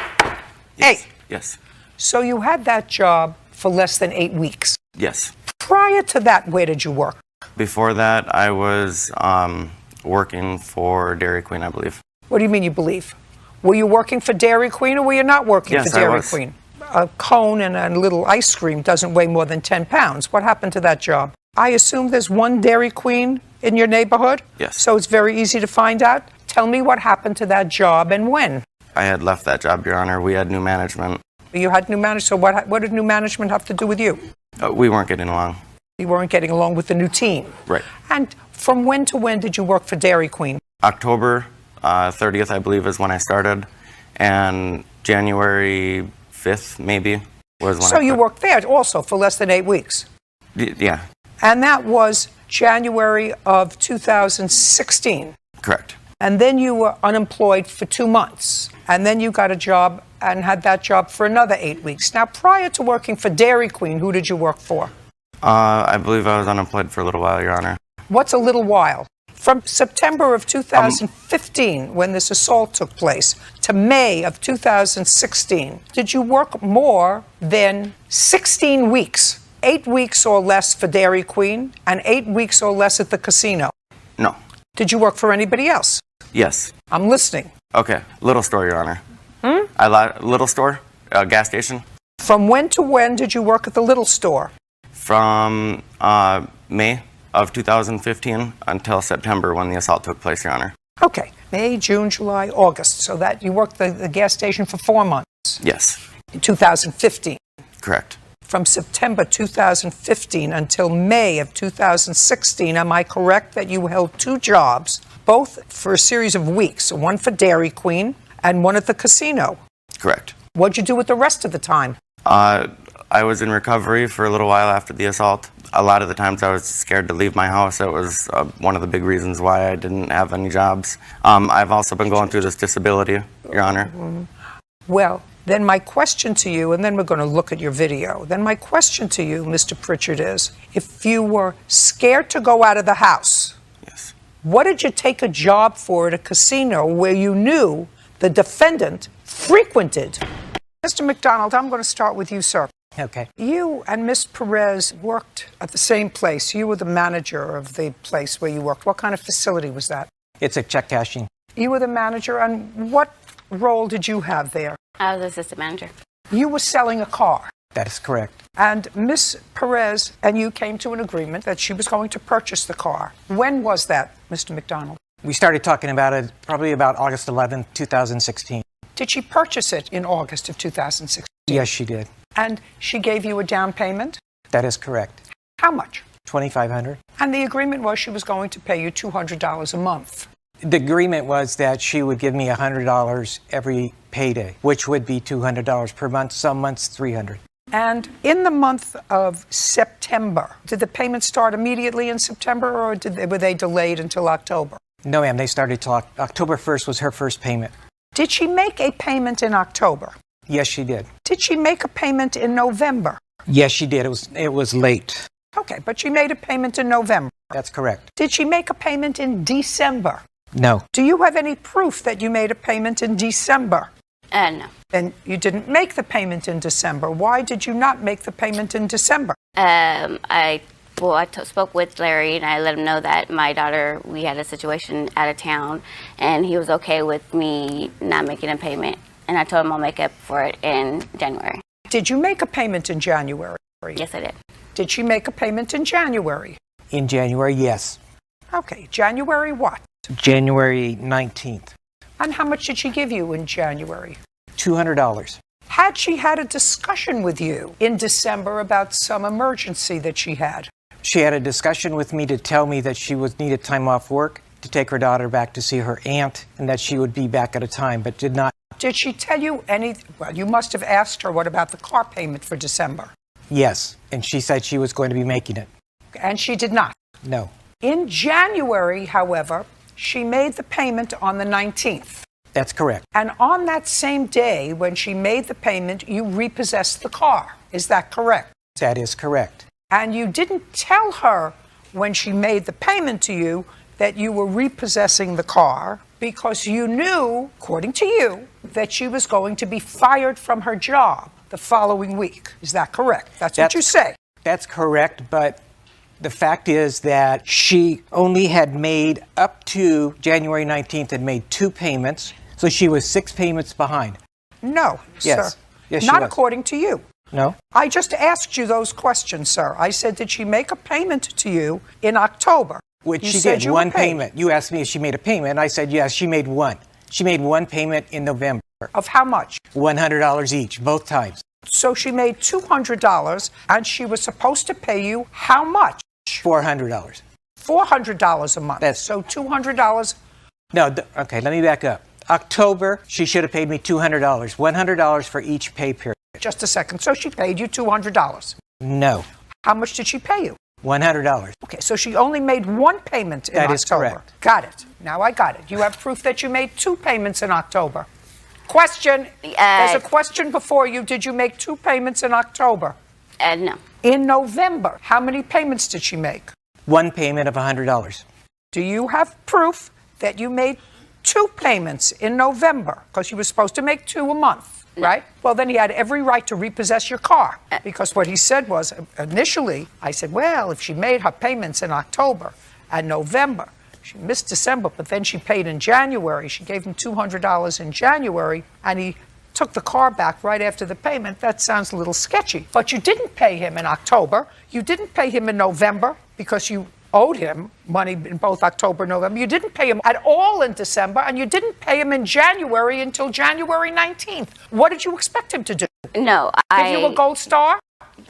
Yes. Hey. Yes. So you had that job for less than 8 weeks. Yes. Prior to that, where did you work? Before that, I was working for Dairy Queen, I believe. What do you mean you believe? Were you working for Dairy Queen or were you not working Yes, for I Dairy was. Queen? A cone and a little ice cream doesn't weigh more than 10 pounds. What happened to that job? I assume there's one Dairy Queen in your neighborhood? Yes. So it's very easy to find out? Tell me what happened to that job and when. I had left that job, Your Honor. We had new management. You had new management, so what did new management have to do with you? We weren't getting along. You weren't getting along with the new team. Right. And from when to when did you work for Dairy Queen? October 30th, I believe, is when I started. And January 5th, maybe, was when So you worked there also for less than 8 weeks? Yeah, And that was January of 2016. correct. And then you were unemployed for 2 months. And then you got a job and had that job for another 8 weeks. Now, prior to working for Dairy Queen, who did you work for? I believe I was unemployed for a little while, Your Honor. What's a little while? From September of 2015, when this assault took place, to May of 2016, did you work more than 16 weeks? 8 weeks or less for Dairy Queen and 8 weeks or less at the casino? No. Did you work for anybody else? Yes. I'm listening. Okay. Little store, Your Honor. Little store, gas station. From when to when did you work at the little store? From May of 2015 until September when the assault took place, Your Honor. Okay. May, June, July, August. So that you worked the gas station for 4 months. Yes. In 2015. Correct. From September 2015 until May of 2016, am I correct that you held 2 jobs, both for a series of weeks, one for Dairy Queen and one at the casino? Correct. What'd you do with the rest of the time? I was in recovery for a little while after the assault. A lot of the times I was scared to leave my house. That was one of the big reasons why I didn't have any jobs. I've also been going through this disability, Your Honor. Well, then my question to you, and then we're going to look at your video. Then my question to you, Mr. Pritchard, is if you were scared to go out of the house, yes, what did you take a job for at a casino where you knew the defendant frequented? Mr. McDonald, I'm going to start with you, sir. Okay. You and Miss Perez worked at the same place. You were the manager of the place where you worked. What kind of facility was that? It's a check cashing. You were the manager, and what role did you have there? I was assistant manager. You were selling a car. That is correct. And Miss Perez and you came to an agreement that she was going to purchase the car. When was that, Mr. McDonald? We started talking about it probably about August 11th, 2016. Did she purchase it in August of 2016? Yes, she did. And she gave you a down payment? That is correct. How much? $2,500. And the agreement was she was going to pay you $200 a month. The agreement was that she would give me $100 every payday, which would be $200 per month, some months $300. And in the month of September, did the payment start immediately in September, or were they delayed until October? No, ma'am, they started till October 1st was her first payment. Did she make a payment in October? Yes, she did. Did she make a payment in November? Yes, she did. It was late. Okay, but she made a payment in November. That's correct. Did she make a payment in December? No. Do you have any proof that you made a payment in December? No. Then you didn't make the payment in December. Why did you not make the payment in December? I spoke with Larry and I let him know that my daughter, we had a situation out of town, and he was okay with me not making a payment. And I told him I'll make up for it in January. Did you make a payment in January? Yes, I did. Did she make a payment in January? In January, yes. Okay, January what? January 19th. And how much did she give you in January? $200. Had she had a discussion with you in December about some emergency that she had? She had a discussion with me to tell me that she needed time off work to take her daughter back to see her aunt and that she would be back at a time, but did not. Did she tell you well, you must have asked her what about the car payment for December? Yes, and she said she was going to be making it. And she did not? No. In January, however, she made the payment on the 19th. That's correct. And on that same day, when she made the payment, you repossessed the car. Is that correct? That is correct. And you didn't tell her when she made the payment to you that you were repossessing the car because you knew, according to you, that she was going to be fired from her job the following week. Is that correct? That's what you say. That's correct, but the fact is that she only had made up to January 19th and made 2 payments, so she was 6 payments behind. No, yes. sir. Yes, Not she was. according to you. No? I just asked you those questions, sir. I said, did she make a payment to you in October? Which You she said did, you one were paid. payment. You asked me if she made a payment, and I said yes, she made one. She made 1 payment in November. Of how much? $100 each, both times. So she made $200, and she was supposed to pay you how much? $400. $400 a month. So $200. No, okay, let me back up. October, she should have paid me $200, $100 for each pay period. Just a second. So she paid you $200. No. How much did she pay you? $100. Okay, so she only made one payment in That October. is correct. Got it. Now I got it. You have proof that you made 2 payments in October. Question. There's a question before you. Did you make 2 payments in October? No. In November, how many payments did she make? 1 payment of $100. Do you have proof that you made 2 payments in November? Because you were supposed to make 2 a month, right? Well, then he had every right to repossess your car. Because what he said was, initially, I said, well, if she made her payments in October and November, she missed December, but then she paid in January. She gave him $200 in January, and he took the car back right after the payment. That sounds a little sketchy. But you didn't pay him in October. You didn't pay him in November because you owed him money in both October and November. You didn't pay him at all in December, and you didn't pay him in January until January 19th. What did you expect him to do? No, Give you a gold star?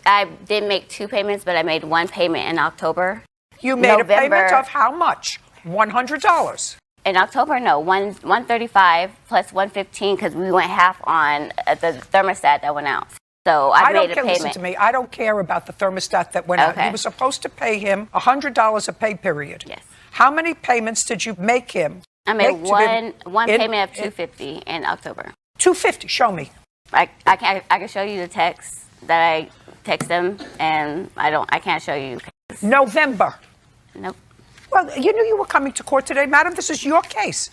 I did make 2 payments, but I made 1 payment in October. You made a payment of how much? $100. In October, no, 135 plus 115 because we went half on the thermostat that went out. So I made a payment. Listen to me. I don't care about the thermostat that went out. You were supposed to pay him $100 a pay period. Yes. How many payments did you make him? I made one payment of $250 in October. $250. Show me. I can show you the text that I text him, and I can't show you. November. Nope. Well, you knew you were coming to court today, madam. This is your case.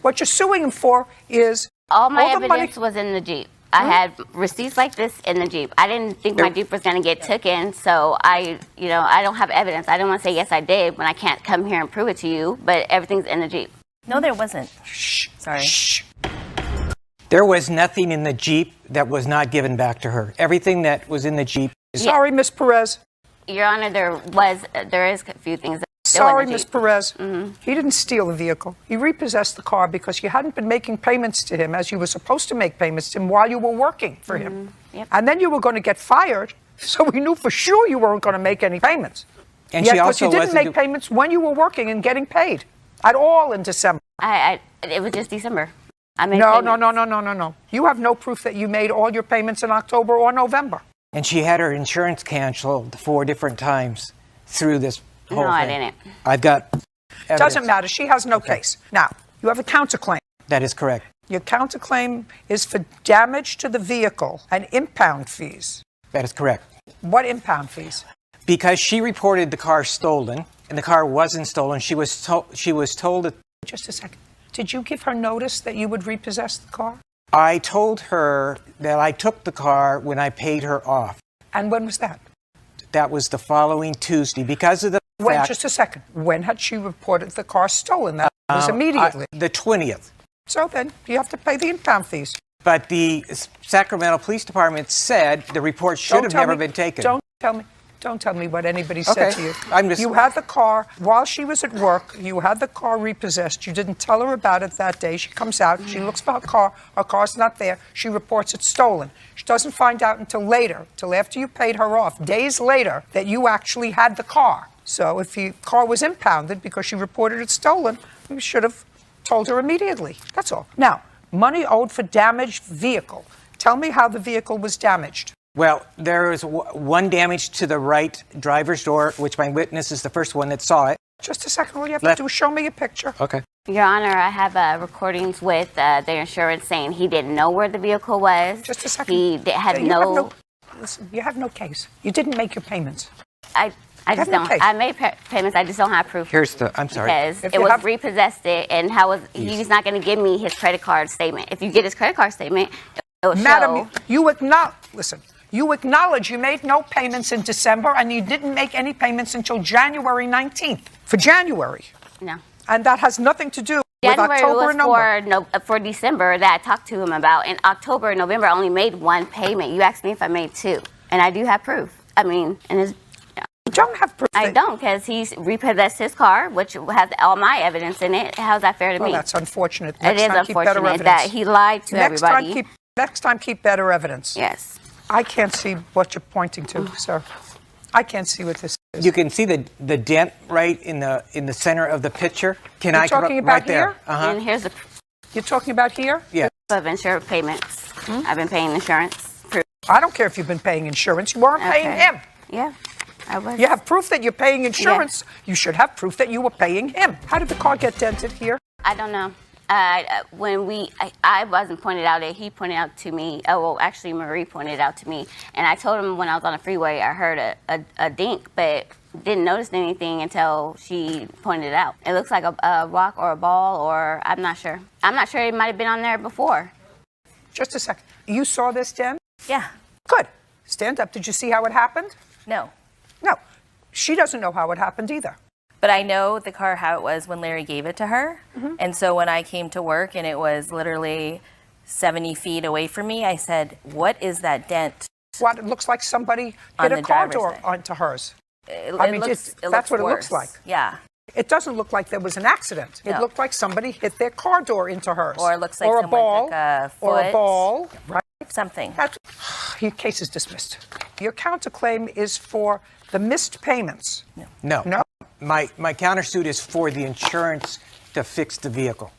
What you're suing him for is all my the money evidence was in the Jeep. I had receipts like this in the Jeep. I didn't think my Jeep was going to get taken, so I don't have evidence. I don't want to say yes, I did when I can't come here and prove it to you. But everything's in the Jeep. No, there wasn't. Shh. Sorry. Shh. There was nothing in the Jeep that was not given back to her. Everything that was in the Jeep. Sorry, Miss Perez. Your Honor, there is a few things. Sorry, Miss Perez. He didn't steal the vehicle. He repossessed the car because you hadn't been making payments to him as you were supposed to make payments to him while you were working for him. Yep. And then you were going to get fired, so we knew for sure you weren't going to make any payments. And yet, she also you didn't make payments when you were working and getting paid at all in December. It was just December. I made No. You have no proof that you made all your payments in October or November. And she had her insurance canceled 4 different times through this whole thing. I didn't. I've got evidence. Doesn't matter. She has no case. Now, you have a counterclaim. That is correct. Your counterclaim is for damage to the vehicle and impound fees. That is correct. What impound fees? Because she reported the car stolen, and the car wasn't stolen, she was told that... Just a second. Did you give her notice that you would repossess the car? I told her that I took the car when I paid her off. And when was that? That was the following Tuesday. Because of the fact... Just a second. When had she reported the car stolen? That was immediately. The 20th. So then you have to pay the impound fees. But the Sacramento Police Department said the report should have never been taken. Don't tell me what anybody said to you. I'm just... You had the car, while she was at work, you had the car repossessed. You didn't tell her about it that day. She comes out, she looks for her car's not there. She reports it stolen. She doesn't find out until later, till after you paid her off, days later, that you actually had the car. So if the car was impounded because she reported it stolen, you should have told her immediately. That's all. Now, money owed for damaged vehicle. Tell me how the vehicle was damaged. Well, there is one damage to the right driver's door, which my witness is the first one that saw it. Just a second. All you have to do is show me a picture. Okay. Your Honor, I have recordings with the insurance saying he didn't know where the vehicle was. Just a second. He had Listen, you have no case. You didn't make your payments. I just don't. I made payments. I just don't have proof. I'm sorry. Because it was repossessed, and he's not going to give me his credit card statement. If you get his credit card statement, it will Madam, you acknowledge. Listen. You acknowledge you made no payments in December and you didn't make any payments until January 19th. For January. No. And that has nothing to do with October and November. For December that I talked to him about. In October and November, I only made 1 payment. You asked me if I made 2. And I do have proof. I mean, and it's... You don't have proof. I don't, because he's repossessed his car, which has all my evidence in it. How's that fair to me? Well, that's unfortunate. It is unfortunate that he lied to everybody. Next time, keep better evidence. Yes. I can't see what you're pointing to, sir. I can't see what this is. You can see the dent right in the center of the picture. You're talking about right here? there? And here's the... You're talking about here? Yeah. Of insurance payments. I've been paying insurance. I don't care if you've been paying insurance. You weren't paying him. Yeah. I was. You have proof that you're paying insurance. You should have proof that you were paying him. How did the car get dented here? I don't know. I wasn't pointed out it. He pointed out to me. Oh, well, actually, Marie pointed out to me. And I told him when I was on the freeway, I heard a dink, but didn't notice anything until she pointed it out. It looks like a rock or a ball, or I'm not sure. I'm not sure it might have been on there before. Just a second. You saw this dent? Yeah. Good. Stand up. Did you see how it happened? No. No. She doesn't know how it happened either. But I know the car how it was when Larry gave it to her. And so when I came to work and it was literally 70 feet away from me, I said, what is that dent? What? It looks like somebody hit a car door onto hers. That's what it looks like. Yeah. It doesn't look like there was an accident. It No. looked like somebody hit their car door into hers. Or it looks like or a someone ball, took a or a foot. ball, right? Something. Your case is dismissed. Your counterclaim is for the missed payments. No. No? My countersuit is for the insurance to fix the vehicle.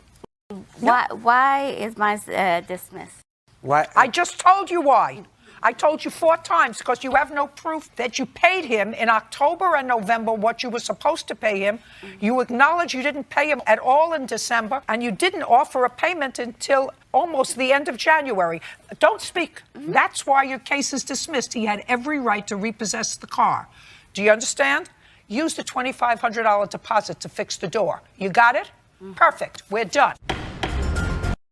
Why is mine dismissed? Why? I just told you why. I told you 4 times because you have no proof that you paid him in October and November what you were supposed to pay him. You acknowledge you didn't pay him at all in December, and you didn't offer a payment until almost the end of January. Don't speak. That's why your case is dismissed. He had every right to repossess the car. Do you understand? Use the $2,500 deposit to fix the door. You got it? Perfect. We're done.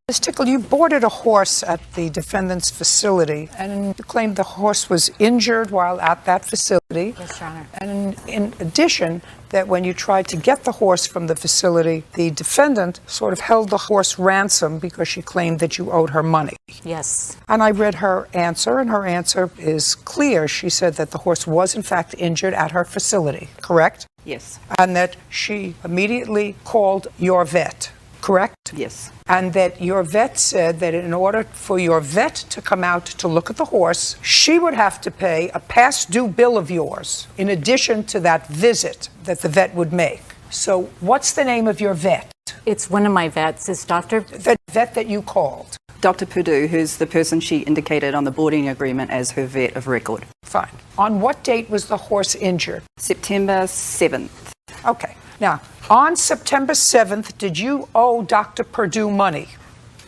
Ms. Tickle, you boarded a horse at the defendant's facility, and you claimed the horse was injured while at that facility. Yes, Your Honor. And in addition, that when you tried to get the horse from the facility, the defendant sort of held the horse ransom because she claimed that you owed her money. Yes. And I read her answer, and her answer is clear. She said that the horse was, in fact, injured at her facility, correct? Yes. And that she immediately called your vet, correct? Yes. And that your vet said that in order for your vet to come out to look at the horse, she would have to pay a past due bill of yours in addition to that visit that the vet would make. So what's the name of your vet? It's one of my vets. It's Dr. The vet that you called. Dr. Purdue, who's the person she indicated on the boarding agreement as her vet of record. Fine. On what date was the horse injured? September 7th. Okay. Now, on September 7th, did you owe Dr. Purdue money?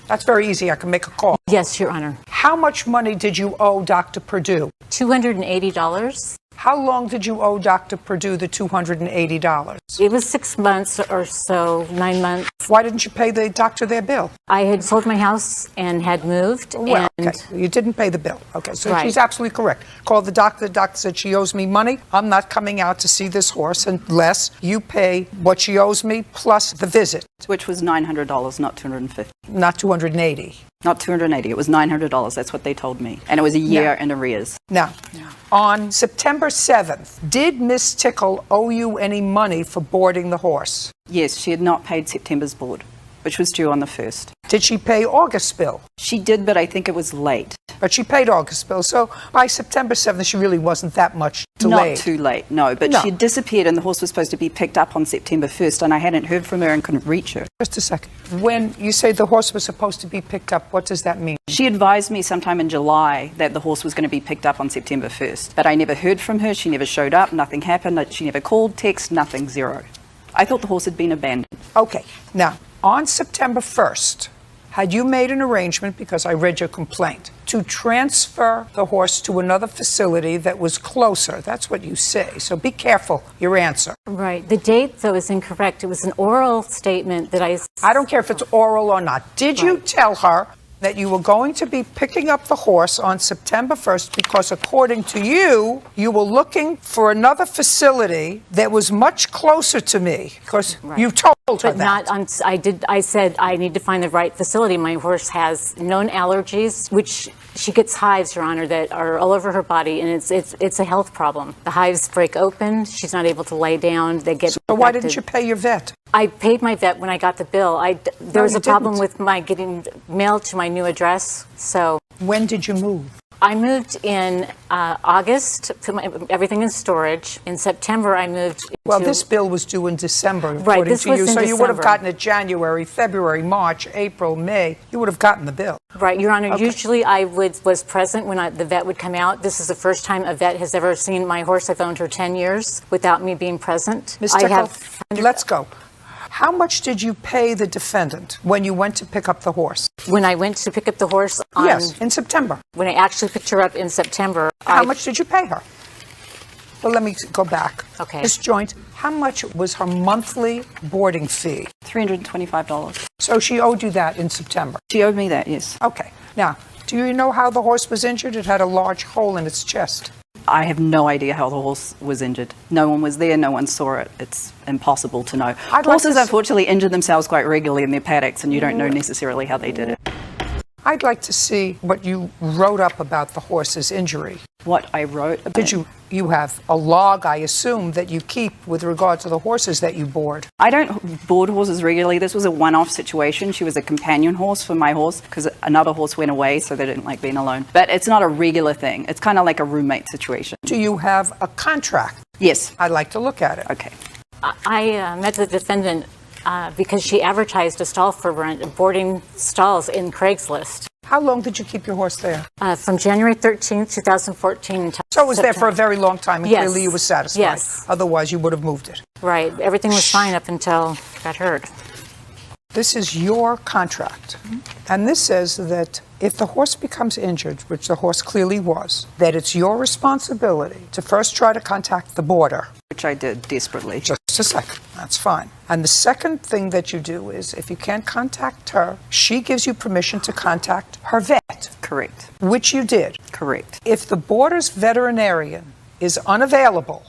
That's very easy. I can make a call. Yes, Your Honor. How much money did you owe Dr. Purdue? $280. How long did you owe Dr. Purdue the $280? It was 6 months or so, 9 months. Why didn't you pay the doctor their bill? I had sold my house and had moved. Well, and okay. You didn't pay the bill. Okay, so Right. she's absolutely correct. Called the doctor. The doctor said she owes me money. I'm not coming out to see this horse unless you pay what she owes me plus the visit. Which was $900, not $250. Not $280. Not $280. It was $900. That's what they told me. And it was a year in arrears. Now, on September 7th, did Miss Tickle owe you any money for boarding the horse? Yes, she had not paid September's board, which was due on the 1st. Did she pay August's bill? She did, but I think it was late. But she paid August's bill, so by September 7th, she really wasn't that much delayed. Not too late, no. But No. she had disappeared and the horse was supposed to be picked up on September 1st, and I hadn't heard from her and couldn't reach her. Just a second. When you say the horse was supposed to be picked up, what does that mean? She advised me sometime in July that the horse was going to be picked up on September 1st. But I never heard from her. She never showed up. Nothing happened. She never called, text, nothing, zero. I thought the horse had been abandoned. Okay. Now, on September 1st, had you made an arrangement, because I read your complaint, to transfer the horse to another facility that was closer? That's what you say. So be careful your answer. Right. The date, though, is incorrect. It was an oral statement that I don't care if it's oral or not. Did you tell her that you were going to be picking up the horse on September 1st because, according to you, you were looking for another facility that was much closer to me? Because you told her But that. not on, I said I need to find the right facility. My horse has known allergies, which she gets hives, Your Honor, that are all over her body, and it's a health problem. The hives break open. She's not able to lay down. They get So why infected. didn't you pay your vet? I paid my vet when I got the bill. There was you a problem didn't. with my getting mail to my new address, so. When did you move? I moved in August, put everything in storage. In September, I moved. Well, this bill was due in December, Right, according this to was you. in So you would have December. gotten it January, February, March, April, May. You would have gotten the bill. Right, Your Honor. Okay. Usually, I was present when the vet would come out. This is the first time a vet has ever seen my horse. I've owned her 10 years without me being present. Ms. I Tickle, have. let's go. How much did you pay the defendant when you went to pick up the horse? When I went to pick up the horse on, Yes, in September. when I actually picked her up in September. How much did you pay her? Well, let me go back. Okay. Ms. Joint, how much was her monthly boarding fee? $325. So she owed you that in September? She owed me that, yes. Okay. Now, do you know how the horse was injured? It had a large hole in its chest. I have no idea how the horse was injured. No one was there, no one saw it. It's impossible to know. Horses unfortunately injure themselves quite regularly in their paddocks, and you don't know necessarily how they did it. I'd like to see what you wrote up about the horse's injury. What I wrote about Did you have a log, I assume, that you keep with regard to the horses that you board? I don't board horses regularly. This was a one-off situation. She was a companion horse for my horse because another horse went away, so they didn't like being alone. But it's not a regular thing. It's kind of like a roommate situation. Do you have a contract? Yes. I'd like to look at it. Okay. I met the defendant because she advertised a stall for rent, boarding stalls in Craigslist. How long did you keep your horse there? From January 13th, 2014 until So it was there for a very long time, and Yes. clearly you were satisfied. Yes. Otherwise, you would have moved it. Right. Everything was fine up until I got hurt. This is your contract. And this says that if the horse becomes injured, which the horse clearly was, that it's your responsibility to first try to contact the boarder. Which I did desperately. Just a second. That's fine. And the second thing that you do is if you can't contact her, she gives you permission to contact her vet. Correct. Which you did. Correct. If the boarder's veterinarian is unavailable,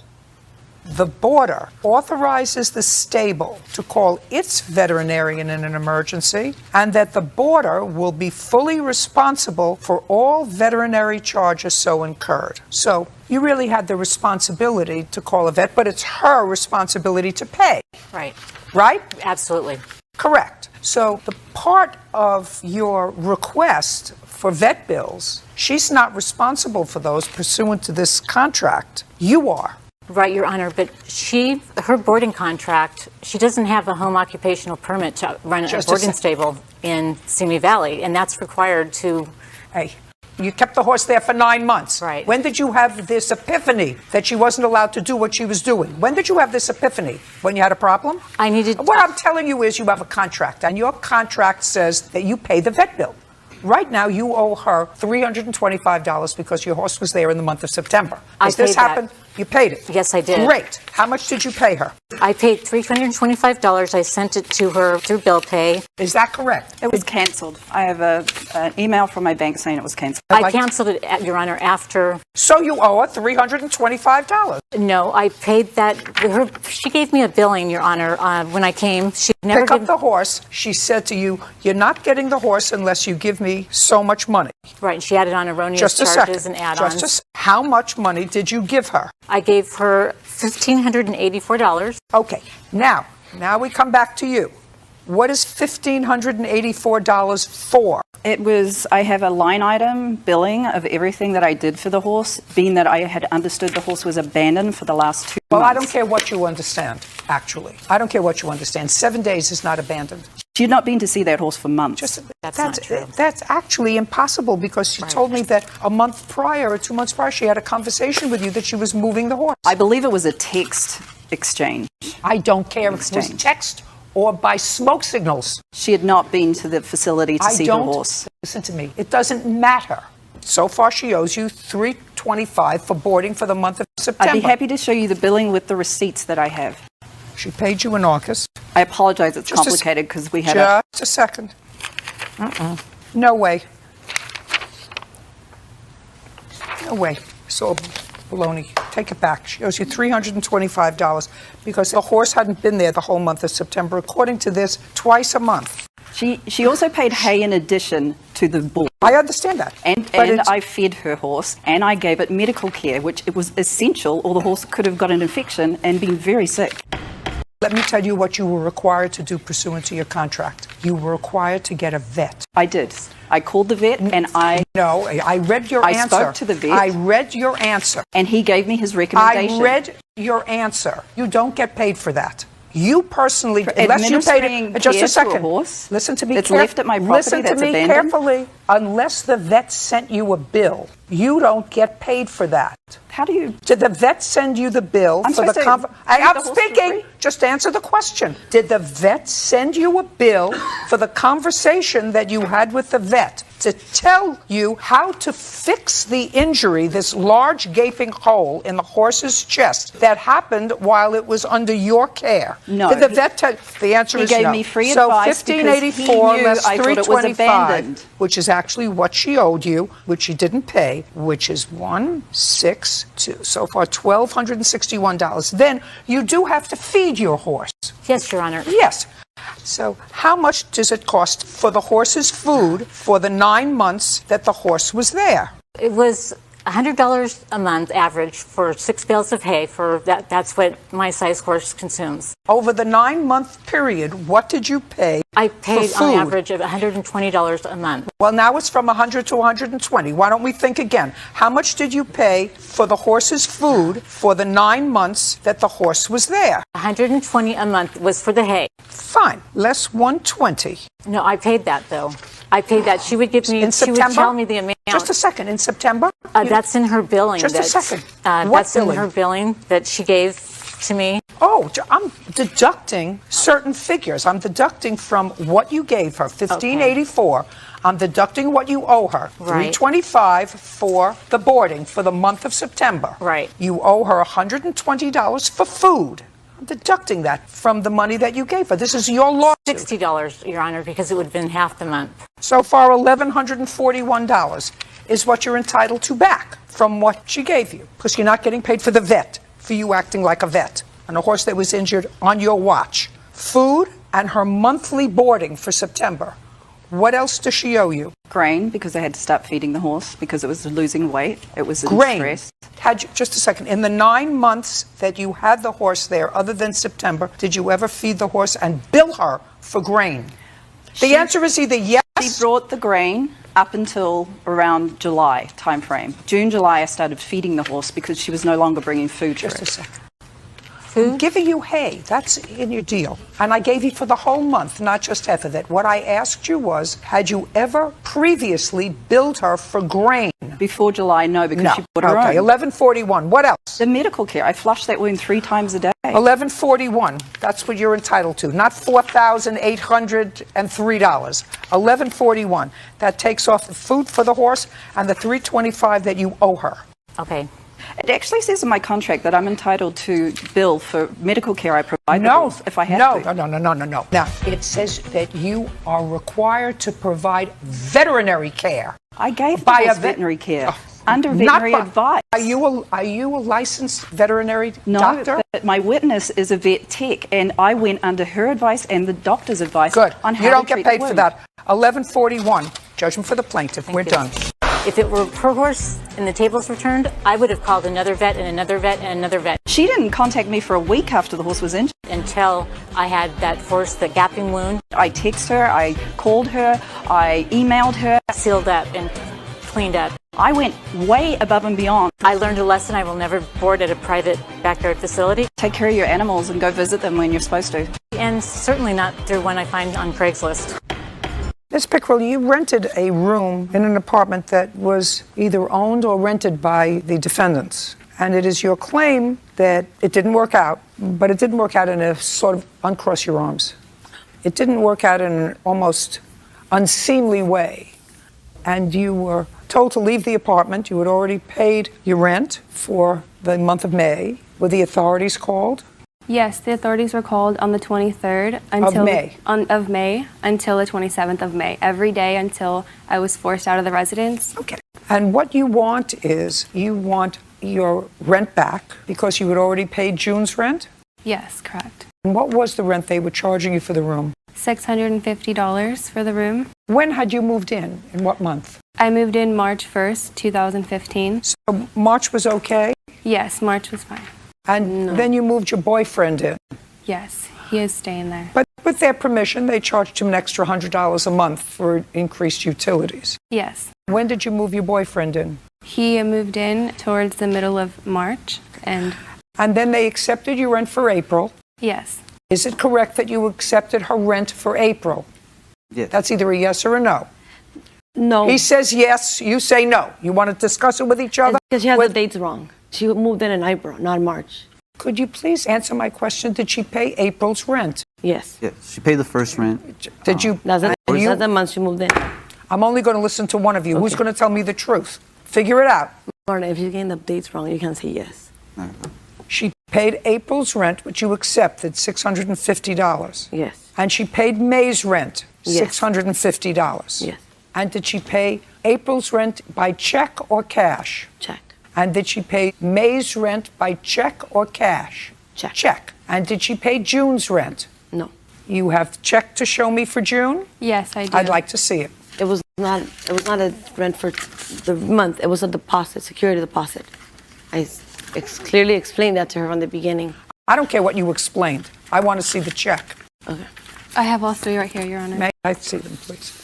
the boarder authorizes the stable to call its veterinarian in an emergency, and that the boarder will be fully responsible for all veterinary charges so incurred. So you really had the responsibility to call a vet, but it's her responsibility to pay. Right. Right? Absolutely. Correct. So the part of your request for vet bills, she's not responsible for those pursuant to this contract. You are. Right, Your Honor, but her boarding contract, she doesn't have a home occupational permit to run a boarding stable in Simi Valley, and that's required to... Hey, you kept the horse there for 9 months. Right. When did you have this epiphany that she wasn't allowed to do what she was doing? When did you have this epiphany? When you had a problem? What I'm telling you is you have a contract, and your contract says that you pay the vet bill. Right now, you owe her $325 because your horse was there in the month of September. Has this happened? You paid it? Yes, I did. Great. How much did you pay her? I paid $325. I sent it to her through bill pay. Is that correct? It was cancelled. I have an email from my bank saying it was cancelled. I canceled it, Your Honor, after... So you owe her $325? No, I paid that... She gave me a billing, Your Honor, when I came. She never Pick up the horse. She said to you, you're not getting the horse unless you give me so much money. Right, and she added on erroneous charges and add-ons. How much money did you give her? I gave her $1,584. Okay, now we come back to you. What is $1,584 for? I have a line item billing of everything that I did for the horse, being that I had understood the horse was abandoned for the last 2 months. Well, I don't care what you understand, actually. I don't care what you understand. 7 days is not abandoned. She had not been to see that horse for months. That's not true. That's actually impossible because she told me that a month prior or 2 months prior, she had a conversation with you that she was moving the horse. I believe it was a text exchange. I don't care if it was text or by smoke signals. She had not been to the facility to see her horse. Listen to me. It doesn't matter. So far, she owes you $325 for boarding for the month of September. I'd be happy to show you the billing with the receipts that I have. She paid you in August. I apologize. It's complicated because we had Just a second. No way. No way. So baloney. Take it back. She owes you $325 because the horse hadn't been there the whole month of September. According to this, twice a month. She also paid hay in addition to the bull. I understand that. And I fed her horse and I gave it medical care, which it was essential or the horse could have got an infection and been very sick. Let me tell you what you were required to do pursuant to your contract. You were required to get a vet. I did. I called the vet and No, I read your I answer. spoke to the vet. I read your answer. And he gave me his recommendation. I read your answer. You don't get paid for that. You personally, unless you paid administering it, just care a to second. a horse Listen to me. that's left at my property Listen that's to me abandoned. carefully. Unless the vet sent you a bill, you don't get paid for that. How do you? Did the vet send you the bill I'm for the supposed to I'm treat the horse for speaking. free? Just answer the question. Did the vet send you a bill for the conversation that you had with the vet to tell you how to fix the injury, this large gaping hole in the horse's chest that happened while it was under your care? No. Did the vet tell? The answer He is gave no. me free so advice because he 1584 knew less I thought it was 325, abandoned. which is actually what she owed you, which she didn't pay, which is $162. So far, $1,261. Then you do have to feed your horse. Yes, Your Honor. Yes. So how much does it cost for the horse's food for the 9 months that the horse was there? It was $100 a month average for 6 bales of hay. That's what my size horse consumes. Over the 9-month period, what did you pay? I paid for on food? average of $120 a month. Well, now it's from 100 to 120. Why don't we think again? How much did you pay for the horse's food for the 9 months that the horse was there? $120 a month was for the hay. Fine, less 120. No, I paid that though. I paid that. She would give me. In She would September? tell me the amount. Just a second. In September? That's in her billing. Just a second. What That's billing? in her billing that she gave to me. Oh, I'm deducting certain figures. I'm deducting from what you gave her, $1,584. I'm deducting what you owe her, Right. $325 for the boarding for the month of September. Right. You owe her $120 for food. I'm deducting that from the money that you gave her. This is your lawsuit. $60, Your Honor, because it would have been half the month. So far, $1,141 is what you're entitled to back from what she gave you, because you're not getting paid for the vet, for you acting like a vet on a horse that was injured on your watch. Food and her monthly boarding for September. What else does she owe you? Grain, because I had to stop feeding the horse because it was losing weight. It was in Grain. stress. Had you, just a second. In the 9 months that you had the horse there, other than September, did you ever feed the horse and bill her for grain? The answer is either yes. She brought the grain up until around July timeframe. June, July, I started feeding the horse because she was no longer bringing food for Just it. a second. I'm giving you hay. That's in your deal. And I gave you for the whole month, not just half of it. What I asked you was, had you ever previously billed her for grain? Before July, no, because she bought her Okay, own. 1141. What else? The medical care. I flushed that wound 3 times a day. 1141. That's what you're entitled to, not $4,803. 1141. That takes off the food for the horse and the $325 that you owe her. Okay. It actually says in my contract that I'm entitled to bill for medical care I provide the horse if I have to. No. Now, it says that you are required to provide veterinary care. I gave the By a horse vet- veterinary care under Not veterinary by- advice. Are you a licensed veterinary No, doctor? but my witness is a vet tech, and I went under her advice and the doctor's advice Good. on how You don't to get treat the paid for wound. that. 1141. Judgment for the plaintiff. We're done. If it were her horse and the tables were turned, I would have called another vet and another vet and another vet. She didn't contact me for a week after the horse was injured. Until I had that horse, the gaping wound. I texted her, I called her, I emailed her. Sealed up and cleaned up. I went way above and beyond. I learned a lesson. I will never board at a private backyard facility. Take care of your animals and go visit them when you're supposed to. And certainly not through one I find on Craigslist. Ms. Pickrell, you rented a room in an apartment that was either owned or rented by the defendants. And it is your claim that it didn't work out, but it didn't work out in a sort of uncross your arms. It didn't work out in an almost unseemly way. And you were told to leave the apartment. You had already paid your rent for the month of May. Were the authorities called? Yes, the authorities were called on the 23rd until of May until the 27th of May. Every day until I was forced out of the residence. Okay. And what you want is you want your rent back because you had already paid June's rent? Yes, correct. And what was the rent they were charging you for the room? $650 for the room. When had you moved in? In what month? I moved in March 1st, 2015. So March was okay? Yes, March was fine. And then you moved your boyfriend in? Yes, He is staying there. But with their permission, they charged him an extra $100 a month for increased utilities. Yes. When did you move your boyfriend in? He moved in towards the middle of March, and then they accepted your rent for April. yes. Is it correct that you accepted her rent for April? Yes. That's either a yes or a no. No. He says yes, you say no. You want to discuss it with each other? Because she has the dates wrong. She moved in April, not March. Could you please answer my question? Did she pay April's rent? Yes. Yes, she paid the first rent. Did you? That's the month she moved in. I'm only going to listen to one of you. Who's Okay. going to tell me the truth? Figure it out. Lorna, if you're getting the dates wrong, you can say yes. She paid April's rent, which you accepted, $650. Yes. And she paid May's rent, Yes. $650. Yes. And did she pay April's rent by check or cash? Check. And did she pay May's rent by check or cash? Check. Check. And did she pay June's rent? No. You have check to show me for June? Yes, I do. I'd like to see it. It was not a rent for the month. It was a deposit, security deposit. I clearly explained that to her from the beginning. I don't care what you explained. I want to see the check. Okay. I have all three right here, Your Honor. May I see them, please?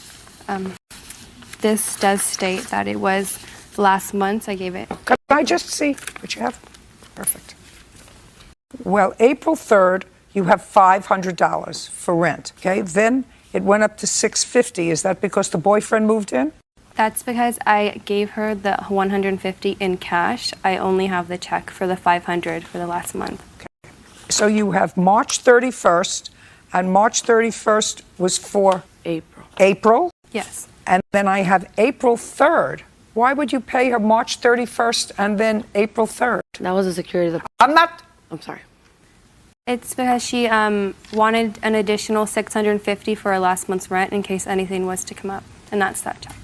This does state that it was last month I gave it. Can I just see what you have? Perfect. Well, April 3rd, you have $500 for rent, okay? Then it went up to $650. Is that because the boyfriend moved in? That's because I gave her the $150 in cash. I only have the check for the $500 for the last month. So you have March 31st, and March 31st was for April. April? Yes. And then I have April 3rd. Why would you pay her March 31st and then April 3rd? That was a security deposit. I'm sorry. It's because she wanted an additional $650 for her last month's rent in case anything was to come up, and that's that check.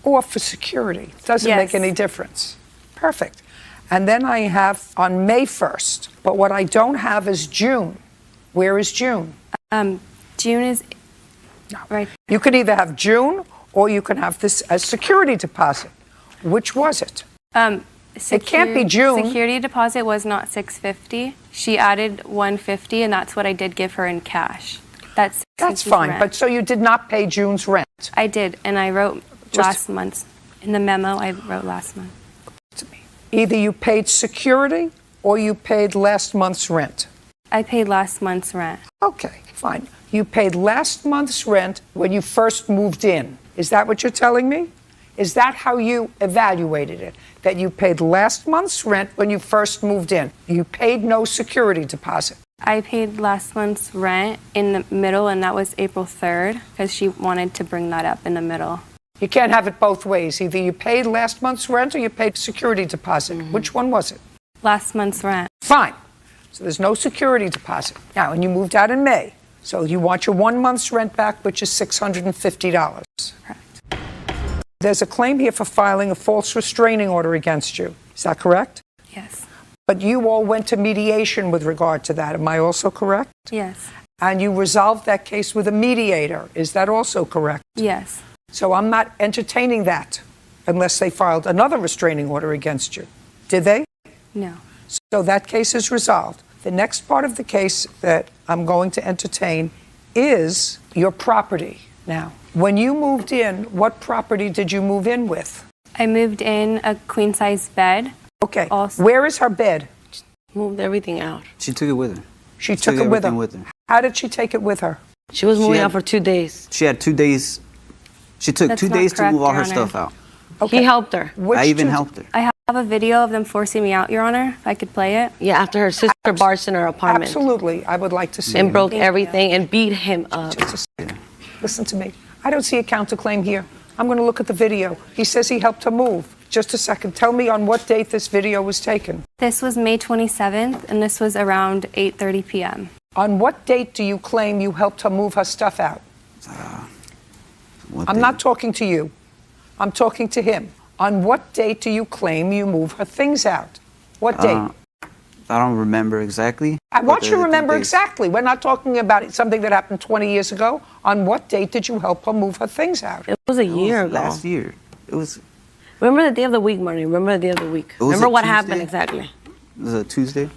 Or for security. Doesn't Yes. make any difference. Perfect. And then I have on May 1st. But what I don't have is June. Where is June? June is right. You could either have June or you can have this as security deposit. Which was it? It can't be June. Security deposit was not $650. She added $150, and that's what I did give her in cash. That's fine. rent. But so you did not pay June's rent. I did, and I wrote last month's. In the memo, I wrote last month. Either you paid security or you paid last month's rent. I paid last month's rent. Okay, fine. You paid last month's rent when you first moved in. Is that what you're telling me? Is that how you evaluated it? That you paid last month's rent when you first moved in? You paid no security deposit? I paid last month's rent in the middle, and that was April 3rd, because she wanted to bring that up in the middle. You can't have it both ways. Either you paid last month's rent or you paid security deposit. Which one was it? Last month's rent. Fine. So there's no security deposit. Now, and you moved out in May. So you want your 1 month's rent back, which is $650. Correct. There's a claim here for filing a false restraining order against you. Is that correct? Yes. But you all went to mediation with regard to that. Am I also correct? Yes. And you resolved that case with a mediator. Is that also correct? Yes. So I'm not entertaining that unless they filed another restraining order against you. Did they? No. So that case is resolved. The next part of the case that I'm going to entertain is your property. Now, when you moved in, what property did you move in with? I moved in a queen-size bed. Okay. Where is her bed? Moved everything out. She took it with her. She took it with her. everything with her. How did she take it with her? She was moving out for 2 days. She had 2 days. She took That's 2 not days to correct, move all Your her Honor. stuff out. He helped her. I even helped her. I have a video of them forcing me out, Your Honor, if I could play it. Yeah, after her sister barged in her apartment. Absolutely. I would like to see And it. broke everything and beat him up. Listen to me. I don't see a counterclaim here. I'm going to look at the video. He says he helped her move. Just a second. Tell me on what date this video was taken. This was May 27th, and this was around 8:30 p.m. On what date do you claim you helped her move her stuff out? I'm not talking to you. I'm talking to him. On what date do you claim you move her things out? What date? I don't remember exactly. I want you to remember dates. exactly. We're not talking about something that happened 20 years ago. On what date did you help her move her things out? It was a year ago. Last year. It was. Remember the day of the week, Marty. Remember the day of the week. It was Remember a what Tuesday? happened exactly. It was a Tuesday.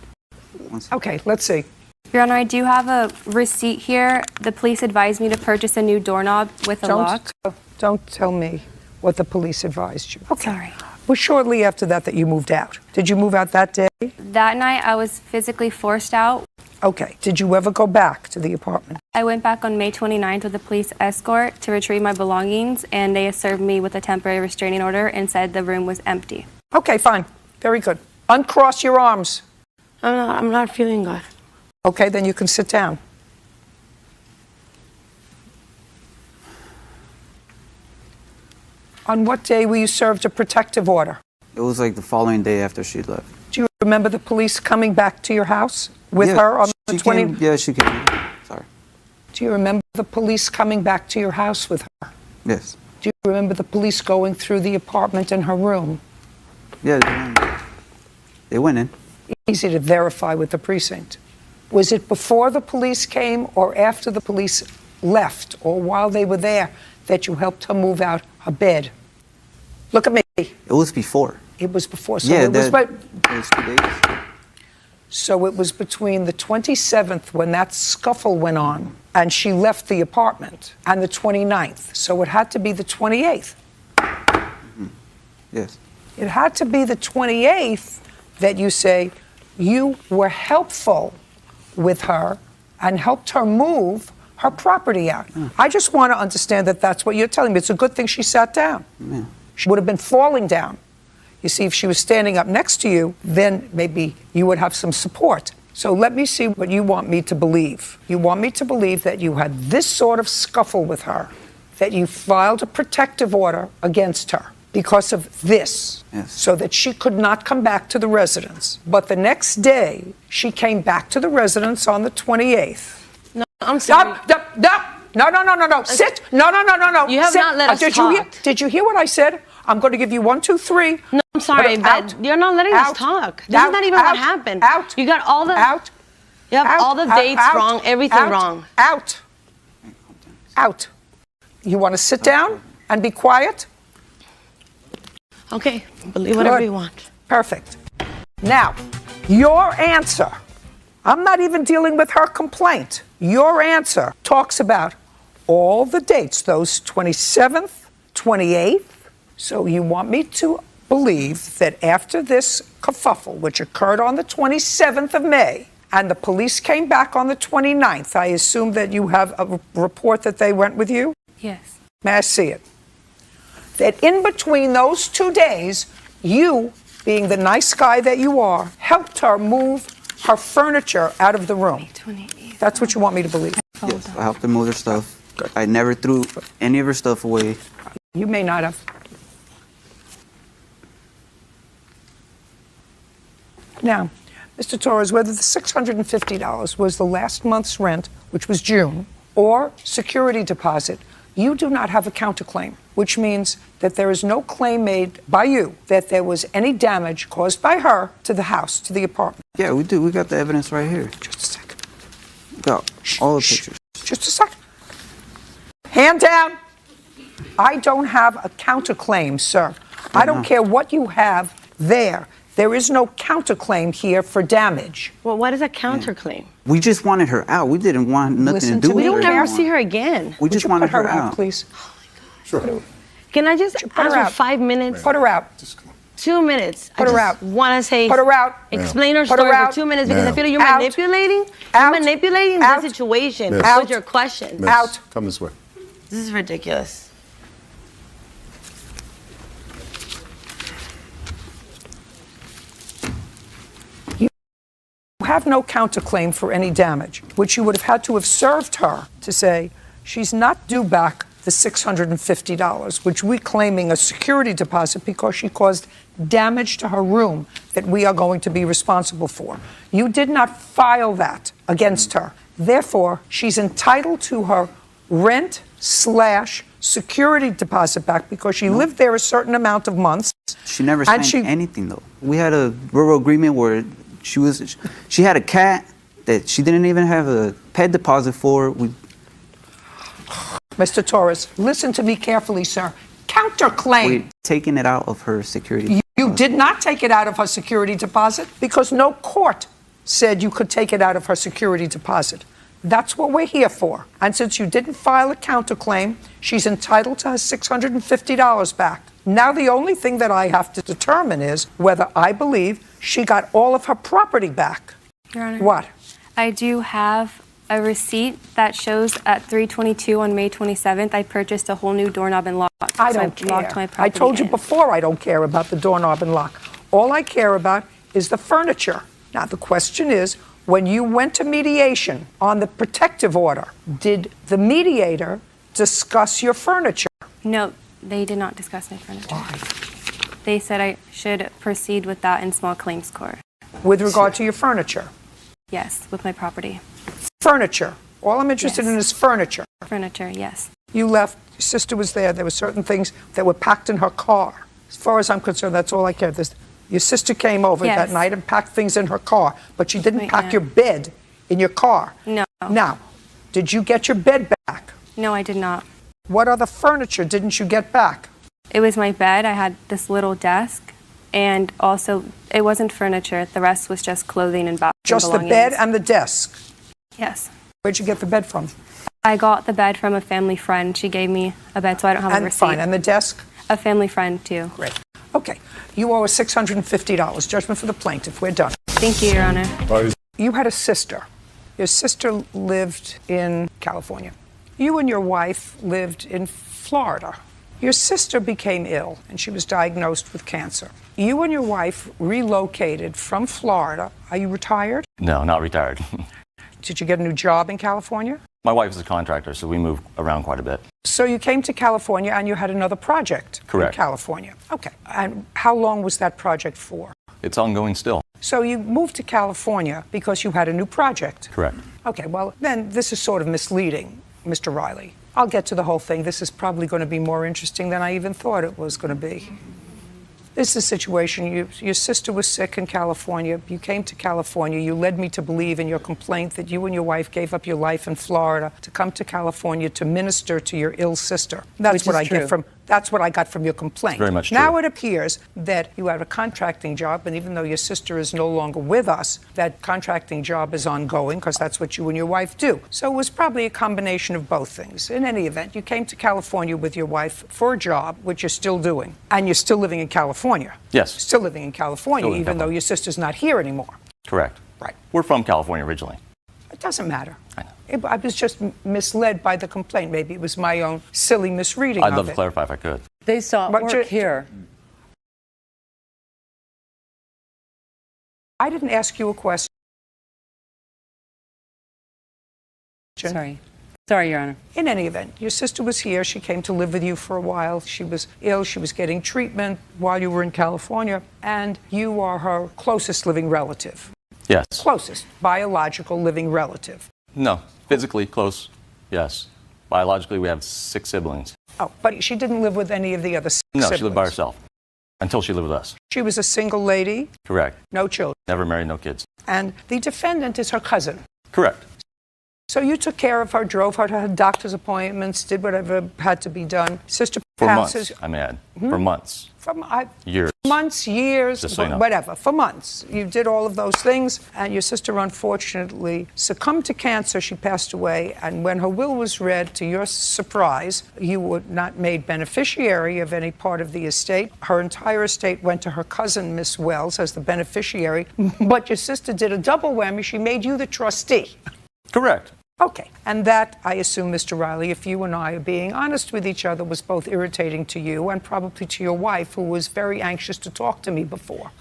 Okay, let's see. Your Honor, I do have a receipt here. The police advised me to purchase a new doorknob with a lock. Don't tell me what the police advised you. Okay. Sorry. Well, shortly after that you moved out. Did you move out that day? That night, I was physically forced out. Okay. Did you ever go back to the apartment? I went back on May 29th with a police escort to retrieve my belongings, and they served me with a temporary restraining order and said the room was empty. Okay, fine. Very good. Uncross your arms. I'm not feeling good. Okay, then you can sit down. On what day were you served a protective order? It was like the following day after she left. Do you remember the police coming back to your house with her on the 20th? Yeah, she came. Sorry. Do you remember the police coming back to your house with her? Yes. Do you remember the police going through the apartment and her room? Yeah, they went in. Easy to verify with the precinct. Was it before the police came or after the police left or while they were there that you helped her move out her bed? Look at me. It was before. It was before. So Yeah, it was, it was 2 days. So it was between the 27th when that scuffle went on and she left the apartment and the 29th. So it had to be the 28th. Yes. It had to be the 28th that you say you were helpful with her and helped her move her property out. I just want to understand that that's what you're telling me. It's a good thing she sat down. Yeah. She would have been falling down. You see, if she was standing up next to you, then maybe you would have some support. So let me see what you want me to believe. You want me to believe that you had this sort of scuffle with her, that you filed a protective order against her because of this, so that she could not come back to the residence. But the next day, she came back to the residence on the 28th. No, I'm sorry. No. Sit. No. You have Sit. not let us Did you hear what I said? I'm going to give you 1, 2, 3. No, I'm sorry, but you're not letting us talk. This is not even what happened. You got all the You have all the dates wrong, everything wrong. Out. You want to sit down and be quiet? Okay, believe whatever you want. Perfect. Now, your answer. I'm not even dealing with her complaint. Your answer talks about all the dates, those 27th, 28th. So you want me to believe that after this kerfuffle, which occurred on the 27th of May, and the police came back on the 29th, I assume that you have a report that they went with you? Yes. May I see it? That in between those 2 days, you, being the nice guy that you are, helped her move her furniture out of the room. That's what you want me to believe? Yes, I helped her move her stuff. I never threw any of her stuff away. You may not have. Now, Mr. Torres, whether the $650 was the last month's rent, which was June, or security deposit, you do not have a counterclaim, which means that there is no claim made by you that there was any damage caused by her to the house, to the apartment. Yeah, we do. We got the evidence right here. Just a second. We got all the pictures. Just a second. Hand down. I don't have a counterclaim, sir. I don't care what you have there. There is no counterclaim here for damage. Well, what is a counterclaim? We just wanted her out. We didn't want nothing to do with her. We don't ever see her again. We just wanted her out, please. Sure. Can I just ask for 5 minutes? Put her out. 2 minutes. Put her out. I want to say. Put her out. Explain her Put her story out. for 2 minutes because I feel like you're Out. manipulating. Out. You're manipulating Out. the situation Miss. with your questions. Miss. Out. Come this way. This is ridiculous. You have no counterclaim for any damage, which you would have had to have served her to say she's not due back the $650, which we're claiming a security deposit because she caused damage to her room that we are going to be responsible for. You did not file that against her. Therefore, she's entitled to her rent/security deposit back because she lived there a certain amount of months. She never signed anything, though. We had a verbal agreement where she had a cat that she didn't even have a pet deposit for. Mr. Torres, listen to me carefully, sir. Counterclaim. We're taking it out of her security. You did not take it out of her security deposit because no court said you could take it out of her security deposit. That's what we're here for. And since you didn't file a counterclaim, she's entitled to her $650 back. Now the only thing that I have to determine is whether I believe she got all of her property back. Your Honor. What? I do have a receipt that shows at 3:22 on May 27th, I purchased a whole new doorknob and lock. I So don't locked my care. I property told you in. before I don't care about the doorknob and lock. All I care about is the furniture. Now the question is, when you went to mediation on the protective order, did the mediator discuss your furniture? No, they did not discuss my furniture. Why? They said I should proceed with that in small claims court. With regard to your furniture? Yes, with my property. Furniture. All I'm interested in is furniture. Furniture, yes. You left, your sister was there, there were certain things that were packed in her car. As far as I'm concerned, that's all I care. Your sister came over Yes. that night and packed things in her car, but she didn't Right, pack yeah. your bed in your car. No. Now, did you get your bed back? No, I did not. What other furniture didn't you get back? It was my bed. I had this little desk, and also it wasn't furniture. The rest was just clothing and bathroom Just the belongings. bed and the desk? Yes. Where'd you get the bed from? I got the bed from a family friend. She gave me a bed, so I don't have a And receipt. fine, and the desk? A family friend, too. Great. Okay, you owe us $650. Judgment for the plaintiff. We're done. Thank you, Your Honor. You had a sister. Your sister lived in California. You and your wife lived in Florida. Your sister became ill, and she was diagnosed with cancer. You and your wife relocated from Florida. Are you retired? No, not retired. Did you get a new job in California? My wife is a contractor, so we move around quite a bit. So you came to California and you had another project Correct. in California. Okay. And how long was that project for? It's ongoing still. So you moved to California because you had a new project. Correct. Okay, well, then this is sort of misleading, Mr. Riley. I'll get to the whole thing. This is probably going to be more interesting than I even thought it was going to be. This is a situation. Your sister was sick in California. You came to California. You led me to believe in your complaint that you and your wife gave up your life in Florida to come to California to minister to your ill sister. That's what I get from. That's what I got from your complaint. Very much now true. it appears that you have a contracting job, and even though your sister is no longer with us, that contracting job is ongoing because that's what you and your wife do. So it was probably a combination of both things. In any event, you came to California with your wife for a job, which you're still doing, and you're still living in California. Yes. Still living in California, Still in even though your sister's not here anymore. Correct. Right. We're from California originally. It doesn't matter. I was just misled by the complaint. Maybe it was my own silly misreading I'd of love it. to clarify if I could. They saw But work here. I didn't ask you a question. Sorry. Sorry, Your Honor. In any event, your sister was here. She came to live with you for a while. She was ill. She was getting treatment while you were in California. And you are her closest living relative. Yes. Closest biological living relative. No. Physically close, yes. Biologically, we have 6 siblings. Oh, but she didn't live with any of the other siblings. No, she lived by herself until she lived with us. She was a single lady, Correct. no children. Never married, no kids. And the defendant is her cousin. Correct. So you took care of her, drove her to her doctor's appointments, did whatever had to be done. Sister For passes. months, I may add. For months. Years. Months, years, Just so you know. whatever. For months. You did all of those things, and your sister unfortunately succumbed to cancer. She passed away, and when her will was read, to your surprise, you were not made beneficiary of any part of the estate. Her entire estate went to her cousin, Miss Wells, as the beneficiary, but your sister did a double whammy. She made you the trustee. Correct. Okay, and that, I assume, Mr. Riley, if you and I are being honest with each other, was both irritating to you and probably to your wife, who was very anxious to talk to me before.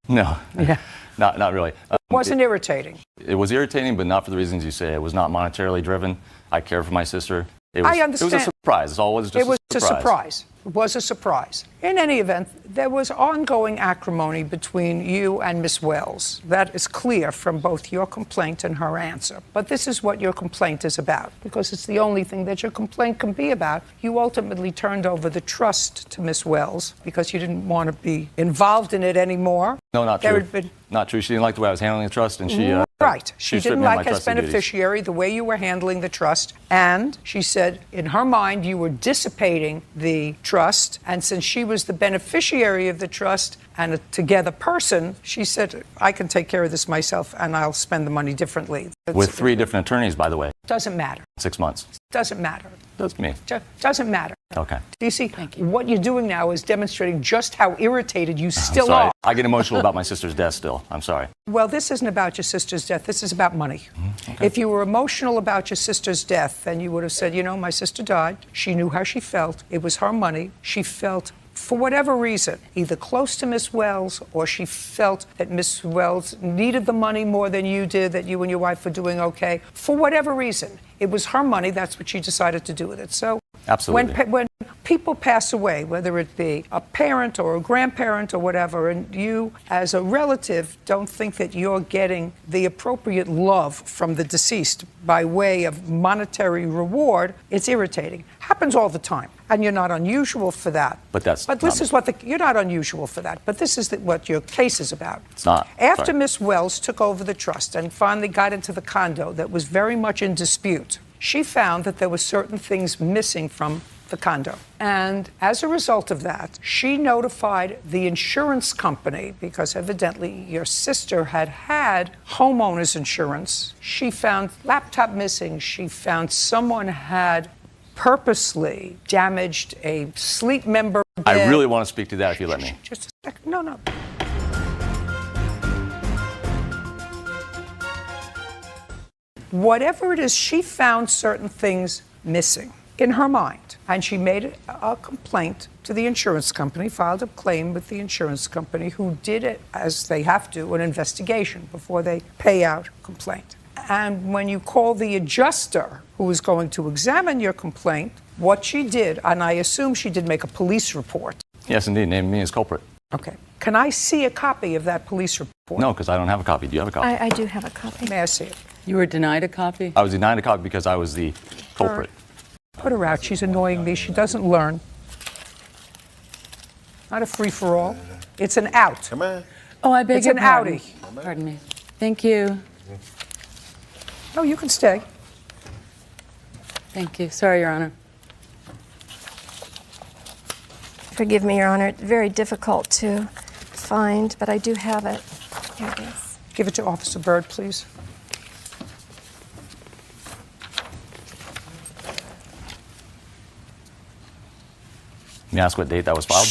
No. Yeah. Not really. Wasn't irritating. It was irritating, but not for the reasons you say. It was not monetarily driven. I care for my sister. I understand. It was a surprise. It's all it was just It was a surprise. It was a surprise. In any event, there was ongoing acrimony between you and Miss Wells. That is clear from both your complaint and her answer. But this is what your complaint is about, because it's the only thing that your complaint can be about. You ultimately turned over the trust to Miss Wells because you didn't want to be involved in it anymore. No, not There true. had been Not true. She didn't like the way I was handling the trust, and she Right. She She stripped didn't me of my like as trustee duties. beneficiary the way you were handling the trust. And she said, in her mind, you were dissipating the trust. And since she was the beneficiary of the trust and a together person, she said, I can take care of this myself and I'll spend the money differently. With 3 different attorneys, by the way. Doesn't matter. 6 months. Doesn't matter. That's me. Doesn't matter. Okay. Do you see? What you're doing now is demonstrating just how irritated you I'm still sorry. are. I get emotional about my sister's death still. I'm sorry. Well, this isn't about your sister's death. This is about money. Okay. If you were emotional about your sister's death, then you would have said, you know, my sister died. She knew how she felt. It was her money. She felt, for whatever reason, either close to Miss Wells or she felt that Miss Wells needed the money more than you did, that you and your wife were doing okay. For whatever reason, it was her money. That's what she decided to do with it. So Absolutely. when people pass away, whether it be a parent or a grandparent or whatever, and you as a relative don't think that you're getting the appropriate love from the deceased by way of monetary reward, it's irritating. Happens all the time. And you're not unusual for that. But this is what you're not unusual for that. But this is what your case is about. It's not. After Sorry. Miss Wells took over the trust and finally got into the condo that was very much in dispute, she found that there were certain things missing from the condo. And as a result of that, she notified the insurance company because evidently your sister had homeowners insurance. She found laptop missing. She found someone had purposely damaged a sleep member bed. I really want to speak to that if you let me. Just a second. No. Whatever it is, she found certain things missing in her mind. And she made a complaint to the insurance company, filed a claim with the insurance company, who did it, as they have to, an investigation before they pay out a complaint. And when you call the adjuster who is going to examine your complaint, what she did, and I assume she did make a police report. Yes, indeed. Name me as culprit. Okay. Can I see a copy of that police report? No, because I don't have a copy. Do you have a copy? I do have a copy. May I see it? You were denied a copy? I was denied a copy because I was the culprit. Put her out. She's annoying me. She doesn't learn. Not a free-for-all. It's an out. Come on. Oh, I beg It's your an pardon. outie. Pardon me. Thank you. No, you can stay. Thank you. Sorry, Your Honor. Forgive me, Your Honor. It's very difficult to find, but I do have it. Here it is. Give it to Officer Byrd, please. May I ask what date that was filed?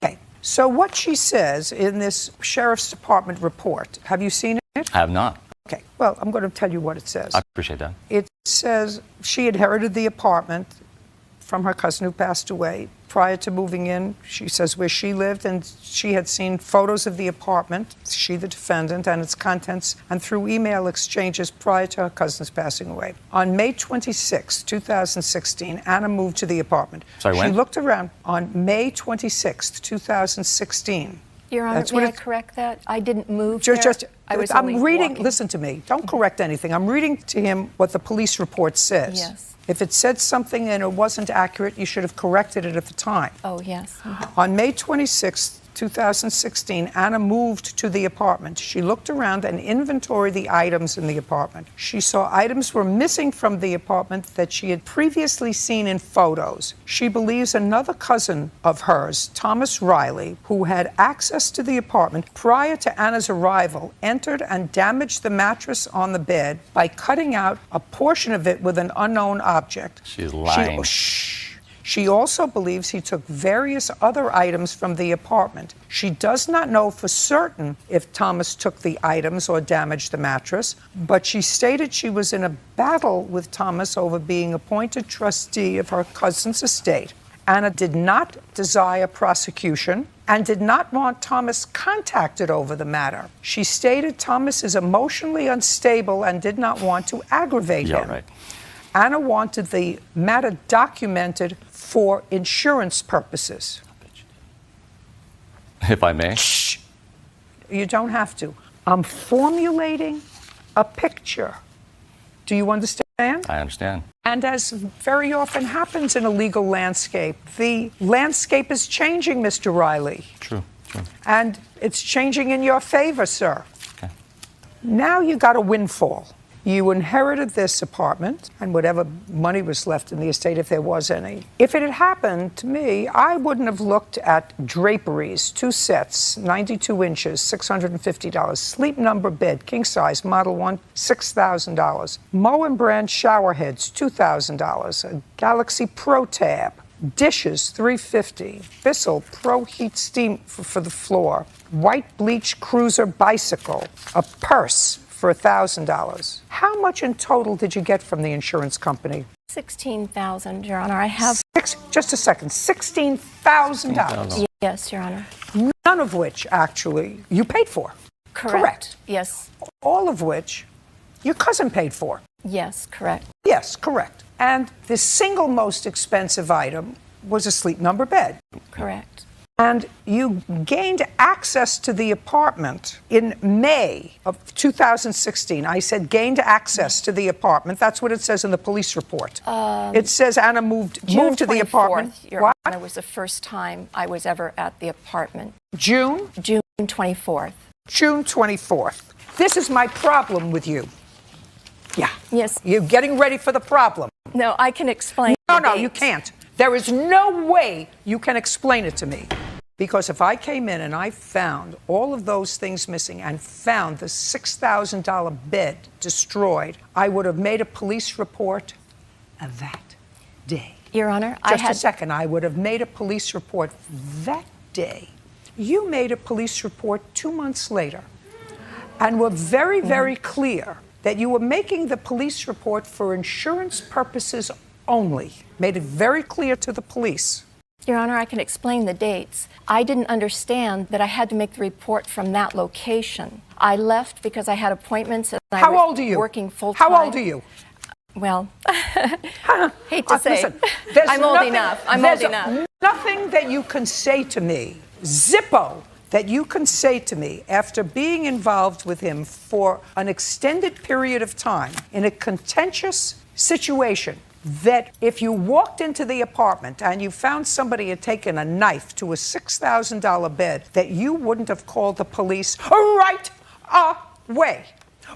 Okay. So what she says in this Sheriff's Department report, have you seen it? I have not. Okay. Well, I'm going to tell you what it says. I appreciate that. It says she inherited the apartment from her cousin who passed away. Prior to moving in, she says where she lived, and she had seen photos of the apartment, she the defendant, and its contents, and through email exchanges prior to her cousin's passing away. On May 26, 2016, Anna moved to the apartment. Sorry, when? She looked around on May 26, 2016. Your Honor, That's what may I it- correct that? I didn't move Just, there. I was only I'm reading, walking. listen to me, don't correct anything. I'm reading to him what the police report says. Yes. If it said something and it wasn't accurate, you should have corrected it at the time. Oh, yes. On May 26, 2016, Anna moved to the apartment. She looked around and inventoried the items in the apartment. She saw items were missing from the apartment that she had previously seen in photos. She believes another cousin of hers, Thomas Riley, who had access to the apartment prior to Anna's arrival, entered and damaged the mattress on the bed by cutting out a portion of it with an unknown object. She's lying. She also believes he took various other items from the apartment. She does not know for certain if Thomas took the items or damaged the mattress, but she stated she was in a battle with Thomas over being appointed trustee of her cousin's estate. Anna did not desire prosecution and did not want Thomas contacted over the matter. She stated Thomas is emotionally unstable and did not want to aggravate Yeah, him. right. Anna wanted the matter documented for insurance purposes. If I may. You don't have to. I'm formulating a picture. Do you understand? I understand. And as very often happens in a legal landscape, the landscape is changing, Mr. Riley. True. And it's changing in your favor, sir. Okay. Now you got a windfall. You inherited this apartment and whatever money was left in the estate, if there was any. If it had happened to me, I wouldn't have looked at draperies, 2 sets, 92 inches, $650. Sleep number bed, king size, model 1, $6,000. Moen brand shower heads, $2,000. A Galaxy Pro Tab. Dishes, $350. Bissell Pro Heat Steam for the floor. White bleach cruiser bicycle. A purse for $1,000. How much in total did you get from the insurance company? $16,000, Your Honor. I have. Just a second. $16,000. Yes, Your Honor. None of which, actually, you paid for. Correct. Yes. All of which your cousin paid for. Yes, correct. Yes, correct. And the single most expensive item was a Sleep Number bed. Correct. And you gained access to the apartment in May of 2016. I said gained access to the apartment. That's what it says in the police report. It says Anna moved to the apartment. Your Honor, was the first time I was ever at the apartment. June? June 24th. June 24th. This is my problem with you. Yeah. Yes. You're getting ready for the problem. No, I can explain. No, you can't. There is no way you can explain it to me. Because if I came in and I found all of those things missing and found the $6,000 bed destroyed, I would have made a police report that day. Your Honor, Just a second. I would have made a police report that day. You made a police report 2 months later and were very, very clear that you were making the police report for insurance purposes only. Made it very clear to the police. Your Honor, I can explain the dates. I didn't understand that I had to make the report from that location. I left because I had appointments and I was old are you? Working full-time. How old are you? Well, hate to say, listen, I'm old enough. I'm old enough. Nothing that you can say to me, Zippo, that you can say to me after being involved with him for an extended period of time in a contentious situation, that if you walked into the apartment and you found somebody had taken a knife to a $6,000 bed, that you wouldn't have called the police right away.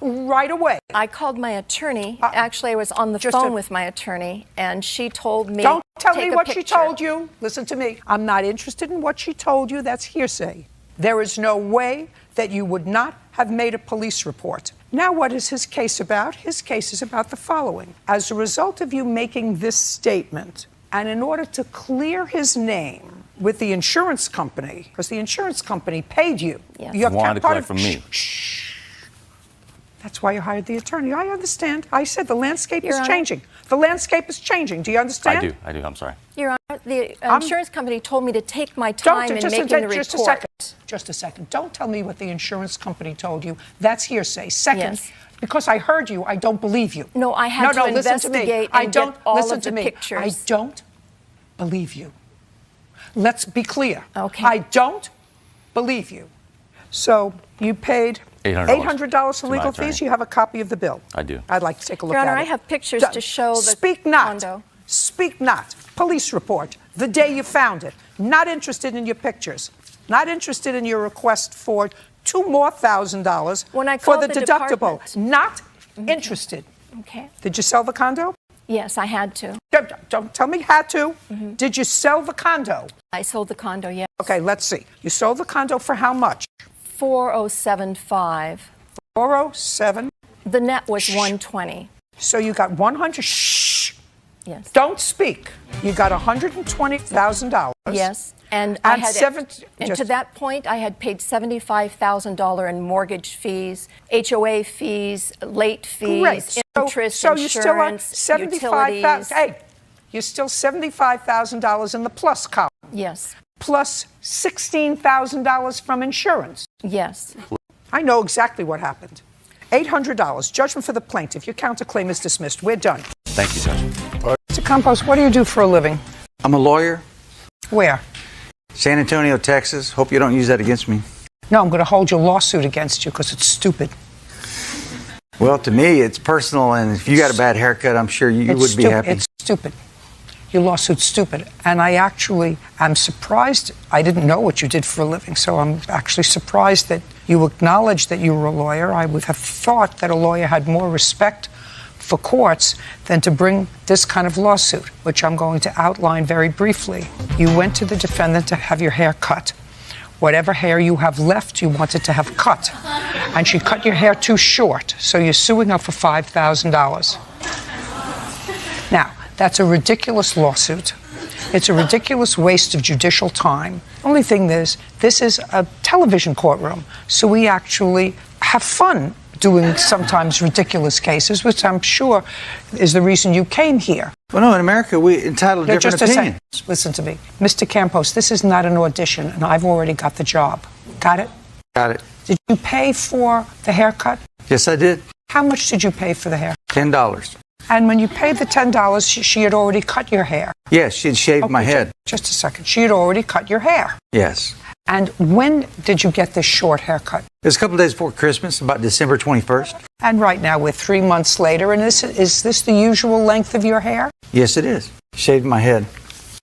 Right away. I called my attorney. Actually, I was on the phone with my attorney, and she told me. Don't tell me take a what she picture. told you. Listen to me. I'm not interested in what she told you. That's hearsay. There is no way that you would not have made a police report. Now, what is his case about? His case is about the following. As a result of you making this statement, and in order to clear his name with the insurance company, because the insurance company paid you. Yes. You wanted to collect from me. That's why you hired the attorney. I understand. I said the landscape Your is Honor. changing. The landscape is changing. Do you understand? I do. I'm sorry. Your Honor, the insurance company told me to take my time in making the report. Just a second. Just a second. Don't tell me what the insurance company told you. That's hearsay. Second, Yes. because I heard you, I don't believe you. No, I had to listen to me. investigate I and don't get all listen of to the me. pictures. I don't believe you. Let's be clear. Okay. I don't believe you. So you paid $800 for to my legal attorney. fees. You have a copy of the bill. I do. I'd like to take a look Your Honor, at it. I have pictures to show the Speak not. condo. Speak not. Police report. The day you found it. Not interested in your pictures. Not interested in your request for $2,000 more When I for called the the deductible. department. Not interested. Okay. Did you sell the condo? Yes, I had to. Don't tell me had to. Did you sell the condo? I sold the condo, yes. Okay, let's see. You sold the condo for how much? $4,075. 407. The net was $120. So you got 100. Shh. Yes. Don't speak. You got $120,000. Yes. And I had just- to that point, I had paid $75,000 in mortgage fees, HOA fees, late fees, Great. interest, so you still have insurance, $75,000. utilities. Hey, you're still $75,000 in the plus column. Yes. Plus $16,000 from insurance. Yes. I know exactly what happened. $800. Judgment for the plaintiff. Your counterclaim is dismissed. We're done. Thank you, Judge. Mr. Campos, what do you do for a living? I'm a lawyer. Where? San Antonio, Texas. Hope you don't use that against me. No, I'm going to hold your lawsuit against you because it's stupid. Well, to me, it's personal, and if you got a bad haircut, I'm sure you would be happy. It's stupid. Your lawsuit's stupid. And I actually am surprised. I didn't know what you did for a living, so I'm actually surprised that You acknowledge that you were a lawyer. I would have thought that a lawyer had more respect for courts than to bring this kind of lawsuit, which I'm going to outline very briefly. You went to the defendant to have your hair cut. Whatever hair you have left, you wanted to have cut. And she cut your hair too short, so you're suing her for $5,000. Now, that's a ridiculous lawsuit. It's a ridiculous waste of judicial time. Only thing is, this is a television courtroom, so we actually have fun doing sometimes ridiculous cases, which I'm sure is the reason you came here. Well, no, in America, we entitle different Just a opinions. second. Listen to me. Mr. Campos, this is not an audition, and I've already got the job. Got it? Got it. Did you pay for the haircut? Yes, I did. How much did you pay for the hair? $10. And when you paid the $10, she had already cut your hair. Yes, she had shaved my head. Just a second. She had already cut your hair. Yes. And when did you get this short haircut? It was a couple of days before Christmas, about December 21st. And right now we're 3 months later, and is this the usual length of your hair? Yes, it is. Shaved my head.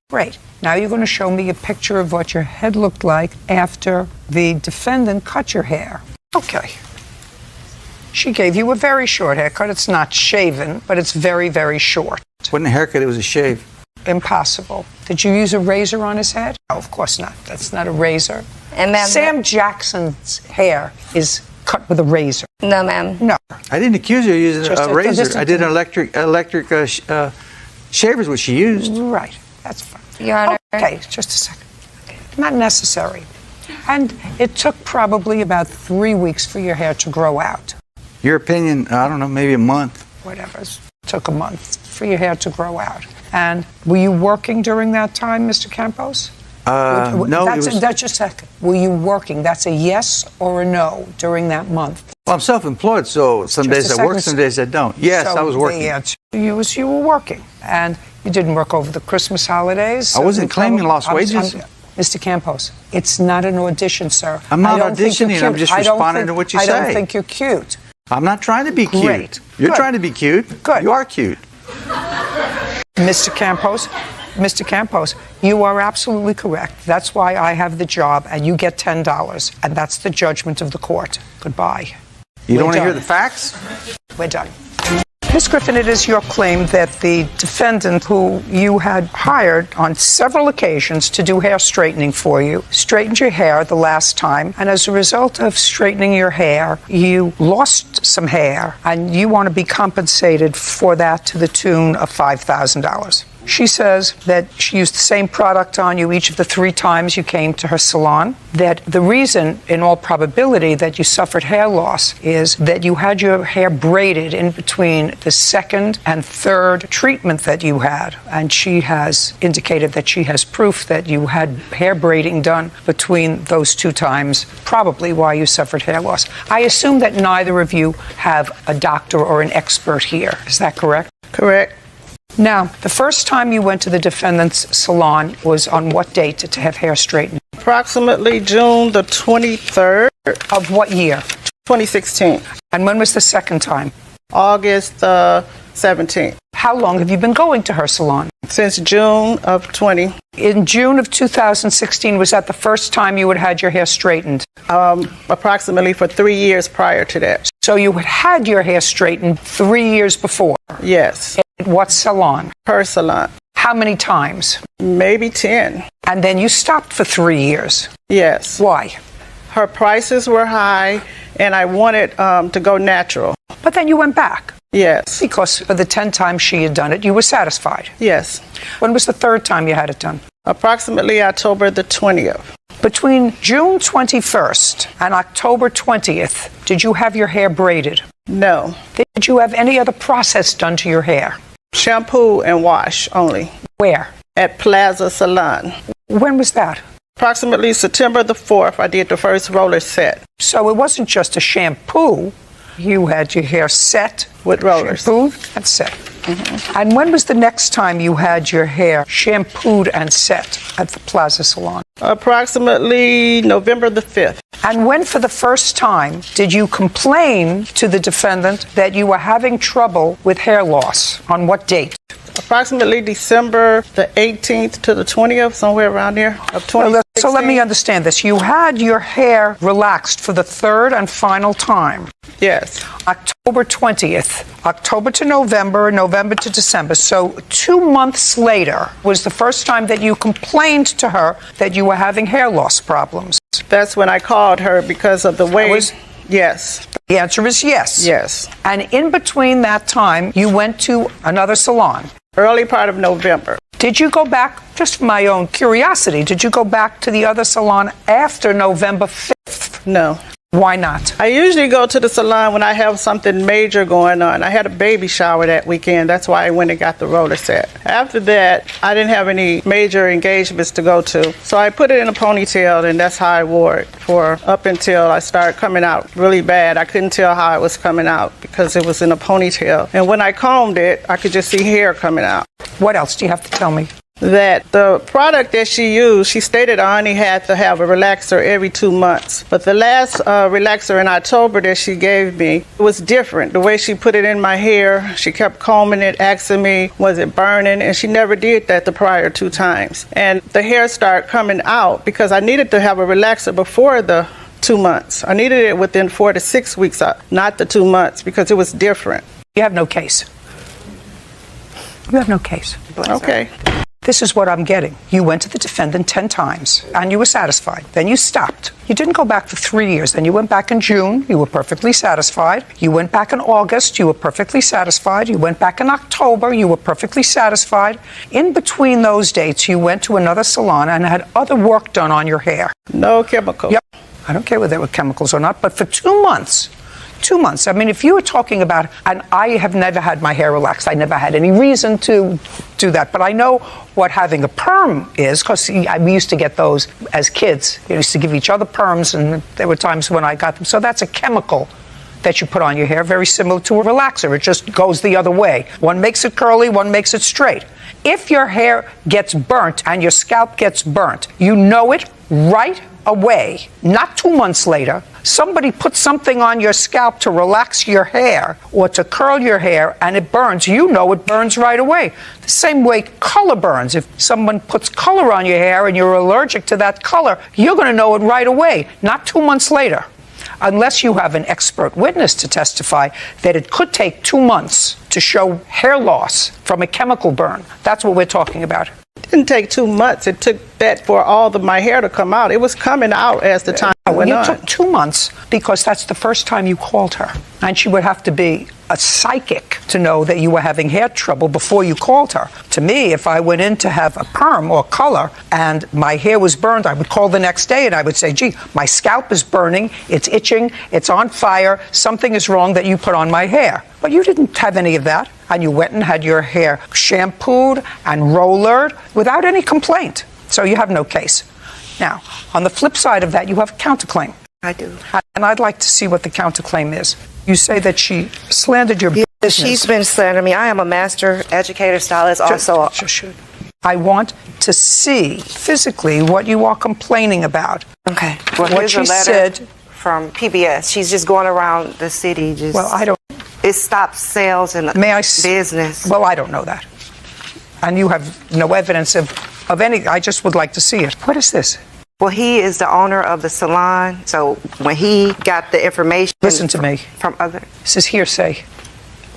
Great. Now you're going to show me a picture of what your head looked like after the defendant cut your hair. Okay. She gave you a very short haircut. It's not shaven, but it's very, very short. It wasn't a haircut, it was a shave. Impossible. Did you use a razor on his head? No, of course not. That's not a razor. And ma'am, Sam Jackson's hair is cut with a razor. No, ma'am. No. I didn't accuse her of using Just a razor. just I did an electric shaver is what she used. Right. That's fine. Your Honor. Okay, just a second. Not necessary. And it took probably about 3 weeks for your hair to grow out. Your opinion, I don't know, maybe a month. Whatever. It took a month for your hair to grow out. And were you working during that time, Mr. Campos? No, that's just a second. Were you working? That's a yes or a no during that month. Well, I'm self-employed, so some days I work, some days I don't. Yes, So I was working. The answer was you were working. And you didn't work over the Christmas holidays. I wasn't claiming lost wages. Mr. Campos, it's not an audition, sir. I'm not I don't think you're auditioning, cute. I'm just I don't responding think- to what you I don't say. think you're cute. I'm not trying to be cute. Great. You're Good. trying to be cute. Good. You are cute. Mr. Campos, you are absolutely correct. That's why I have the job, and you get $10, and that's the judgment of the court. Goodbye. You don't want to We're hear done. the facts? We're done. Ms. Griffin, it is your claim that the defendant who you had hired on several occasions to do hair straightening for you straightened your hair the last time, and as a result of straightening your hair, you lost some hair, and you want to be compensated for that to the tune of $5,000. She says that she used the same product on you each of the 3 times you came to her salon, that the reason, in all probability, that you suffered hair loss is that you had your hair braided in between the second and third treatment that you had. And she has indicated that she has proof that you had hair braiding done between those 2 times, probably why you suffered hair loss. I assume that neither of you have a doctor or an expert here. Is that correct? Correct. Now, the first time you went to the defendant's salon was on what date to have hair straightened? Approximately June the 23rd. Of what year? 2016. And when was the second time? August 17th. How long have you been going to her salon? Since June of 20. In June of 2016, was that the first time you had your hair straightened? Approximately for 3 years prior to that. So you had your hair straightened 3 years before? Yes. At what salon? Her salon. How many times? Maybe 10. And then you stopped for 3 years? Yes. Why? Her prices were high, and I wanted to go natural. But then you went back? Yes. Because for the 10 times she had done it, you were satisfied? Yes. When was the third time you had it done? Approximately October the 20th. Between June 21st and October 20th, did you have your hair braided? No. Did you have any other process done to your hair? Shampoo and wash only. Where? At Plaza Salon. When was that? Approximately September the 4th, I did the first roller set. So it wasn't just a shampoo. You had your hair set with rollers. Shampooed and set. Mm-hmm. And when was the next time you had your hair shampooed and set at the Plaza Salon? Approximately November the 5th. And when for the first time did you complain to the defendant that you were having trouble with hair loss? On what date? approximately December the 18th to the 20th, somewhere around there of 2016. So let me understand this. You had your hair relaxed for the third and final time. Yes. October 20th, October to November, November to December. So 2 months later was the first time that you complained to her that you were having hair loss problems. That's when I called her because of the way. Yes. The answer is yes. Yes. And in between that time, you went to another salon. Early part of November. Did you go back, just for my own curiosity, did you go back to the other salon after November 5th? No. Why not? I usually go to the salon when I have something major going on. I had a baby shower that weekend. That's why I went and got the roller set. After that, I didn't have any major engagements to go to. So I put it in a ponytail, and that's how I wore it for up until I started coming out really bad. I couldn't tell how it was coming out because it was in a ponytail. And when I combed it, I could just see hair coming out. What else do you have to tell me? That the product that she used, she stated I only had to have a relaxer every 2 months. But the last relaxer in October that she gave me was different. The way she put it in my hair, she kept combing it, asking me, was it burning? And she never did that the prior 2 times. And the hair started coming out because I needed to have a relaxer before the 2 months. I needed it within 4 to 6 weeks, not the 2 months, because it was different. You have no case. You have no case. Okay. This is what I'm getting. You went to the defendant 10 times and you were satisfied. Then you stopped. You didn't go back for 3 years. Then you went back in June. You were perfectly satisfied. You went back in August. You were perfectly satisfied. You went back in October. You were perfectly satisfied. In between those dates, you went to another salon and had other work done on your hair. No chemicals. Yep. I don't care whether they were chemicals or not, but for 2 months, 2 months. I mean, if you were talking about, and I have never had my hair relaxed. I never had any reason to do that. But I know what having a perm is, because we used to get those as kids. We used to give each other perms, and there were times when I got them. So that's a chemical that you put on your hair, very similar to a relaxer. It just goes the other way. One makes it curly, one makes it straight. If your hair gets burnt and your scalp gets burnt, you know it right away, not 2 months later. Somebody puts something on your scalp to relax your hair or to curl your hair and it burns. You know it burns right away. The same way color burns. If someone puts color on your hair and you're allergic to that color, you're going to know it right away, not 2 months later. Unless you have an expert witness to testify that it could take 2 months to show hair loss from a chemical burn. That's what we're talking about. It didn't take 2 months. It took that for all of my hair to come out. It was coming out as the time went on. You took 2 months because that's the first time you called her. And she would have to be a psychic to know that you were having hair trouble before you called her. To me, if I went in to have a perm or color and my hair was burned, I would call the next day and I would say, gee, my scalp is burning, it's itching, it's on fire, something is wrong that you put on my hair. But you didn't have any of that. And you went and had your hair shampooed and rollered without any complaint. So you have no case. Now, on the flip side of that, you have a counterclaim. I do. And I'd like to see what the counterclaim is. You say that she slandered your business. She's been slandering me. I am a master educator, stylist, also. I want to see physically what you are complaining about. Okay. Well, what here's she a letter said from PBS. She's just going around the city. Just, well, I don't. It stops sales and business. Well, I don't know that. And you have no evidence of any. I just would like to see it. What is this? Well, he is the owner of the salon. So when he got the information. Listen to me. From other. This is hearsay.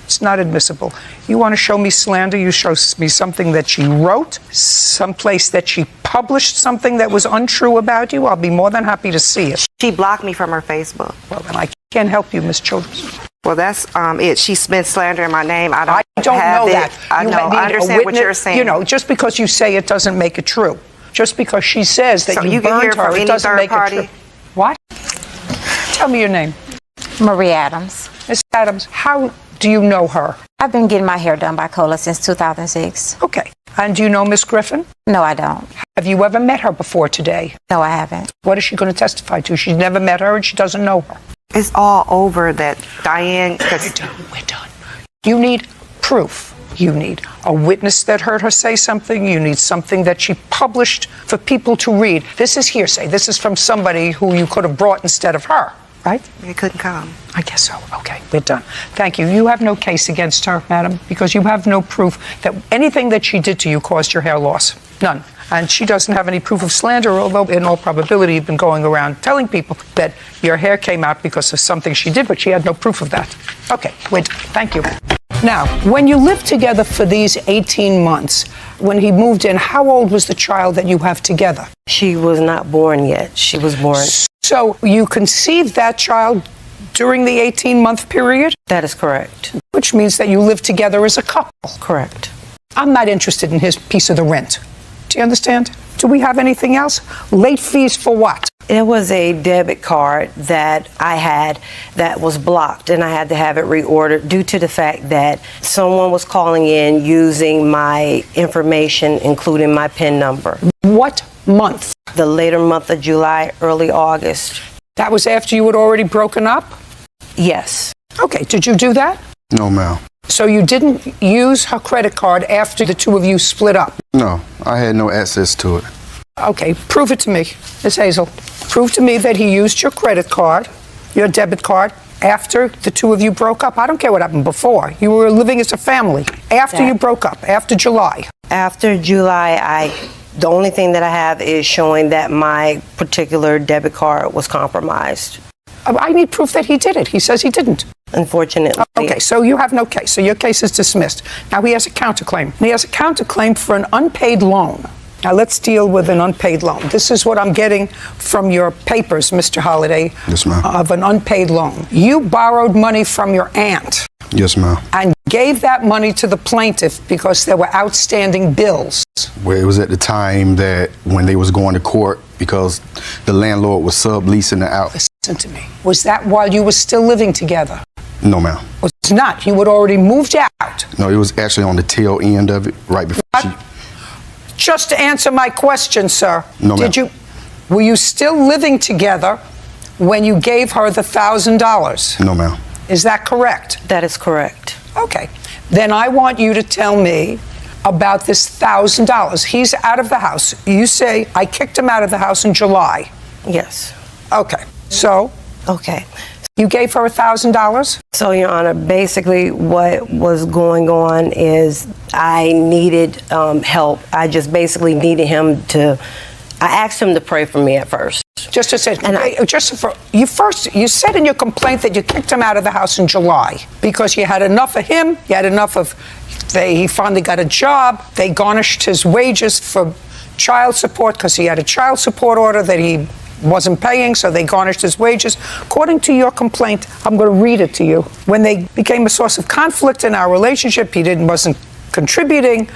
It's not admissible. You want to show me slander? You show me something that she wrote, someplace that she published something that was untrue about you. I'll be more than happy to see it. She blocked me from her Facebook. Well, then I can't help you, Miss Childress. Well, that's it. She's been slandering my name. I don't know it. that. I know. I understand what you're saying. You know, just because you say it doesn't make it true. Just because she says that so you burned her, it doesn't make it true. What? Tell me your name. Marie Adams. Miss Adams, how do you know her? I've been getting my hair done by Cola since 2006. Okay. And do you know Miss Griffin? No, I don't. Have you ever met her before today? No, I haven't. What is she going to testify to? She's never met her and she doesn't know her. It's all over that Diane. We're done. You need proof. You need a witness that heard her say something. You need something that she published for people to read. This is hearsay. This is from somebody who you could have brought instead of her. right? They couldn't come. I guess so. Okay, we're done. Thank you. You have no case against her, madam, because you have no proof that anything that she did to you caused your hair loss. None. And she doesn't have any proof of slander, although in all probability you've been going around telling people that your hair came out because of something she did, but she had no proof of that. Okay, wait. Thank you. Now, when you lived together for these 18 months, when he moved in, how old was the child that you have together? She was not born yet. She was born. So you conceived that child during the 18-month period? That is correct. Which means that you lived together as a couple. Correct. I'm not interested in his piece of the rent. Do you understand? Do we have anything else? Late fees for what? It was a debit card that I had that was blocked, and I had to have it reordered due to the fact that someone was calling in using my information, including my PIN number. What month? The later month of July, early August. That was after you had already broken up? Yes. Okay, did you do that? No, ma'am. So you didn't use her credit card after the two of you split up? No, I had no access to it. Okay, prove it to me, Ms. Hazel. Prove to me that he used your credit card, your debit card, after the two of you broke up. I don't care what happened before. You were living as a family. After you broke up, after July. After July, the only thing that I have is showing that my particular debit card was compromised. I need proof that he did it. He says he didn't. Unfortunately. Okay, so you have no case. So your case is dismissed. Now he has a counterclaim. He has a counterclaim for an unpaid loan. Now let's deal with an unpaid loan. This is what I'm getting from your papers, Mr. Holliday. Yes, ma'am. Of an unpaid loan. You borrowed money from your aunt. Yes, ma'am. And gave that money to the plaintiff because there were outstanding bills. Well, it was at the time that when they was going to court because the landlord was subleasing it out. Listen to me. Was that while you were still living together? No, ma'am. It's not. You had already moved out. No, it was actually on the tail end of it, right before she... Just to answer my question, sir. No, ma'am. Were you still living together when you gave her the $1,000? No, ma'am. Is that correct? That is correct. Okay. Then I want you to tell me about this $1,000. He's out of the house. You say, I kicked him out of the house in July. Yes. Okay. So? Okay. You gave her $1,000? So, Your Honor, basically what was going on is I needed help. I just basically needed him to, I asked him to pray for me at first. Just a second. You said in your complaint that you kicked him out of the house in July because you had enough of him, you had enough of, he finally got a job, they garnished his wages for child support because he had a child support order that he wasn't paying, so they garnished his wages. According to your complaint, I'm going to read it to you. When they became a source of conflict in our relationship, he wasn't contributing.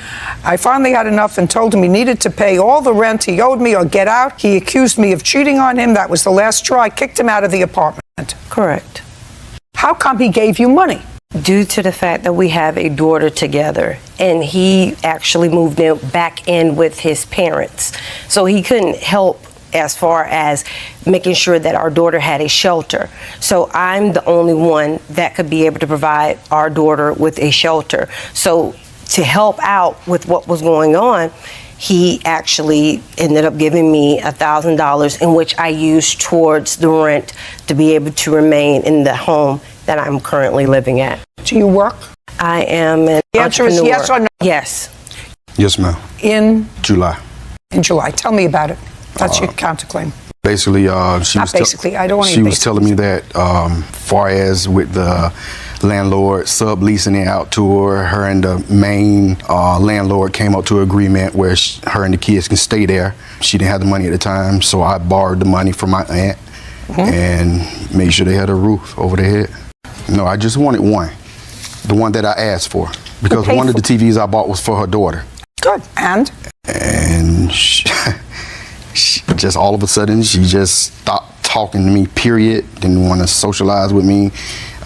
I finally had enough and told him he needed to pay all the rent he owed me or get out. He accused me of cheating on him. That was the last straw. I kicked him out of the apartment. Correct. How come he gave you money? Due to the fact that we have a daughter together, and he actually moved back in with his parents. So he couldn't help as far as making sure that our daughter had a shelter. So I'm the only one that could be able to provide our daughter with a shelter. So to help out with what was going on, he actually ended up giving me $1,000 in which I used towards the rent to be able to remain in the home that I'm currently living at. Do you work? I am an The answer is entrepreneur. yes or no? Yes. Yes, ma'am. In July. Tell me about it. That's your counterclaim. Basically, she was telling me that far as with the landlord subleasing it out to her and the main landlord came up to an agreement where her and the kids can stay there. She didn't have the money at the time, so I borrowed the money from my aunt and made sure they had a roof over their head. No, I just wanted one, the one that I asked for, because one of the TVs I bought was for her daughter. Good. And she just all of a sudden, she just stopped talking to me, period. Didn't want to socialize with me.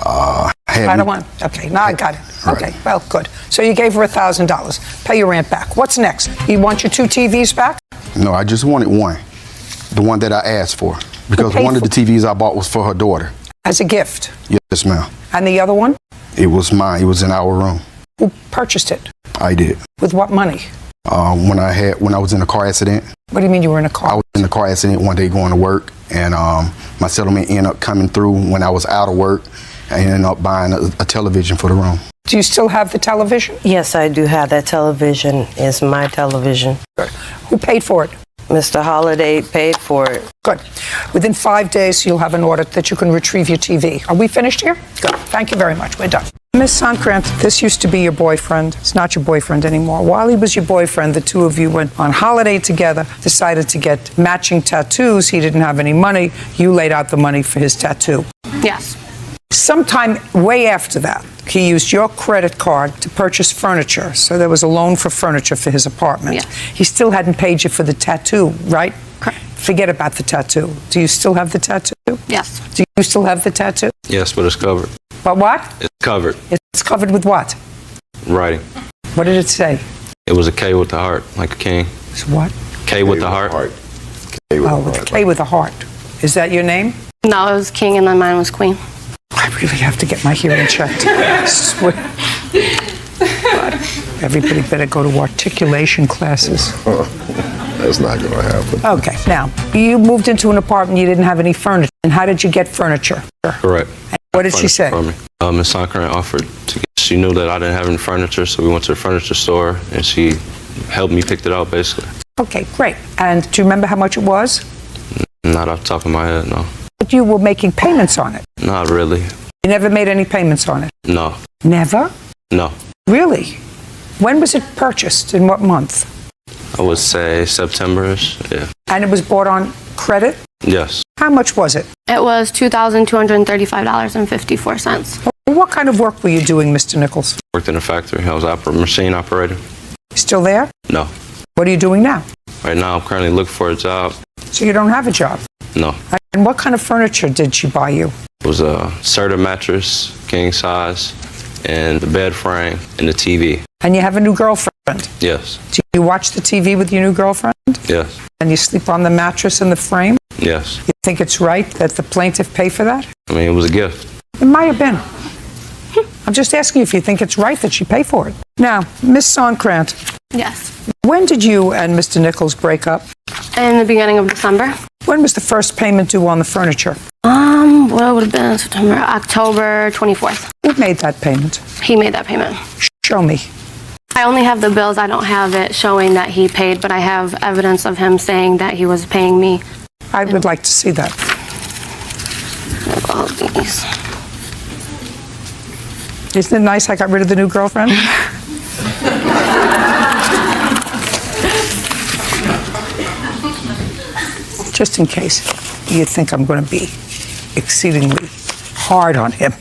Okay, now I got it. Okay, well, good. So you gave her $1,000. Pay your rent back. What's next? You want your 2 TVs back? No, I just wanted one, the one that I asked for, because one of the TVs I bought was for her daughter. As a gift? Yes, ma'am. And the other one? It was mine. It was in our room. Who purchased it? I did. With what money? when I was in a car accident. What do you mean you were in a car? I was in a car accident one day going to work, and my settlement ended up coming through when I was out of work. I ended up buying a television for the room. Do you still have the television? Yes, I do have that television. It's my television. Good. Who paid for it? Mr. Holliday paid for it. Good. Within 5 days, you'll have an order that you can retrieve your TV. Are we finished here? Good. Thank you very much. We're done. Ms. Sonkrant, this used to be your boyfriend. It's not your boyfriend anymore. While he was your boyfriend, the two of you went on holiday together, decided to get matching tattoos. He didn't have any money. You laid out the money for his tattoo. Yes. Sometime way after that, he used your credit card to purchase furniture. So there was a loan for furniture for his apartment. Yes. He still hadn't paid you for the tattoo, right? Correct. Forget about the tattoo. Do you still have the tattoo? Yes. Do you still have the tattoo? Yes, but it's covered. But what? It's covered. It's covered with what? Writing. What did it say? It was a K with the heart, like a king. It's what? K with the heart. K with a heart. Is that your name? No, it was king and then mine was queen. I really have to get my hearing checked. I swear. Everybody better go to articulation classes. That's not going to happen. Okay, now, you moved into an apartment, you didn't have any furniture. And how did you get furniture? Correct. And what did she say? Miss Sonkrant offered to get, she knew that I didn't have any furniture, so we went to the furniture store, and she helped me pick it out, basically. Okay, great. And do you remember how much it was? Not off the top of my head, no. But you were making payments on it. Not really. You never made any payments on it? No. Never? No. Really? When was it purchased? In what month? I would say September-ish, yeah. And it was bought on credit? Yes. How much was it? It was $2,235.54. What kind of work were you doing, Mr. Nichols? Worked in a factory. I was a machine operator. Still there? No. What are you doing now? Right now, I'm currently looking for a job. So you don't have a job? No. And what kind of furniture did she buy you? It was a Serta mattress, king size, and the bed frame, and the TV. And you have a new girlfriend? Yes. Do you watch the TV with your new girlfriend? Yes. And you sleep on the mattress and the frame? Yes. You think it's right that the plaintiff pay for that? I mean, it was a gift. It might have been. I'm just asking you if you think it's right that she pay for it. Now, Miss Sonkrant. Yes. When did you and Mr. Nichols break up? In the beginning of December. When was the first payment due on the furniture? What would have been September? October 24th. Who made that payment? He made that payment. Show me. I only have the bills. I don't have it showing that he paid, but I have evidence of him saying that he was paying me. I would like to see that. All these. Isn't it nice I got rid of the new girlfriend? Just in case you think I'm going to be exceedingly hard on him.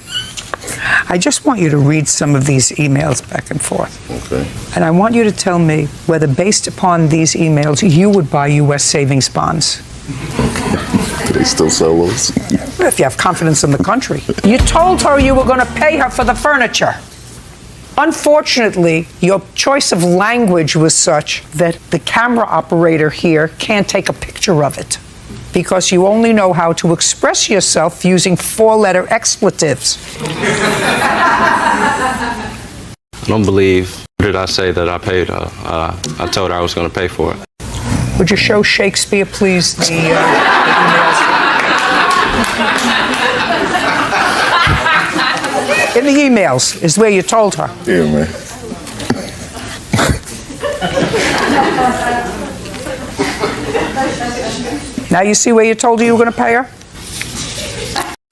I just want you to read some of these emails back and forth. Okay. And I want you to tell me whether, based upon these emails, you would buy U.S. savings bonds. Do they still sell those? If you have confidence in the country. You told her you were going to pay her for the furniture. Unfortunately, your choice of language was such that the camera operator here can't take a picture of it because you only know how to express yourself using four-letter expletives. I don't believe, did I say that I paid her? I told her I was going to pay for it. Would you show Shakespeare, please, the emails? In the emails is where you told her. Yeah, man. Now you see where you told her you were going to pay her?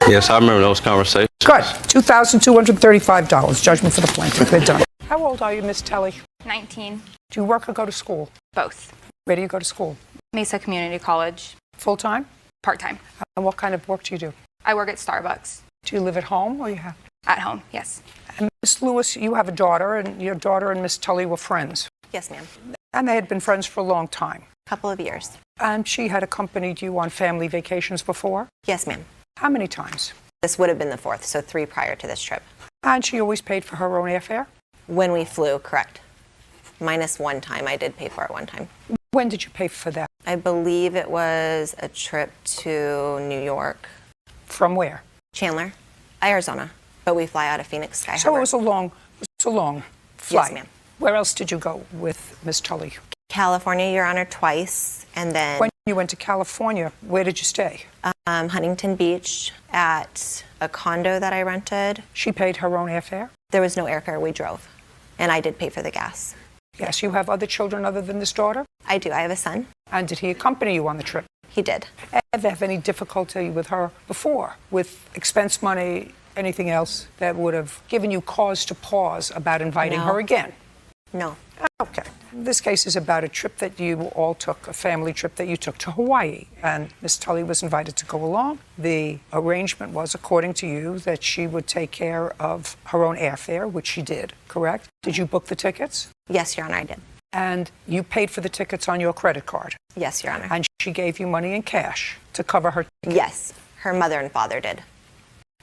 Yes, I remember those conversations. Good. $2,235. Judgment for the plaintiff. We're done. How old are you, Miss Telly? 19. Do you work or go to school? Both. Where do you go to school? Mesa Community College. Full-time? Part-time. And what kind of work do you do? I work at Starbucks. Do you live at home or you have? At home, yes. And Miss Lewis, you have a daughter, and your daughter and Miss Tully were friends. Yes, ma'am. And they had been friends for a long time. Couple of years. And she had accompanied you on family vacations before? Yes, ma'am. How many times? This would have been the fourth, so 3 prior to this trip. And she always paid for her own airfare? When we flew, correct. Minus one time, I did pay for it one time. When did you pay for that? I believe it was a trip to New York. From where? Chandler, Arizona. But we fly out of Phoenix Sky So Harbor. it was a long flight. Yes, ma'am. Where else did you go with Miss Tully? California, Your Honor, twice. And then When you went to California, where did you stay? Huntington Beach at a condo that I rented. She paid her own airfare? There was no airfare. We drove. And I did pay for the gas. Yes, you have other children other than this daughter? I do. I have a son. And did he accompany you on the trip? He did. Ever have any difficulty with her before, with expense money, anything else that would have given you cause to pause about inviting No. her again? No. Okay. This case is about a trip that you all took, a family trip that you took to Hawaii, and Miss Tully was invited to go along. The arrangement was, according to you, that she would take care of her own airfare, which she did, correct? Did you book the tickets? Yes, Your Honor, I did. And you paid for the tickets on your credit card? Yes, Your Honor. And she gave you money in cash to cover her ticket? Yes. Her mother and father did.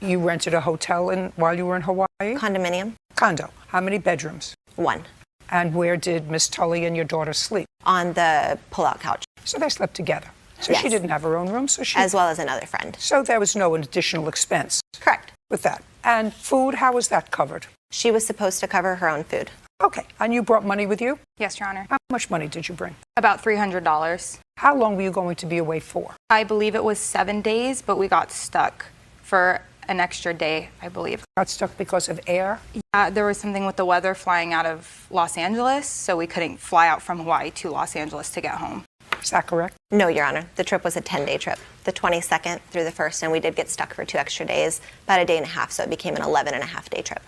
You rented a hotel while you were in Hawaii? Condominium. Condo. How many bedrooms? 1. And where did Miss Tully and your daughter sleep? On the pull-out couch. So they slept together. So Yes. she didn't have her own room, so she... As well as another friend. So there was no additional expense? Correct. With that. And food, how was that covered? She was supposed to cover her own food. Okay. And you brought money with you? Yes, Your Honor. How much money did you bring? About $300. How long were you going to be away for? I believe it was 7 days, but we got stuck for an extra day, I believe. Got stuck because of air? Yeah, there was something with the weather flying out of Los Angeles, so we couldn't fly out from Hawaii to Los Angeles to get home. Is that correct? No, Your Honor. The trip was a 10-day trip. The 22nd through the 1st, and we did get stuck for 2 extra days, about a day and a half, so it became an 11-and-a-half-day trip.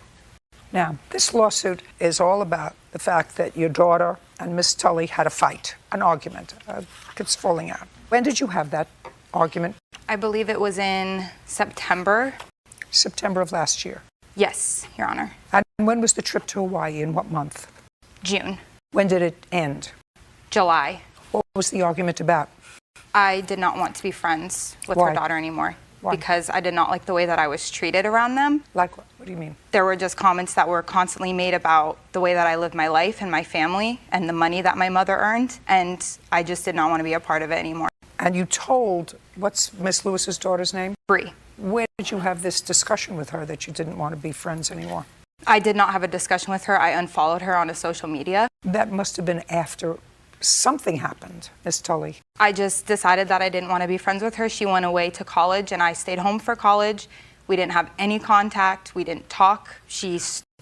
Now, this lawsuit is all about the fact that your daughter and Miss Tully had a fight, an argument. It's falling out. When did you have that argument? I believe it was in September. September of last year. Yes, Your Honor. And when was the trip to Hawaii? In what month? June. When did it end? July. What was the argument about? I did not want to be friends with Why? her daughter anymore. Why? Because I did not like the way that I was treated around them. Like what? What do you mean? There were just comments that were constantly made about the way that I lived my life and my family and the money that my mother earned, and I just did not want to be a part of it anymore. And you told, what's Miss Lewis's daughter's name? Bree. When did you have this discussion with her that you didn't want to be friends anymore? I did not have a discussion with her. I unfollowed her on social media. That must have been after something happened, Miss Tully. I just decided that I didn't want to be friends with her. She went away to college and I stayed home for college. We didn't have any contact. We didn't talk.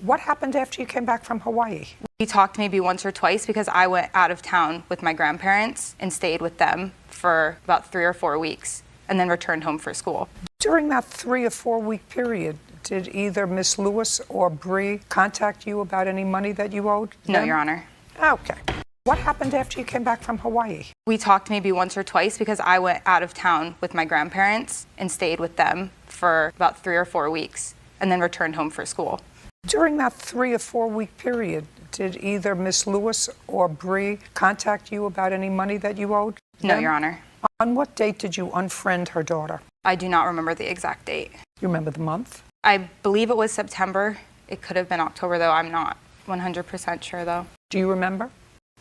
What happened after you came back from Hawaii? We talked maybe once or twice because I went out of town with my grandparents and stayed with them for about 3 or 4 weeks and then returned home for school. During that 3 or 4 week period, did either Miss Lewis or Bree contact you about any money that you owed them? No, Your Honor. Okay. What happened after you came back from Hawaii? We talked maybe once or twice because I went out of town with my grandparents and stayed with them for about 3 or 4 weeks and then returned home for school. During that 3 or 4 week period, did either Miss Lewis or Bree contact you about any money that you owed them? No, Your Honor. On what date did you unfriend her daughter? I do not remember the exact date. You remember the month? I believe it was September. It could have been October, though. I'm not 100% sure, though. Do you remember?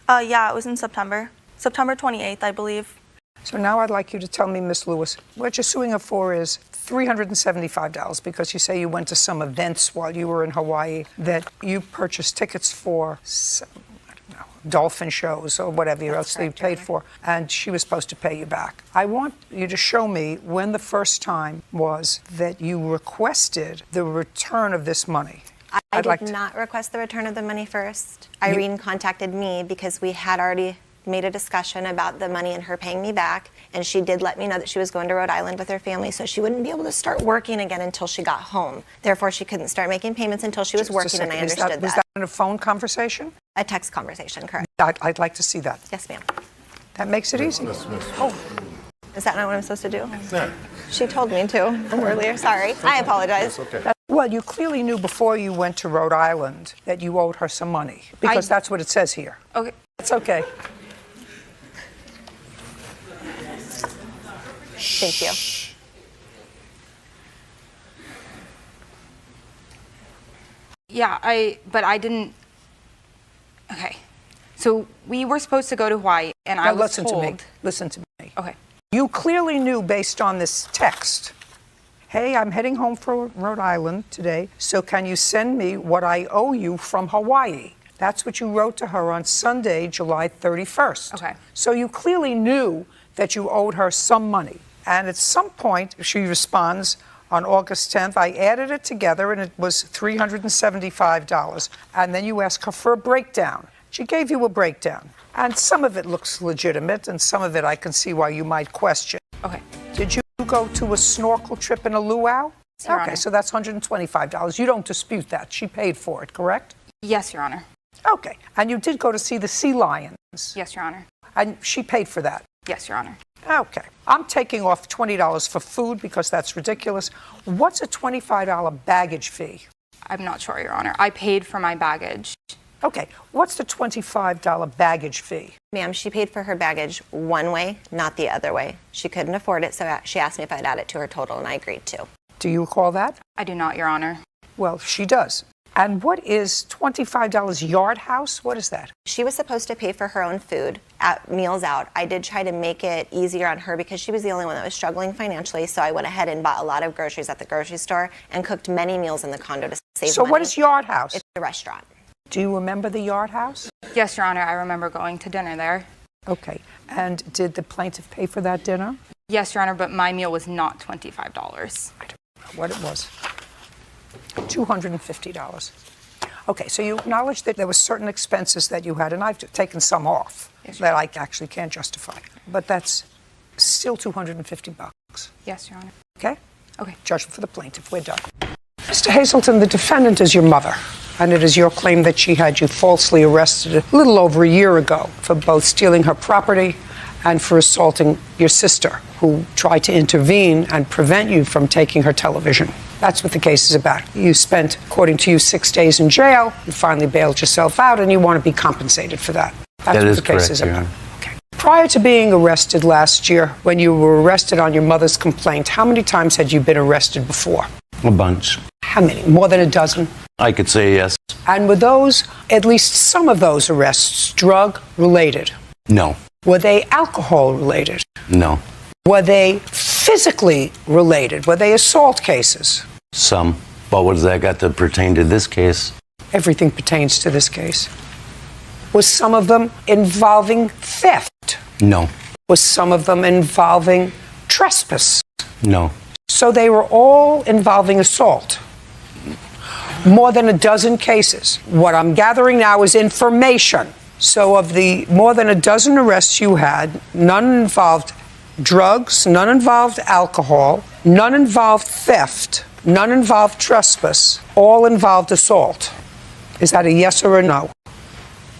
Yeah, it was in September. September 28th, I believe. So now I'd like you to tell me, Miss Lewis, what you're suing her for is $375 because you say you went to some events while you were in Hawaii that you purchased tickets for some, I don't know, dolphin shows or whatever else you paid for, and she was supposed to pay you back. I want you to show me when the first time was that you requested the return of this money. I did not request the return of the money first. Irene contacted me because we had already made a discussion about the money and her paying me back, and she did let me know that she was going to Rhode Island with her family, so she wouldn't be able to start working again until she got home. Therefore, she couldn't start making payments until she was working, and I understood that. Was that in a phone conversation? A text conversation, correct. I'd like to see that. Yes, ma'am. That makes it easy. Oh. Is that not what I'm supposed to do? Yeah. She told me to earlier. Sorry. I apologize. That's okay. Well, you clearly knew before you went to Rhode Island that you owed her some money, because that's what it says here. Okay. It's okay. Thank you. Yeah, but I didn't. Okay. So we were supposed to go to Hawaii, and I was told. Listen to me. Okay. You clearly knew based on this text, hey, I'm heading home from Rhode Island today, so can you send me what I owe you from Hawaii? That's what you wrote to her on Sunday, July 31st. Okay. So you clearly knew that you owed her some money. And at some point, she responds on August 10th, I added it together and it was $375. And then you ask her for a breakdown. She gave you a breakdown. And some of it looks legitimate and some of it I can see why you might question. Okay. Did you go to a snorkel trip in a luau? Your Okay, Honor. so that's $125. You don't dispute that. She paid for it, correct? Yes, Your Honor. Okay. And you did go to see the sea lions. Yes, Your Honor. And she paid for that. Yes, Your Honor. Okay. I'm taking off $20 for food because that's ridiculous. What's a $25 baggage fee? I'm not sure, Your Honor. I paid for my baggage. Okay. What's the $25 baggage fee? Ma'am, she paid for her baggage one way, not the other way. She couldn't afford it, so she asked me if I'd add it to her total, and I agreed to. Do you recall that? I do not, Your Honor. Well, she does. And what is $25 yard house? What is that? She was supposed to pay for her own food at meals out. I did try to make it easier on her because she was the only one that was struggling financially, so I went ahead and bought a lot of groceries at the grocery store and cooked many meals in the condo to save So money. what is yard house? It's a restaurant. Do you remember the yard house? Yes, Your Honor. I remember going to dinner there. Okay. And did the plaintiff pay for that dinner? Yes, Your Honor, but my meal was not $25. I don't know what it was. $250. Okay, so you acknowledge that there were certain expenses that you had, and I've taken some off that I actually can't justify. But that's still $250. Yes, Your Honor. Okay? Okay. Judgment for the plaintiff. We're done. Mr. Hazelton, the defendant is your mother, and it is your claim that she had you falsely arrested a little over a year ago for both stealing her property and for assaulting your sister, who tried to intervene and prevent you from taking her television. That's what the case is about. You spent, according to you, 6 days in jail. You finally bailed yourself out, and you want to be compensated for that. That's what the case is about. Okay. Prior to being arrested last year, when you were arrested on your mother's complaint, how many times had you been arrested before? A bunch. How many? More than a dozen? I could say yes. And were those, at least some of those arrests, drug-related? No. Were they alcohol-related? No. Were they physically related? Were they assault cases? Some. But what does that got to pertain to this case? Everything pertains to this case. Was some of them involving theft? No. Was some of them involving trespass? No. So they were all involving assault. More than a dozen cases. What I'm gathering now is information. So of the more than a dozen arrests you had, none involved drugs, none involved alcohol, none involved theft, none involved trespass, all involved assault. Is that a yes or a no?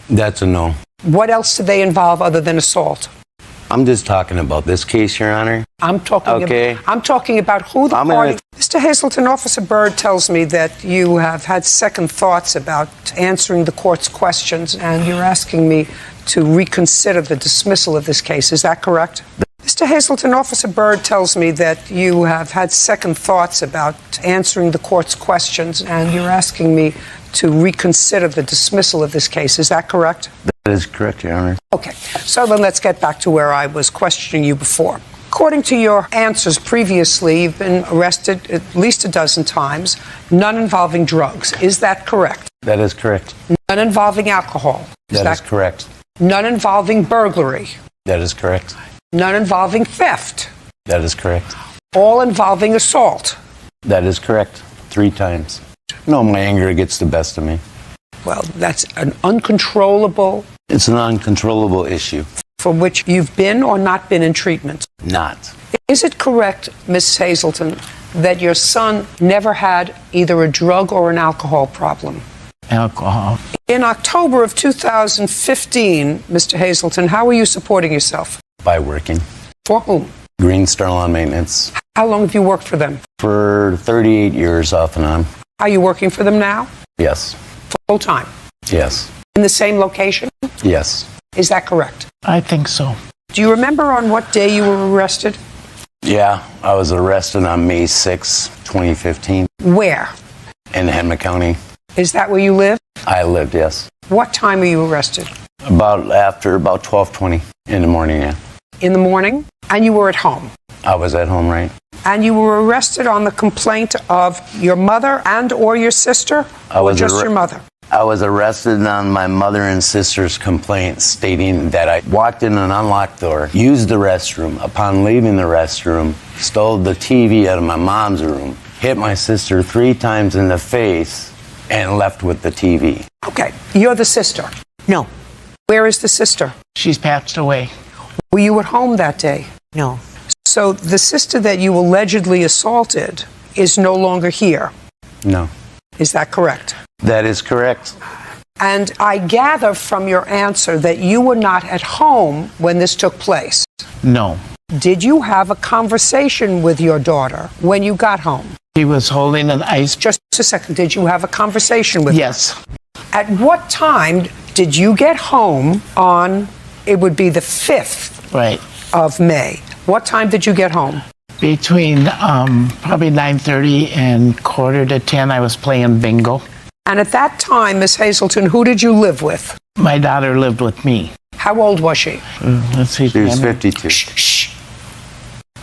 That's a no. What else do they involve other than assault? I'm just talking about this case, Your Honor. I'm talking about who the party... Mr. Hazelton, Officer Byrd tells me that you have had second thoughts about answering the court's questions, and you're asking me to reconsider the dismissal of this case. Is that correct? Mr. Hazelton, Officer Byrd tells me that you have had second thoughts about answering the court's questions, and you're asking me to reconsider the dismissal of this case. Is that correct? That is correct, Your Honor. Okay, so then let's get back to where I was questioning you before. According to your answers previously, you've been arrested at least a dozen times, none involving drugs. Is that correct? That is correct. None involving alcohol. That is correct. None involving burglary. That is correct. None involving theft. That is correct. All involving assault. That is correct. 3 times. No, my anger gets the best of me. Well, that's an uncontrollable... It's an uncontrollable issue. For which you've been or not been in treatment? Not. Is it correct, Ms. Hazelton, that your son never had either a drug or an alcohol problem? Alcohol. In October of 2015, Mr. Hazelton, how were you supporting yourself? By working. For whom? Green Star Lawn Maintenance. How long have you worked for them? For 38 years off and on. Are you working for them now? Yes. Full time? Yes. In the same location? Yes. Is that correct? I think so. Do you remember on what day you were arrested? Yeah, I was arrested on May 6, 2015. Where? In Henry County. Is that where you live? I lived, yes. What time were you arrested? After 12:20 in the morning, yeah. In the morning? And you were at home? I was at home, right. And you were arrested on the complaint of your mother and or your sister? Or just your mother? I was arrested on my mother and sister's complaint stating that I walked in an unlocked door, used the restroom. Upon leaving the restroom, stole the TV out of my mom's room, hit my sister 3 times in the face, and left with the TV. Okay, you're the sister. No. Where is the sister? She's passed away. Were you at home that day? No. So the sister that you allegedly assaulted is no longer here. No. Is that correct? That is correct. And I gather from your answer that you were not at home when this took place. No. Did you have a conversation with your daughter when you got home? She was holding an ice. Just a second. Did you have a conversation with her? Yes. At what time did you get home on, it would be the 5th Right. of May? What time did you get home? Between probably 9:30 and 9:45, I was playing bingo. And at that time, Miss Hazelton, who did you live with? My daughter lived with me. How old was she? Let's see. She was 52.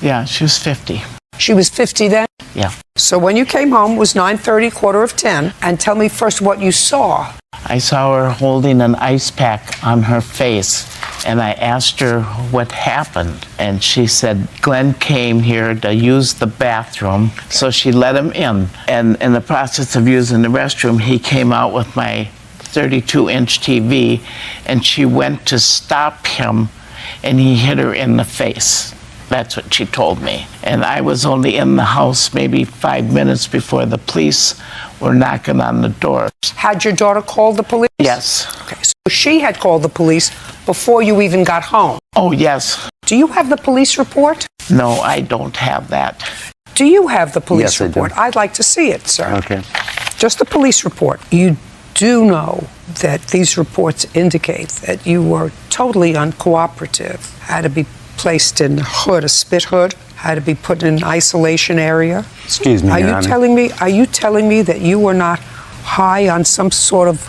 Yeah, she was 50. She was 50 then? Yeah. So when you came home, it was 9:30, 9:45, and tell me first what you saw. I saw her holding an ice pack on her face, and I asked her what happened. And she said, Glenn came here to use the bathroom, so she let him in. And in the process of using the restroom, he came out with my 32-inch TV, and she went to stop him, and he hit her in the face. That's what she told me. And I was only in the house maybe 5 minutes before the police were knocking on the door. Had your daughter called the police? Yes. Okay, so she had called the police before you even got home? Oh, yes. Do you have the police report? No, I don't have that. Do you have the police Yes, I report? do. I'd like to see it, sir. Okay. Just the police report. You do know that these reports indicate that you were totally uncooperative, had to be placed in a hood, a spit hood, had to be put in an isolation area. Excuse me, Are Your you Honor. telling me that you were not high on some sort of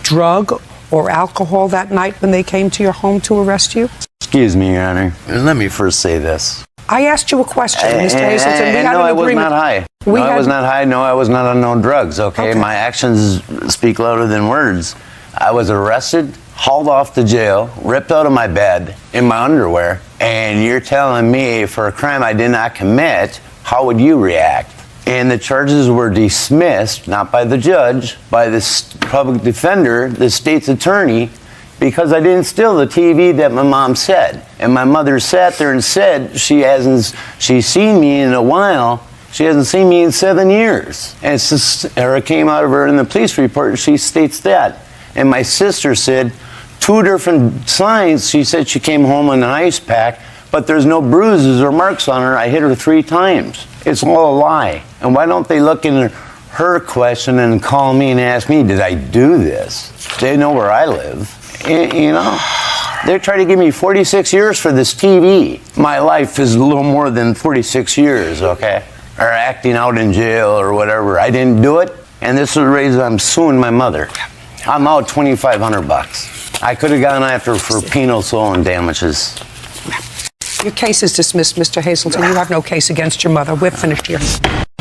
drug or alcohol that night when they came to your home to arrest you? Excuse me, Your Honor. Let me first say this. I asked you a question, Mr. Hazelton. We had no, an I was agreement. not high. We No, I had- was not high. No, I was not on no drugs, okay? Okay. My actions speak louder than words. I was arrested, hauled off to jail, ripped out of my bed in my underwear, and you're telling me for a crime I did not commit, how would you react? And the charges were dismissed, not by the judge, by the public defender, the state's attorney, because I didn't steal the TV that my mom said. And my mother sat there and said she's seen me in a while. She hasn't seen me in 7 years. And it's just, or it came out of her in the police report, she states that. And my sister said 2 different signs. She said she came home in an ice pack, but there's no bruises or marks on her. I hit her 3 times. It's all a lie. And why don't they look in her question and call me and ask me, did I do this? They know where I live. You know, they're trying to give me 46 years for this TV. My life is a little more than 46 years, okay? Or acting out in jail or whatever. I didn't do it, and this is the reason I'm suing my mother. I'm out $2,500. I could have gone after her for penal stolen damages. Your case is dismissed, Mr. Hazelton. You have no case against your mother. We're finished here.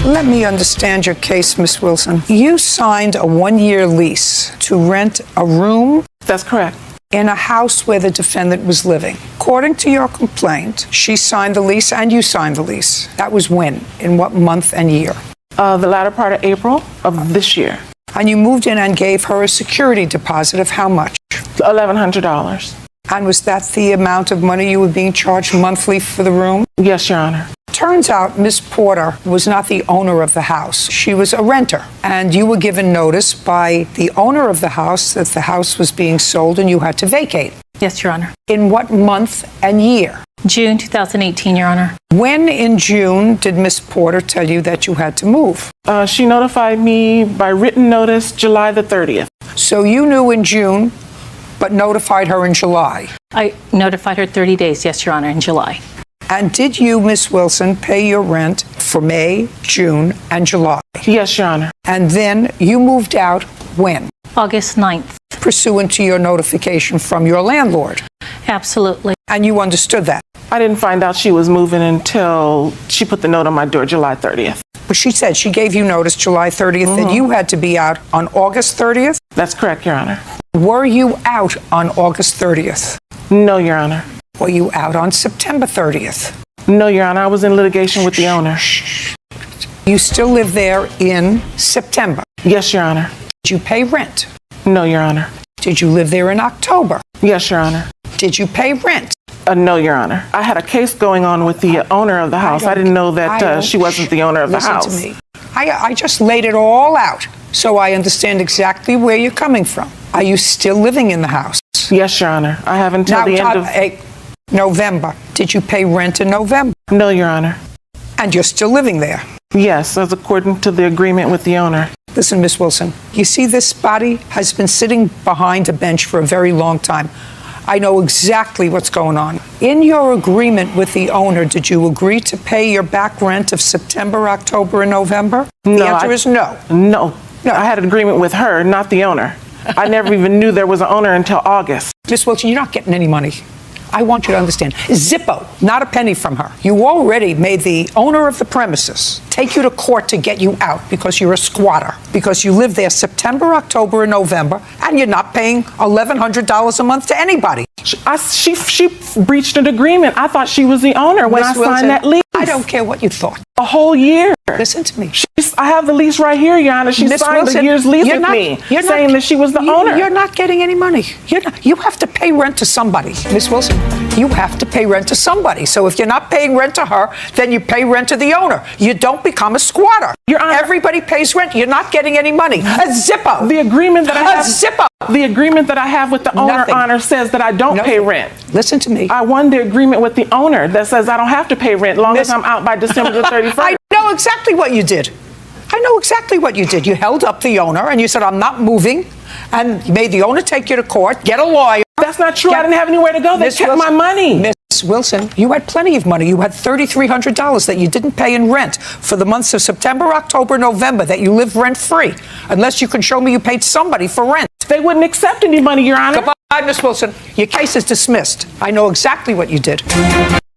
Let me understand your case, Miss Wilson. You signed a 1-year lease to rent a room. That's correct. In a house where the defendant was living. According to your complaint, she signed the lease and you signed the lease. That was when? In what month and year? The latter part of April of this year. And you moved in and gave her a security deposit of how much? $1,100. And was that the amount of money you were being charged monthly for the room? Yes, Your Honor. Turns out Miss Porter was not the owner of the house. She was a renter. And you were given notice by the owner of the house that the house was being sold and you had to vacate. Yes, Your Honor. In what month and year? June 2018, Your Honor. When in June did Miss Porter tell you that you had to move? She notified me by written notice July the 30th. So you knew in June, but notified her in July? I notified her 30 days, yes, Your Honor, in July. And did you, Miss Wilson, pay your rent for May, June, and July? Yes, Your Honor. And then you moved out when? August 9th. Pursuant to your notification from your landlord? Absolutely. And you understood that? I didn't find out she was moving until she put the note on my door July 30th. But she said she gave you notice July 30th that you had to be out on August 30th? That's correct, Your Honor. Were you out on August 30th? No, Your Honor. Were you out on September 30th? No, Your Honor. I was in litigation with the owner. You still live there in September? Yes, Your Honor. Did you pay rent? No, Your Honor. Did you live there in October? Yes, Your Honor. Did you pay rent? No, Your Honor. I had a case going on with the owner of the house. I didn't know that she wasn't the owner of the house. Listen to me. I just laid it all out so I understand exactly where you're coming from. Are you still living in the house? Yes, Your Honor. I have until the end of November. Did you pay rent in November? No, Your Honor. And you're still living there? Yes, that's according to the agreement with the owner. Listen, Miss Wilson, you see this body has been sitting behind a bench for a very long time. I know exactly what's going on. In your agreement with the owner, did you agree to pay your back rent of September, October, and November? No. The answer is no. No. I had an agreement with her, not the owner. I never even knew there was an owner until August. Miss Wilson, you're not getting any money. I want you to understand. Zippo, not a penny from her. You already made the owner of the premises take you to court to get you out because you're a squatter, because you live there September, October, and November, and you're not paying $1,100 a month to anybody. She breached an agreement. I thought she was the owner when Miss I Wilson, signed that lease. I don't care what you thought. A whole year. Listen to me. I have the lease right here, Your Honor. She Miss signed Wilson, a year's lease with not, me, saying that she was the owner. You're not getting any money. You have to pay rent to somebody. Miss Wilson, you have to pay rent to somebody. So if you're not paying rent to her, then you pay rent to the owner. You don't become a squatter. Your Honor, everybody pays rent. You're not getting any money. A Zippo. The agreement that I have. Zippo. The agreement that I have with the owner, Honor, says that I don't pay rent. Listen to me. I won the agreement with the owner that says I don't have to pay rent as long as I'm out by December the 31st. I know exactly what you did. I know exactly what you did. You held up the owner and you said, I'm not moving, and you made the owner take you to court, get a lawyer. That's not true. I didn't have anywhere to go. They kept my money. Miss Wilson, you had plenty of money. You had $3,300 that you didn't pay in rent for the months of September, October, November that you lived rent-free, unless you can show me you paid somebody for rent. They wouldn't accept any money, Your Honor. Goodbye, Miss Wilson. Your case is dismissed. I know exactly what you did.